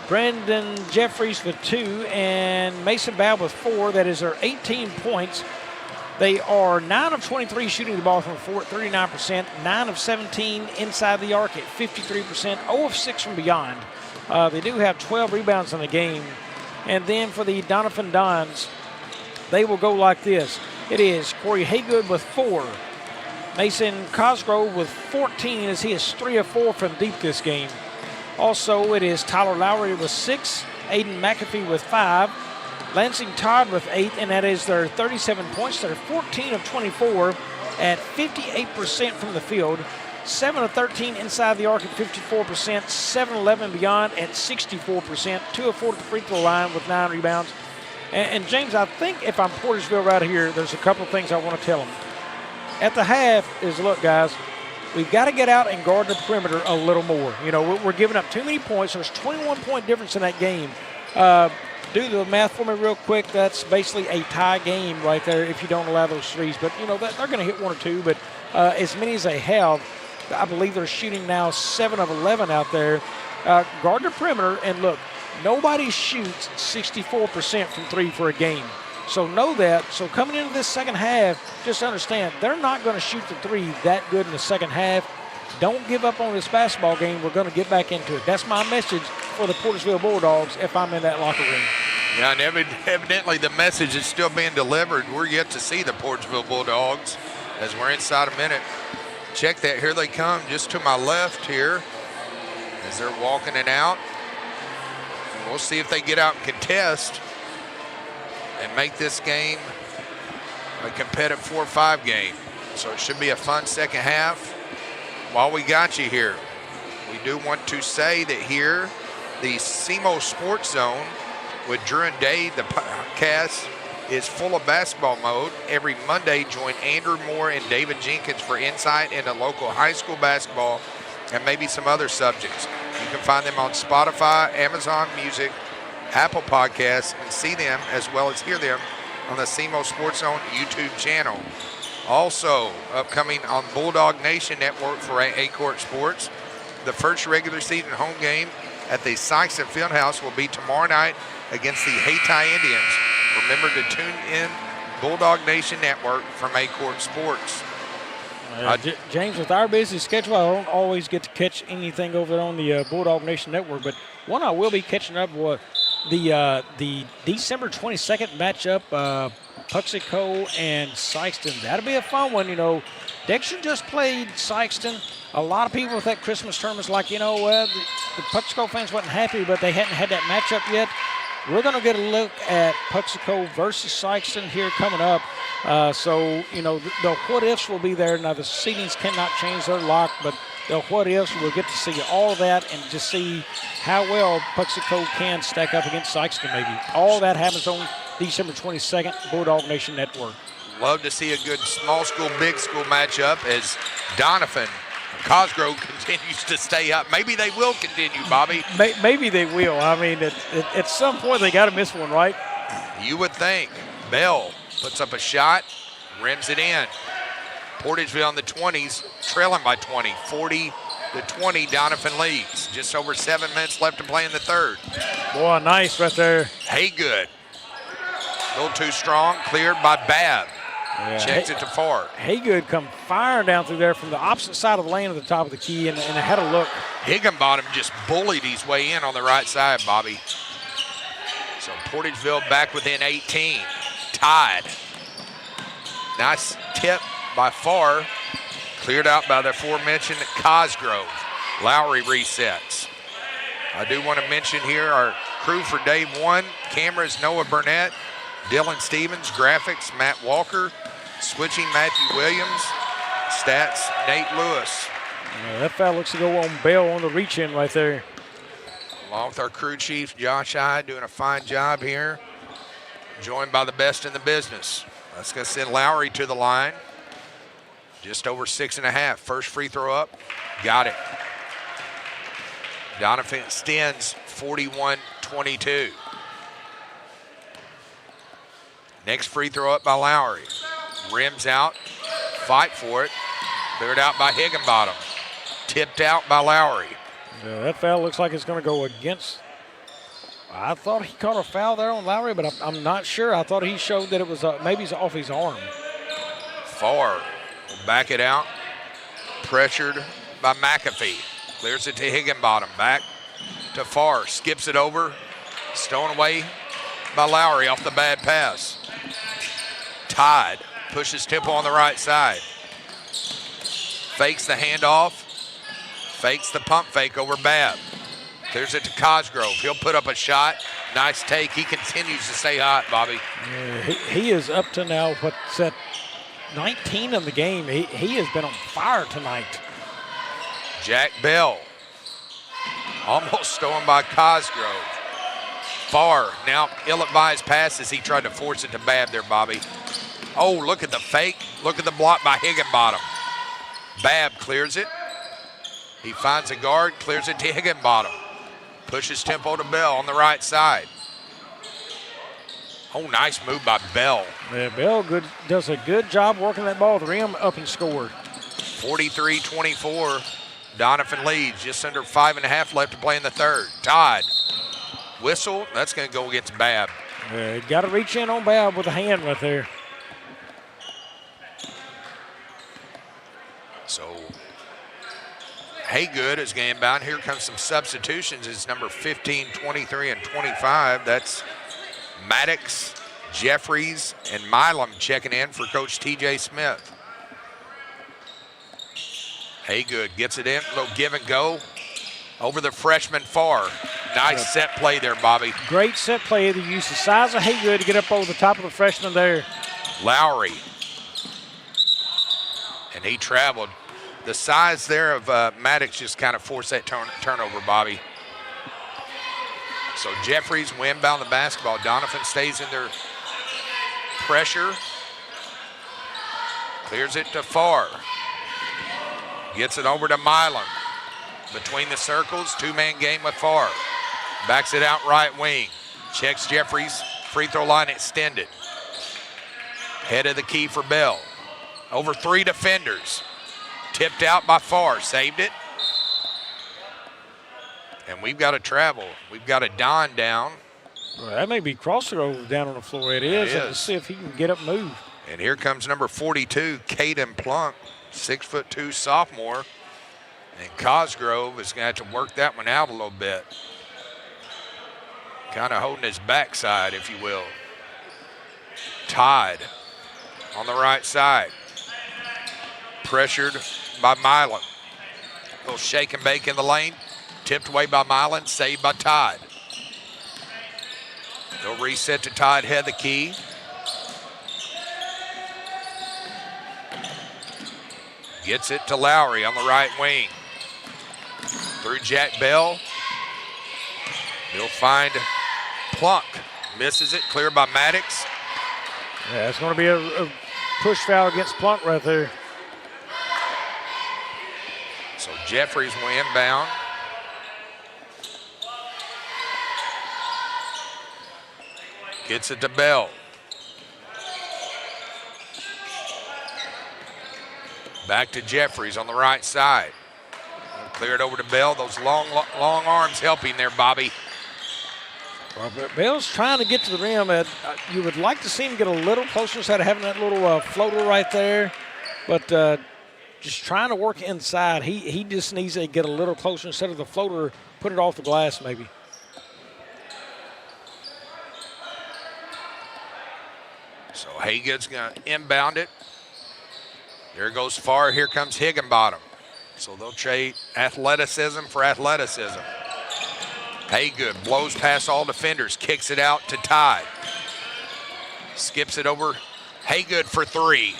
Brandon Jeffries with 2, and Mason Babb with 4. That is their 18 points. They are 9 of 23 shooting the ball from 39%, 9 of 17 inside the arc at 53%, 0 of 6 from beyond. They do have 12 rebounds in the game. And then for the Doniphan Dons, they will go like this. It is Corey Haygood with 4. Mason Cosgrove with 14 as he is 3 of 4 from deep this game. Also, it is Tyler Lowry with 6, Aiden McAfee with 5, Lansing Todd with 8, and that is their 37 points. They're 14 of 24 at 58% from the field, 7 of 13 inside the arc at 54%, 7-11 beyond at 64%, 2 of 4 at the free throw line with 9 rebounds. And James, I think if I'm Portageville right here, there's a couple of things I want to tell them. At the half is, look, guys, we've got to get out and guard the perimeter a little more. You know, we're giving up too many points. There's 21-point difference in that game. Do the math for me real quick. That's basically a tie game right there if you don't allow those threes. But, you know, they're going to hit 1 or 2. But as many as they have, I believe they're shooting now 7 of 11 out there. Guard the perimeter, and look, nobody shoots 64% from 3 for a game. So know that. So coming into this second half, just understand they're not going to shoot the 3 that good in the second half. Don't give up on this basketball game. We're going to get back into it. That's my message for the Portageville Bulldogs if I'm in that locker room. Yeah, and evidently the message is still being delivered. We're yet to see the Portageville Bulldogs as we're inside a minute. Check that. Here they come just to my left here as they're walking it out. We'll see if they get out and contest and make this game a competitive 4-5 game. So it should be a fun second half. While we got you here, we do want to say that here, the SEMO Sports Zone with Drew and Dave, the podcast is full of basketball mode. Every Monday, join Andrew Moore and David Jenkins for insight into local high school basketball and maybe some other subjects. You can find them on Spotify, Amazon Music, Apple Podcasts, and see them as well as hear them on the SEMO Sports Zone YouTube channel. Also, upcoming on Bulldog Nation Network for Aycorp Sports, the first regular season home game at the Sykeston Fieldhouse will be tomorrow night against the Hayti Indians. Remember to tune in Bulldog Nation Network from Aycorp Sports. James, with our busy schedule, I don't always get to catch anything over there on the Bulldog Nation Network, but one I will be catching up with the December 22nd matchup, Pemiscott and Sykeston. That'll be a fun one. You know, Dexter just played Sykeston. A lot of people with that Christmas tournament's like, you know, the Pemiscott fans wasn't happy, but they hadn't had that matchup yet. We're going to get a look at Pemiscott versus Sykeston here coming up. So, you know, the what-ifs will be there. Now, the seedings cannot change their lock, but the what-ifs, we'll get to see all of that and just see how well Pemiscott can stack up against Sykeston maybe. All that happens on December 22nd, Bulldog Nation Network. Love to see a good small school, big school matchup as Doniphan Cosgrove continues to stay up. Maybe they will continue, Bobby. Maybe they will. I mean, at some point they got to miss one, right? You would think. Bell puts up a shot, rims it in. Portageville in the 20s, trailing by 20. 40-20, Doniphan leads. Just over 7 minutes left to play in the third. Boy, nice right there. Haygood. A little too strong, cleared by Babb. Yeah. Checks it to far. Haygood come firing down through there from the opposite side of the lane at the top of the key and had a look. Higginbottom just bullied his way in on the right side, Bobby. So Portageville back within 18. Tied. Nice tip by Farr. Cleared out by the aforementioned Cosgrove. Lowry resets. I do want to mention here our crew for day one. Cameras, Noah Burnett, Dylan Stevens, graphics, Matt Walker, switching Matthew Williams, stats, Nate Lewis. That foul looks to go on Bell on the reach-in right there. Along with our crew chief, Josh Hyde, doing a fine job here. Joined by the best in the business. Let's go send Lowry to the line. Just over 6.5. First free throw up. Got it. Doniphan extends 41-22. Next free throw up by Lowry. Rims out. Fight for it. Cleared out by Higginbottom. Tipped out by Lowry. Yeah, that foul looks like it's going to go against. I thought he caught a foul there on Lowry, but I'm not sure. I thought he showed that it was maybe it's off his arm. Farr will back it out. Pressured by McAfee. Clears it to Higginbottom. Back to Farr. Skips it over. Stolen away by Lowry off the bad pass. Tied. Pushes tempo on the right side. Fakes the handoff. Fakes the pump fake over Babb. Clears it to Cosgrove. He'll put up a shot. Nice take. He continues to stay hot, Bobby. He is up to now, what's that, 19 in the game. He has been on fire tonight. Jack Bell. Almost stolen by Cosgrove. Farr now ill-advised pass as he tried to force it to Babb there, Bobby. Oh, look at the fake. Look at the block by Higginbottom. Babb clears it. He finds a guard, clears it to Higginbottom. Pushes tempo to Bell on the right side. Oh, nice move by Bell. Yeah, Bell does a good job working that ball at the rim, up and scored. 43-24. Doniphan leads, just under 5.5 left to play in the third. Tied. Whistle, that's going to go against Babb. Yeah, got to reach in on Babb with a hand right there. So, Haygood is game bound. Here comes some substitutions. It's number 15, 23, and 25. That's Maddox, Jeffries, and Milam checking in for Coach TJ Smith. Haygood gets it in, a little give and go over the freshman Farr. Nice set play there, Bobby. Great set play. They used the size of Haygood to get up over the top of the freshman there. Lowry. And he traveled. The size there of Maddox just kind of forced that turnover, Bobby. So Jeffries will inbound the basketball. Doniphan stays in their pressure. Clears it to Farr. Gets it over to Milam. Between the circles, two-man game with Farr. Backs it out right wing. Checks Jeffries. Free throw line extended. Head of the key for Bell. Over 3 defenders. Tipped out by Farr. Saved it. And we've got to travel. We've got a Don down. Well, that may be Crossroads down on the floor. It is. Let's see if he can get up and move. And here comes number 42, Caden Plunk, 6'2" sophomore. And Cosgrove is going to have to work that one out a little bit. Kind of holding his backside, if you will. Tied on the right side. Pressured by Milan. A little shake and bake in the lane. Tipped away by Milan, saved by Todd. They'll reset to Todd, head the key. Gets it to Lowry on the right wing. Through Jack Bell. He'll find Plunk. Misses it, cleared by Maddox. Yeah, it's going to be a push foul against Plunk right there. So Jeffries will inbound. Gets it to Bell. Back to Jeffries on the right side. Clear it over to Bell. Those long arms helping there, Bobby. Well, Bell's trying to get to the rim. You would like to see him get a little closer instead of having that little floater right there. But just trying to work inside. He just needs to get a little closer instead of the floater, put it off the glass maybe. So Haygood's going to inbound it. There goes far. Here comes Higginbottom. So they'll trade athleticism for athleticism. Haygood blows past all defenders, kicks it out to Tide. Skips it over Haygood for 3.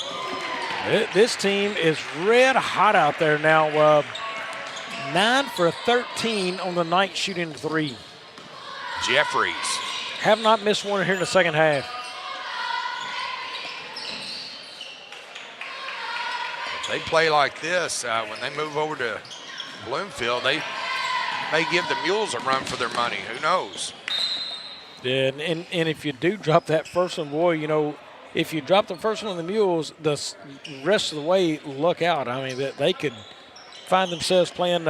This team is red hot out there now. 9 for 13 on the night shooting 3. Jeffries. Have not missed one here in the second half. If they play like this, when they move over to Bloomfield, they may give the Mules a run for their money. Who knows? Yeah, and if you do drop that first one, boy, you know, if you drop the first one on the Mules, the rest of the way, look out. I mean, they could find themselves playing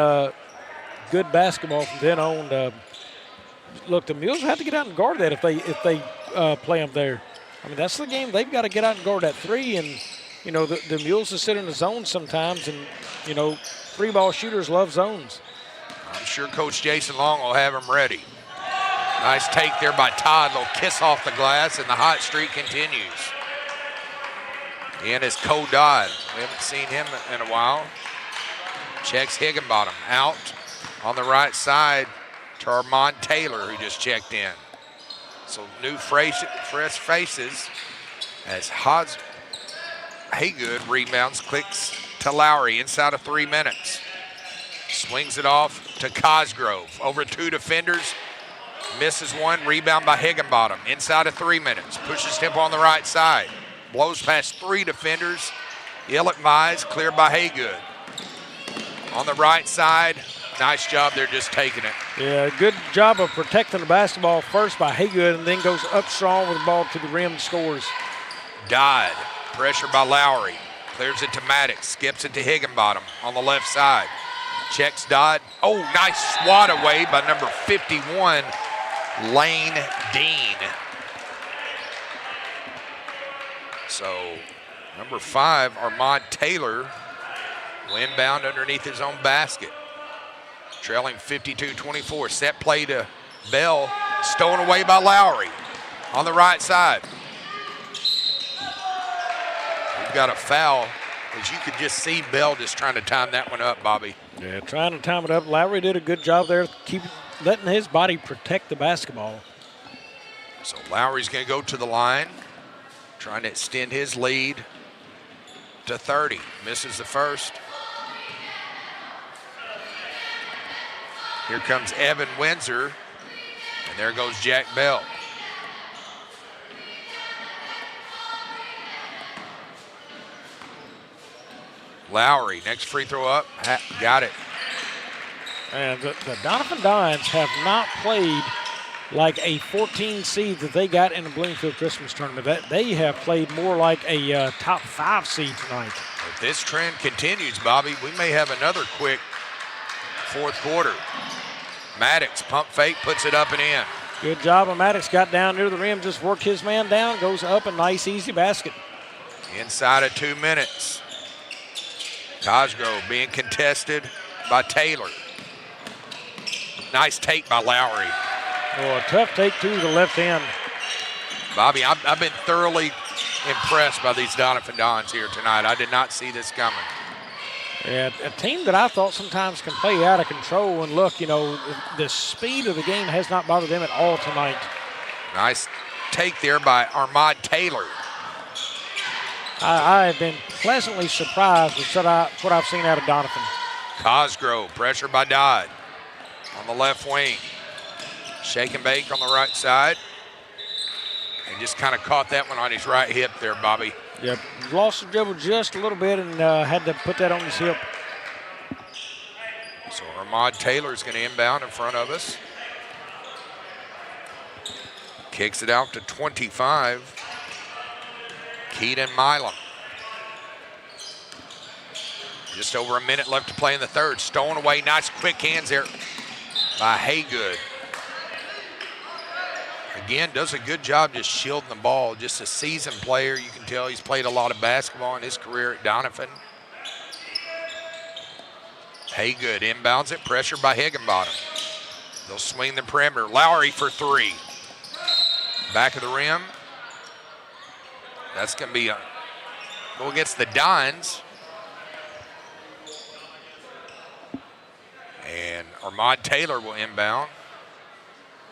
good basketball from then on. Look, the Mules have to get out and guard that if they play them there. I mean, that's the game. They've got to get out and guard that 3. And, you know, the Mules will sit in the zone sometimes. And, you know, 3-ball shooters love zones. I'm sure Coach Jason Long will have them ready. Nice take there by Todd. Little kiss off the glass, and the hot streak continues. In is Cole Dodd. We haven't seen him in a while. Checks Higginbottom out on the right side to Armand Taylor, who just checked in. So new fresh faces as Haygood rebounds, clicks to Lowry inside of 3 minutes. Swings it off to Cosgrove. Over 2 defenders. Misses one. Rebound by Higginbottom. Inside of 3 minutes. Pushes tempo on the right side. Blows past 3 defenders. Ill-advised. Cleared by Haygood. On the right side. Nice job there just taking it. Yeah, good job of protecting the basketball first by Haygood, and then goes up strong with the ball to the rim and scores. Dodd. Pressure by Lowry. Clears it to Maddox. Skips it to Higginbottom on the left side. Checks Dodd. Oh, nice swat away by number 51, Lane Dean. So, number 5, Armand Taylor, will inbound underneath his own basket. Trailing 52-24. Set play to Bell. Stolen away by Lowry on the right side. We've got a foul. As you could just see Bell just trying to time that one up, Bobby. Yeah, trying to time it up. Lowry did a good job there, letting his body protect the basketball. So Lowry's going to go to the line, trying to extend his lead to 30. Misses the first. Here comes Evan Windsor, and there goes Jack Bell. Lowry, next free throw up, got it. And the Doniphan Dons have not played like a 14 seed that they got in the Bloomfield Christmas tournament. They have played more like a top 5 seed tonight. If this trend continues, Bobby, we may have another quick fourth quarter. Maddox, pump fake, puts it up and in. Good job of Maddox. Got down near the rim, just worked his man down, goes up, a nice, easy basket. Inside of 2 minutes. Cosgrove being contested by Taylor. Nice take by Lowry. Oh, a tough take to the left end. Bobby, I've been thoroughly impressed by these Doniphan Dons here tonight. I did not see this coming. Yeah, a team that I thought sometimes can play out of control. And look, you know, the speed of the game has not bothered them at all tonight. Nice take there by Armand Taylor. I have been pleasantly surprised with what I've seen out of Doniphan. Cosgrove, pressure by Dodd on the left wing. Shake and bake on the right side. And just kind of caught that one on his right hip there, Bobby. Yep, lost the dribble just a little bit and had to put that on his hip. So Armand Taylor's going to inbound in front of us. Kicks it out to 25. Keaton Milam. Just over a minute left to play in the third. Stolen away, nice quick hands there by Haygood. Again, does a good job just shielding the ball. Just a seasoned player. You can tell he's played a lot of basketball in his career at Doniphan. Haygood inbounds it, pressured by Higginbottom. They'll swing the perimeter. Lowry for 3. Back of the rim. That's going to be go against the Dons. And Armand Taylor will inbound.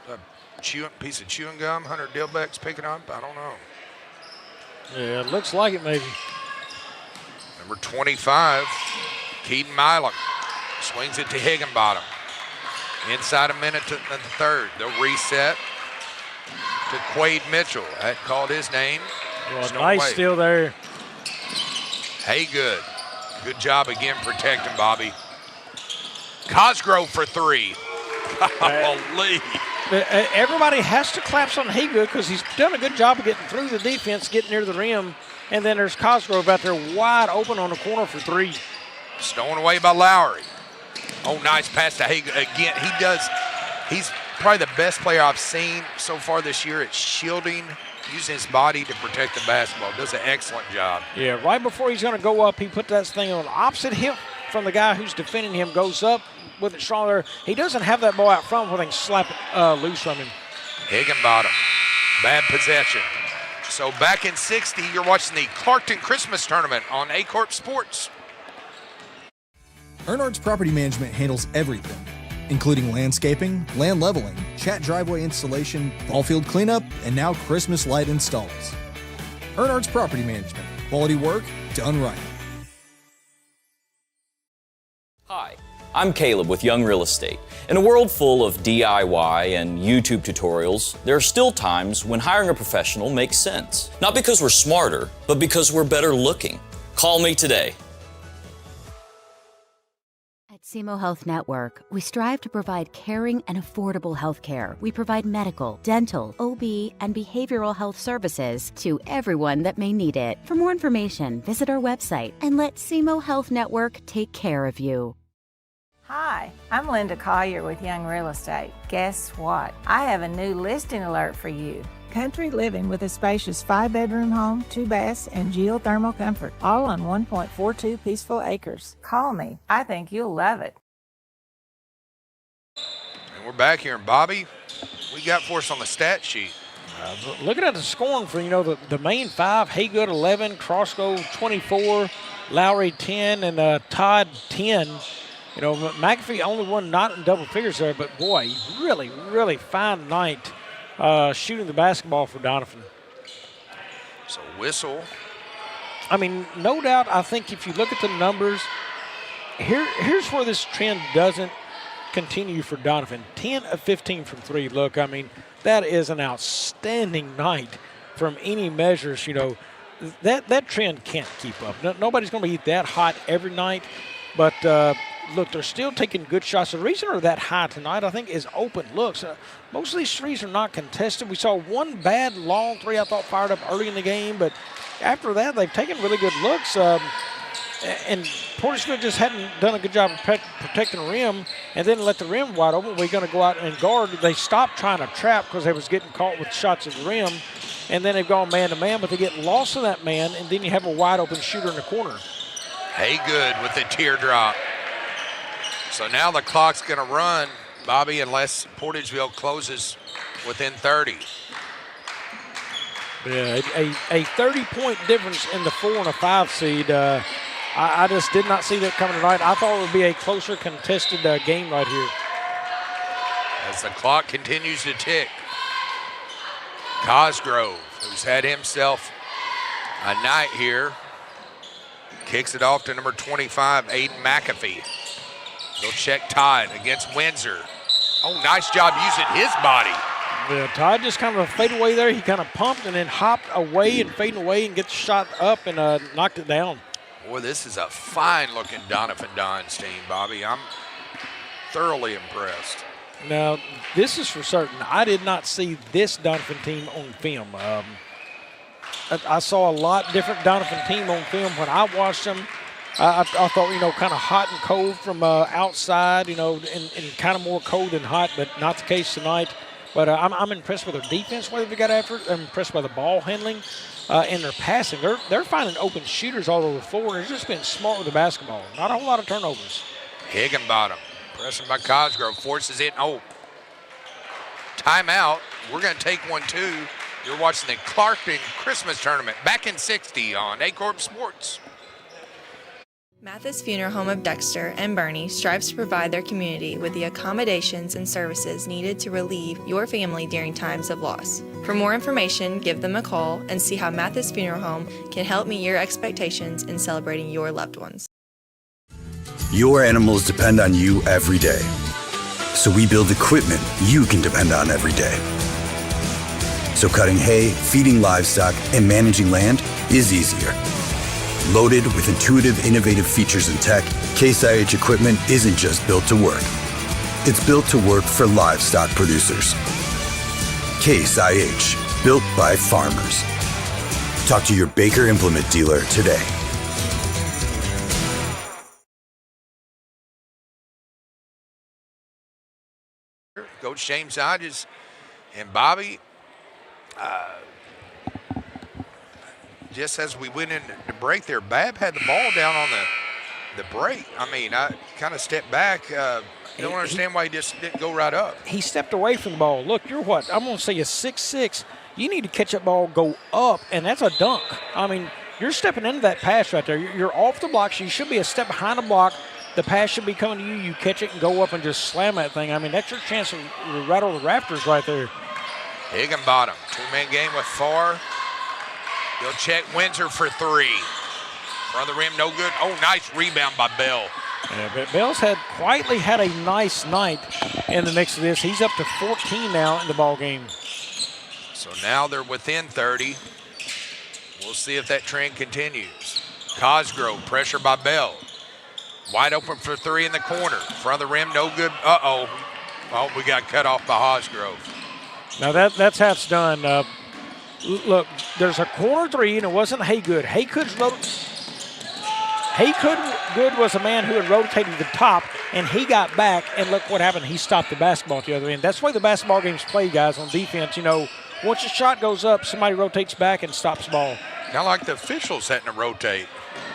A piece of chewing gum Hunter Dilbeck's picking up. I don't know. Yeah, it looks like it maybe. Number 25, Keaton Milam swings it to Higginbottom. Inside a minute to the third. They'll reset to Quade Mitchell. That called his name. Well, nice steal there. Hey, good. Good job again protecting Bobby. Cosgrove for three. Golly. Everybody has to clap on Haygood because he's done a good job of getting through the defense, getting near the rim. And then there's Cosgrove out there wide open on the corner for three. Stolen away by Lowry. Oh, nice pass to Haygood. Again, he's probably the best player I've seen so far this year at shielding, using his body to protect the basketball. Does an excellent job. Yeah, right before he's going to go up, he put that thing on the opposite hip from the guy who's defending him, goes up with it strong there. He doesn't have that ball out front where they can slap it loose from him. Higginbottom, bad possession. So back in 60, you're watching the Clarkton Christmas Tournament on Aycorp Sports. Earnhardt's Property Management handles everything, including landscaping, land leveling, chat driveway installation, ball field cleanup, and now Christmas light installs. Earnhardt's Property Management. Quality work done right. Hi, I'm Caleb with Young Real Estate. In a world full of DIY and YouTube tutorials, there are still times when hiring a professional makes sense. Not because we're smarter, but because we're better looking. Call me today. At SEMO Health Network, we strive to provide caring and affordable health care. We provide medical, dental, OB, and behavioral health services to everyone that may need it. For more information, visit our website and let SEMO Health Network take care of you. Hi, I'm Linda Collier with Young Real Estate. Guess what? I have a new listing alert for you. Country living with a spacious 5-bedroom home, 2 baths, and geothermal comfort, all on 1.42 peaceful acres. Call me. I think you'll love it. And we're back here, and Bobby, we got for us on the stat sheet. Looking at the scoring for, the main five, Haygood 11, Crossgrove 24, Lowry 10, and Todd 10. McAfee only one not in double figures there, but boy, really, really fine night shooting the basketball for Doniphan. So whistle. I mean, no doubt, I think if you look at the numbers, here's where this trend doesn't continue for Doniphan. 10 of 15 from three. Look, I mean, that is an outstanding night from any measures. That trend can't keep up. Nobody's going to be that hot every night, but look, they're still taking good shots. The reason they're that high tonight, I think, is open looks. Most of these threes are not contested. We saw one bad long three I thought fired up early in the game, but after that, they've taken really good looks. And Portageville just hadn't done a good job of protecting the rim, and then let the rim wide open. We're going to go out and guard. They stopped trying to trap because they was getting caught with shots at the rim, and then they've gone man-to-man, but they get lost in that man, and then you have a wide-open shooter in the corner. Haygood with the teardrop. So now the clock's going to run, Bobby, unless Portageville closes within 30. Yeah, a 30-point difference in the 4 and a 5 seed. I just did not see that coming tonight. I thought it would be a closer contested game right here. As the clock continues to tick, Cosgrove, who's had himself a night here, kicks it off to number 25, Aiden McAfee. They'll check Todd against Windsor. Oh, nice job using his body. Yeah, Todd just kind of faded away there. He kind of pumped and then hopped away and faded away and gets shot up and knocked it down. Boy, this is a fine-looking Doniphan Dons team, Bobby. I'm thoroughly impressed. Now, this is for certain. I did not see this Doniphan team on film. I saw a lot different Doniphan team on film when I watched them. I thought, kind of hot and cold from outside, and kind of more cold than hot, but not the case tonight. But I'm impressed with their defense, whether they got after it. I'm impressed by the ball handling and their passing. They're finding open shooters all over the floor, and they're just being smart with the basketball. Not a whole lot of turnovers. Higginbottom, pressing by Cosgrove, forces it. Oh, timeout. We're going to take one, too. You're watching the Clarkton Christmas Tournament back in 60 on Aycorp Sports. Mathis Funeral Home of Dexter and Bernie strives to provide their community with the accommodations and services needed to relieve your family during times of loss. For more information, give them a call and see how Mathis Funeral Home can help meet your expectations in celebrating your loved ones. Your animals depend on you every day. So we build equipment you can depend on every day. So cutting hay, feeding livestock, and managing land is easier. Loaded with intuitive, innovative features and tech, Case IH equipment isn't just built to work. It's built to work for livestock producers. Case IH, built by farmers. Talk to your Baker Implement dealer today. Coach James Hodges and Bobby, just as we went into the break there, Bab had the ball down on the break. I mean, I kind of stepped back. Don't understand why he just didn't go right up. He stepped away from the ball. Look, you're what? I'm going to say you're 6'6". You need to catch that ball, go up, and that's a dunk. I mean, you're stepping into that pass right there. You're off the block, so you should be a step behind the block. The pass should be coming to you. You catch it and go up and just slam that thing. I mean, that's your chance to rattle the rafters right there. Higginbottom, two-man game with Farr. He'll check Windsor for three. Front of the rim, no good. Oh, nice rebound by Bell. Yeah, but Bell's quietly had a nice night in the mix of this. He's up to 14 now in the ball game. So now they're within 30. We'll see if that trend continues. Cosgrove, pressure by Bell. Wide open for three in the corner. Front of the rim, no good. Uh-oh. Oh, we got cut off by Cosgrove. Now that's how it's done. Look, there's a corner three, and it wasn't Haygood. Haygood was a man who had rotated the top, and he got back, and look what happened. He stopped the basketball at the other end. That's the way the basketball game's played, guys, on defense. You know, once a shot goes up, somebody rotates back and stops the ball. Kind of like the officials having to rotate.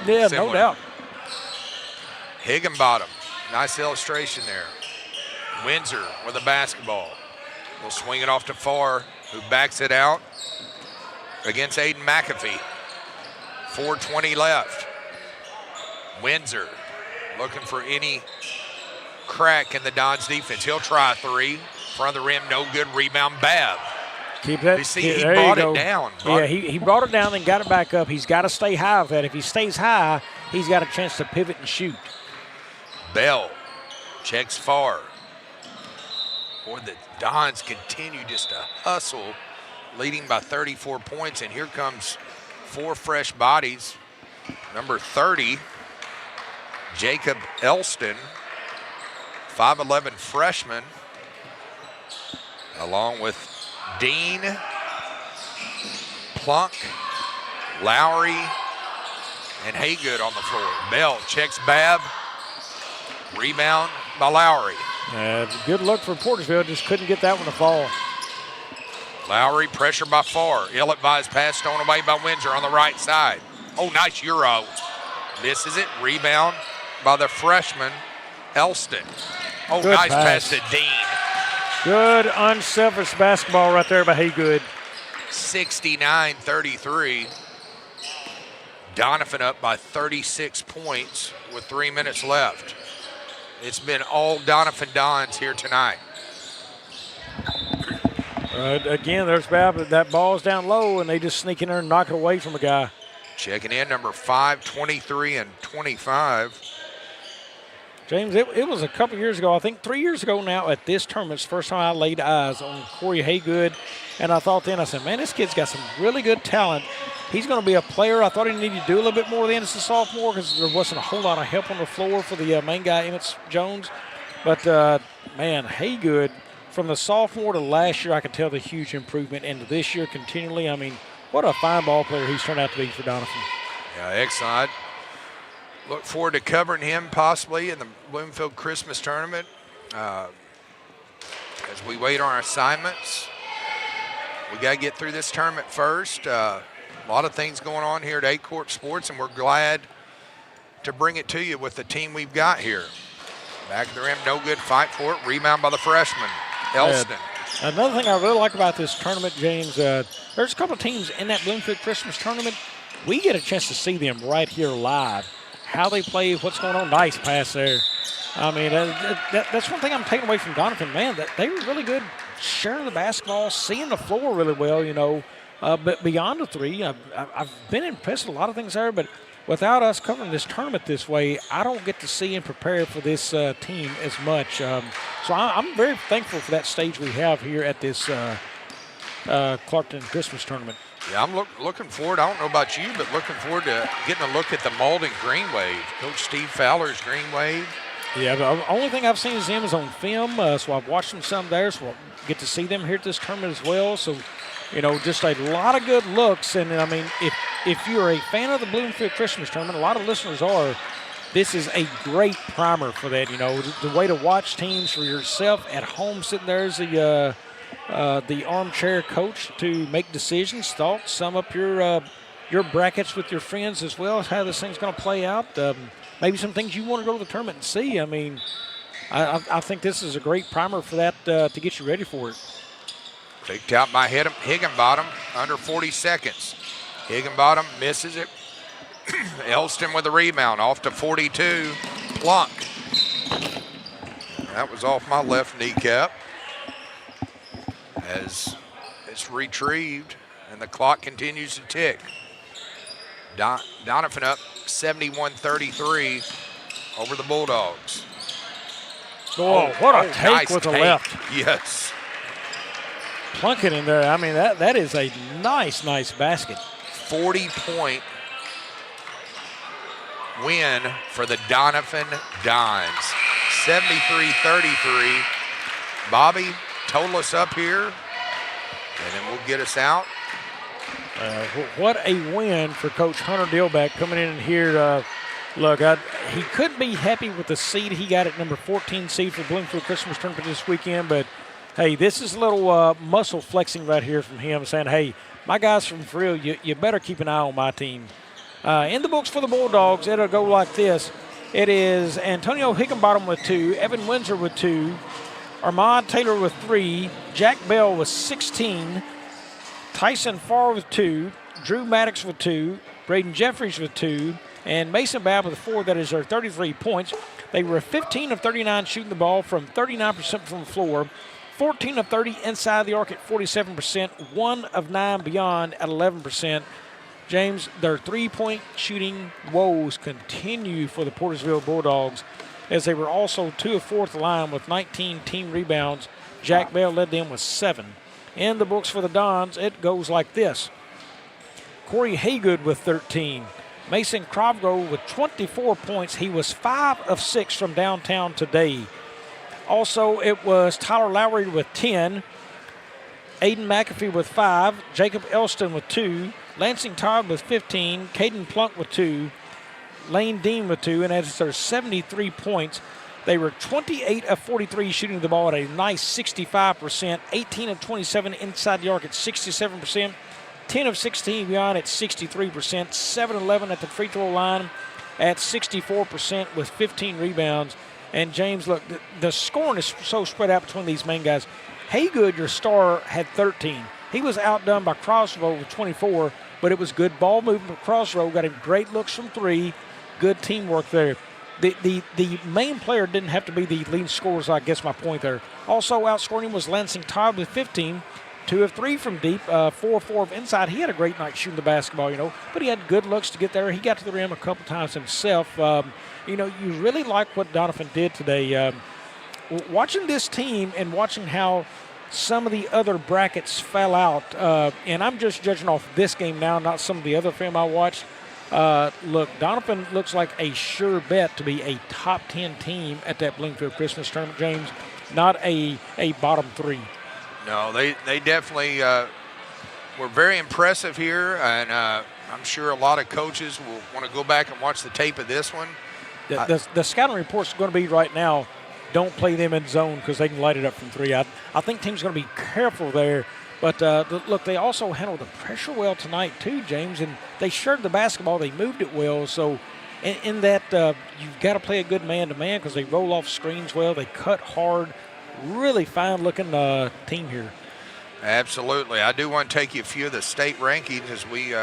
Yeah, no doubt. Higginbottom, nice illustration there. Windsor with the basketball. He'll swing it off to Farr, who backs it out against Aiden McAfee. 4:20 left. Windsor looking for any crack in the Dons defense. He'll try a three. Front of the rim, no good. Rebound, Babb. Keep that. You see, he brought it down. Yeah, he brought it down and got it back up. He's got to stay high with that. If he stays high, he's got a chance to pivot and shoot. Bell checks Farr. Boy, the Dons continue just to hustle, leading by 34 points. And here comes four fresh bodies. Number 30, Jacob Elston, 5'11" freshman, along with Dean, Plunk, Lowry, and Haygood on the floor. Bell checks Babb. Rebound by Lowry. Good look for Portageville, just couldn't get that one to fall. Lowry, pressure by Farr. Ill-advised pass stolen away by Windsor on the right side. Oh, nice Euro. Misses it. Rebound by the freshman, Elston. Oh, good nice pass to Dean. Good, unselfish basketball right there by Haygood. 69-33. Doniphan up by 36 points with 3 minutes left. It's been all Doniphan Dons here tonight. Again, there's Babb. That ball's down low, and they just sneak in there and knock it away from a guy. Checking in, number 5, 23, and 25. James, it was a couple years ago, I think 3 years ago now at this tournament, it's the first time I laid eyes on Corey Haygood. And I thought then, I said, man, this kid's got some really good talent. He's going to be a player. I thought he needed to do a little bit more then as a sophomore because there wasn't a whole lot of help on the floor for the main guy, Emmett Jones. But, man, Haygood, from the sophomore to last year, I could tell the huge improvement. And this year continually, I mean, what a fine ball player he's turned out to be for Doniphan. Yeah, excellent. Look forward to covering him possibly in the Bloomfield Christmas Tournament as we wait on our assignments. We got to get through this tournament first. A lot of things going on here at Aycorp Sports, and we're glad to bring it to you with the team we've got here. Back of the rim, no good, fight for it. Rebound by the freshman, Elston. Another thing I really like about this tournament, James, there's a couple of teams in that Bloomfield Christmas tournament. We get a chance to see them right here live. How they play, what's going on. Nice pass there. I mean, that's one thing I'm taking away from Doniphan. Man, that they were really good sharing the basketball, seeing the floor really well, you know. But beyond the three, I've been impressed with a lot of things there, but without us covering this tournament this way, I don't get to see and prepare for this team as much. So I'm very thankful for that stage we have here at this Clarkton Christmas tournament. Yeah, I'm looking forward. I don't know about you, but looking forward to getting a look at the Malden Green Wave. Coach Steve Fowler's Green Wave. Yeah, the only thing I've seen of them is on film, so I've watched them some there, so I'll get to see them here at this tournament as well. So, you know, just a lot of good looks. And, I mean, if you're a fan of the Bloomfield Christmas tournament, a lot of listeners are, this is a great primer for that. You know, the way to watch teams for yourself at home, sitting there as the armchair coach to make decisions, thoughts, sum up your brackets with your friends as well as how this thing's going to play out. Maybe some things you want to go to the tournament and see. I mean, I think this is a great primer for that to get you ready for it. Picked out by Higginbottom, under 40 seconds. Higginbottom misses it. Elston with the rebound, off to 42. Plunk. That was off my left kneecap. As it's retrieved, and the clock continues to tick. Doniphan up 71-33 over the Bulldogs. Oh, what a take nice with the take. left. Yes. Plunk it in there. I mean, that is a nice basket. 40-point win for the Doniphan Dons. 73-33. Bobby, total us up here, and then we'll get us out. What a win for Coach Hunter Dillback coming in here. Look, he couldn't be happy with the seed he got at number 14 seed for Bloomfield Christmas Tournament this weekend, but hey, this is a little muscle flexing right here from him, saying, hey, my guys from for real, you better keep an eye on my team. In the books for the Bulldogs, it'll go like this. It is Antonio Higginbottom with 2, Evan Windsor with 2, Armand Taylor with 3, Jack Bell with 16, Tyson Farr with 2, Drew Maddox with 2, Braden Jeffries with 2, and Mason Babb with 4. That is their 33 points. They were 15 of 39 shooting the ball from 39% from the floor, 14 of 30 inside the arc at 47%, 1 of 9 beyond at 11%. James, their three-point shooting woes continue for the Portageville Bulldogs, as they were also 2 of 4 at the line with 19 team rebounds. Jack Bell led them with 7. In the books for the Dons, it goes like this. Corey Haygood with 13. Mason Crovgrove with 24 points. He was 5 of 6 from downtown today. Also, it was Tyler Lowry with 10. Aiden McAfee with 5. Jacob Elston with 2. Lansing Todd with 15. Caden Plunk with 2. Lane Dean with 2. And that's their 73 points. They were 28 of 43 shooting the ball at a nice 65%. 18 of 27 inside the arc at 67%. 10 of 16 beyond at 63%. 7-11 at the free throw line at 64% with 15 rebounds. And James, look, the scoring is so spread out between these main guys. Haygood, your star, had 13. He was outdone by Crossroad with 24, but it was good ball movement. Crossroad got him great looks from 3. Good teamwork there. The main player didn't have to be the leading scorer, so I guess my point there. Also outscoring him was Lansing Todd with 15. 2 of 3 from deep, 4 of 4 of inside. He had a great night shooting the basketball, you know, but he had good looks to get there. He got to the rim a couple times himself. You know, you really like what Doniphan did today. Watching this team and watching how some of the other brackets fell out, and I'm just judging off this game now, not some of the other film I watched. Look, Doniphan looks like a sure bet to be a top 10 team at that Bloomfield Christmas Tournament, James, not a bottom 3. No, they definitely were very impressive here, and I'm sure a lot of coaches will want to go back and watch the tape of this one. The scouting report's going to be right now, don't play them in zone because they can light it up from 3. I think teams are going to be careful there. But, look, they also handled the pressure well tonight too, James, and they shared the basketball. They moved it well. So in that you've got to play a good man-to-man because they roll off screens well. They cut hard. really fine-looking team here. Absolutely. I do want to take you a few of the state rankings as we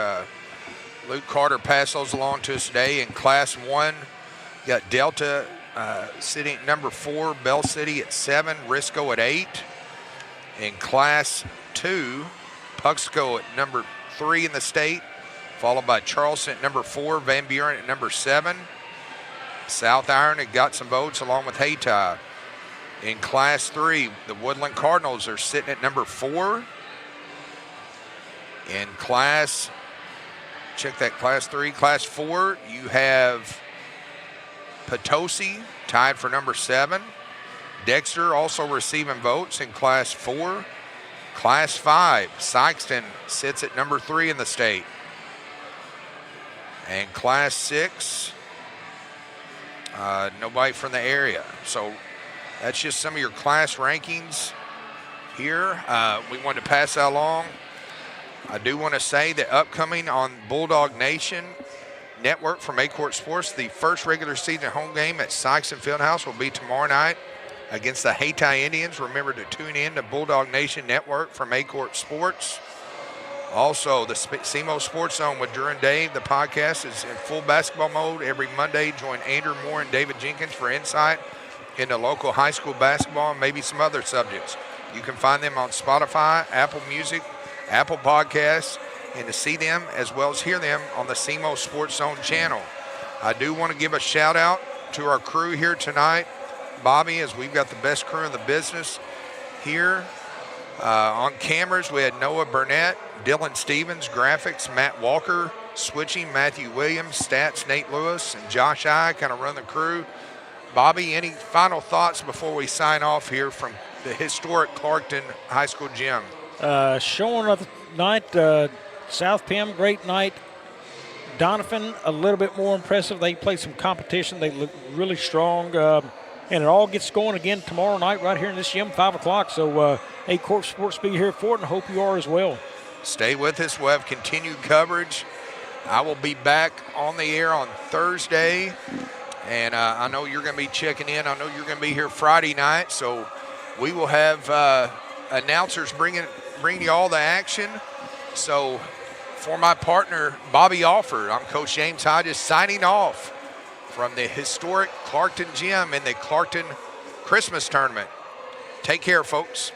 Luke Carter passed those along to us today. In Class 1, you got Delta sitting at number 4, Bell City at 7, Risco at 8. In Class 2, Puxco at number 3 in the state, followed by Charleston at number 4, Van Buren at number 7. South Iron had got some votes along with Hayti. In Class 3, the Woodland Cardinals are sitting at number 4. In Class 3. Class 4, you have Potosi tied for number 7. Dexter also receiving votes in Class 4. Class 5, Sykeston sits at number 3 in the state. And Class 6, nobody from the area. So that's just some of your class rankings here. We wanted to pass that along. I do want to say that upcoming on Bulldog Nation Network from Aycorp Sports, the first regular season home game at Sykeston Fieldhouse will be tomorrow night against the Hayti Indians. Remember to tune in to Bulldog Nation Network from Aycorp Sports. Also, the SEMO Sports Zone with Drew and Dave. The podcast is in full basketball mode every Monday. Join Andrew Moore and David Jenkins for insight into local high school basketball and maybe some other subjects. You can find them on Spotify, Apple Music, Apple Podcasts, and to see them as well as hear them on the SEMO Sports Zone channel. I do want to give a shout out to our crew here tonight, Bobby, as we've got the best crew in the business here. On cameras, we had Noah Burnett, Dylan Stevens, graphics, Matt Walker, switching, Matthew Williams, stats, Nate Lewis, and Josh I kind of run the crew. Bobby, any final thoughts before we sign off here from the historic Clarkton High School gym? Showing of the night, South Pem, great night. Doniphan, a little bit more impressive. They played some competition. They look really strong. And it all gets going again tomorrow night right here in this gym, 5 o'clock. So Aycorp Sports be here for it, and I hope you are as well. Stay with us. We'll have continued coverage. I will be back on the air on Thursday. And I know you're going to be checking in. I know you're going to be here Friday night. So we will have announcers bringing you all the action. So for my partner, Bobby Alford, I'm Coach James Hodges signing off from the historic Clarkton Gym in the Clarkton Christmas Tournament. Take care, folks.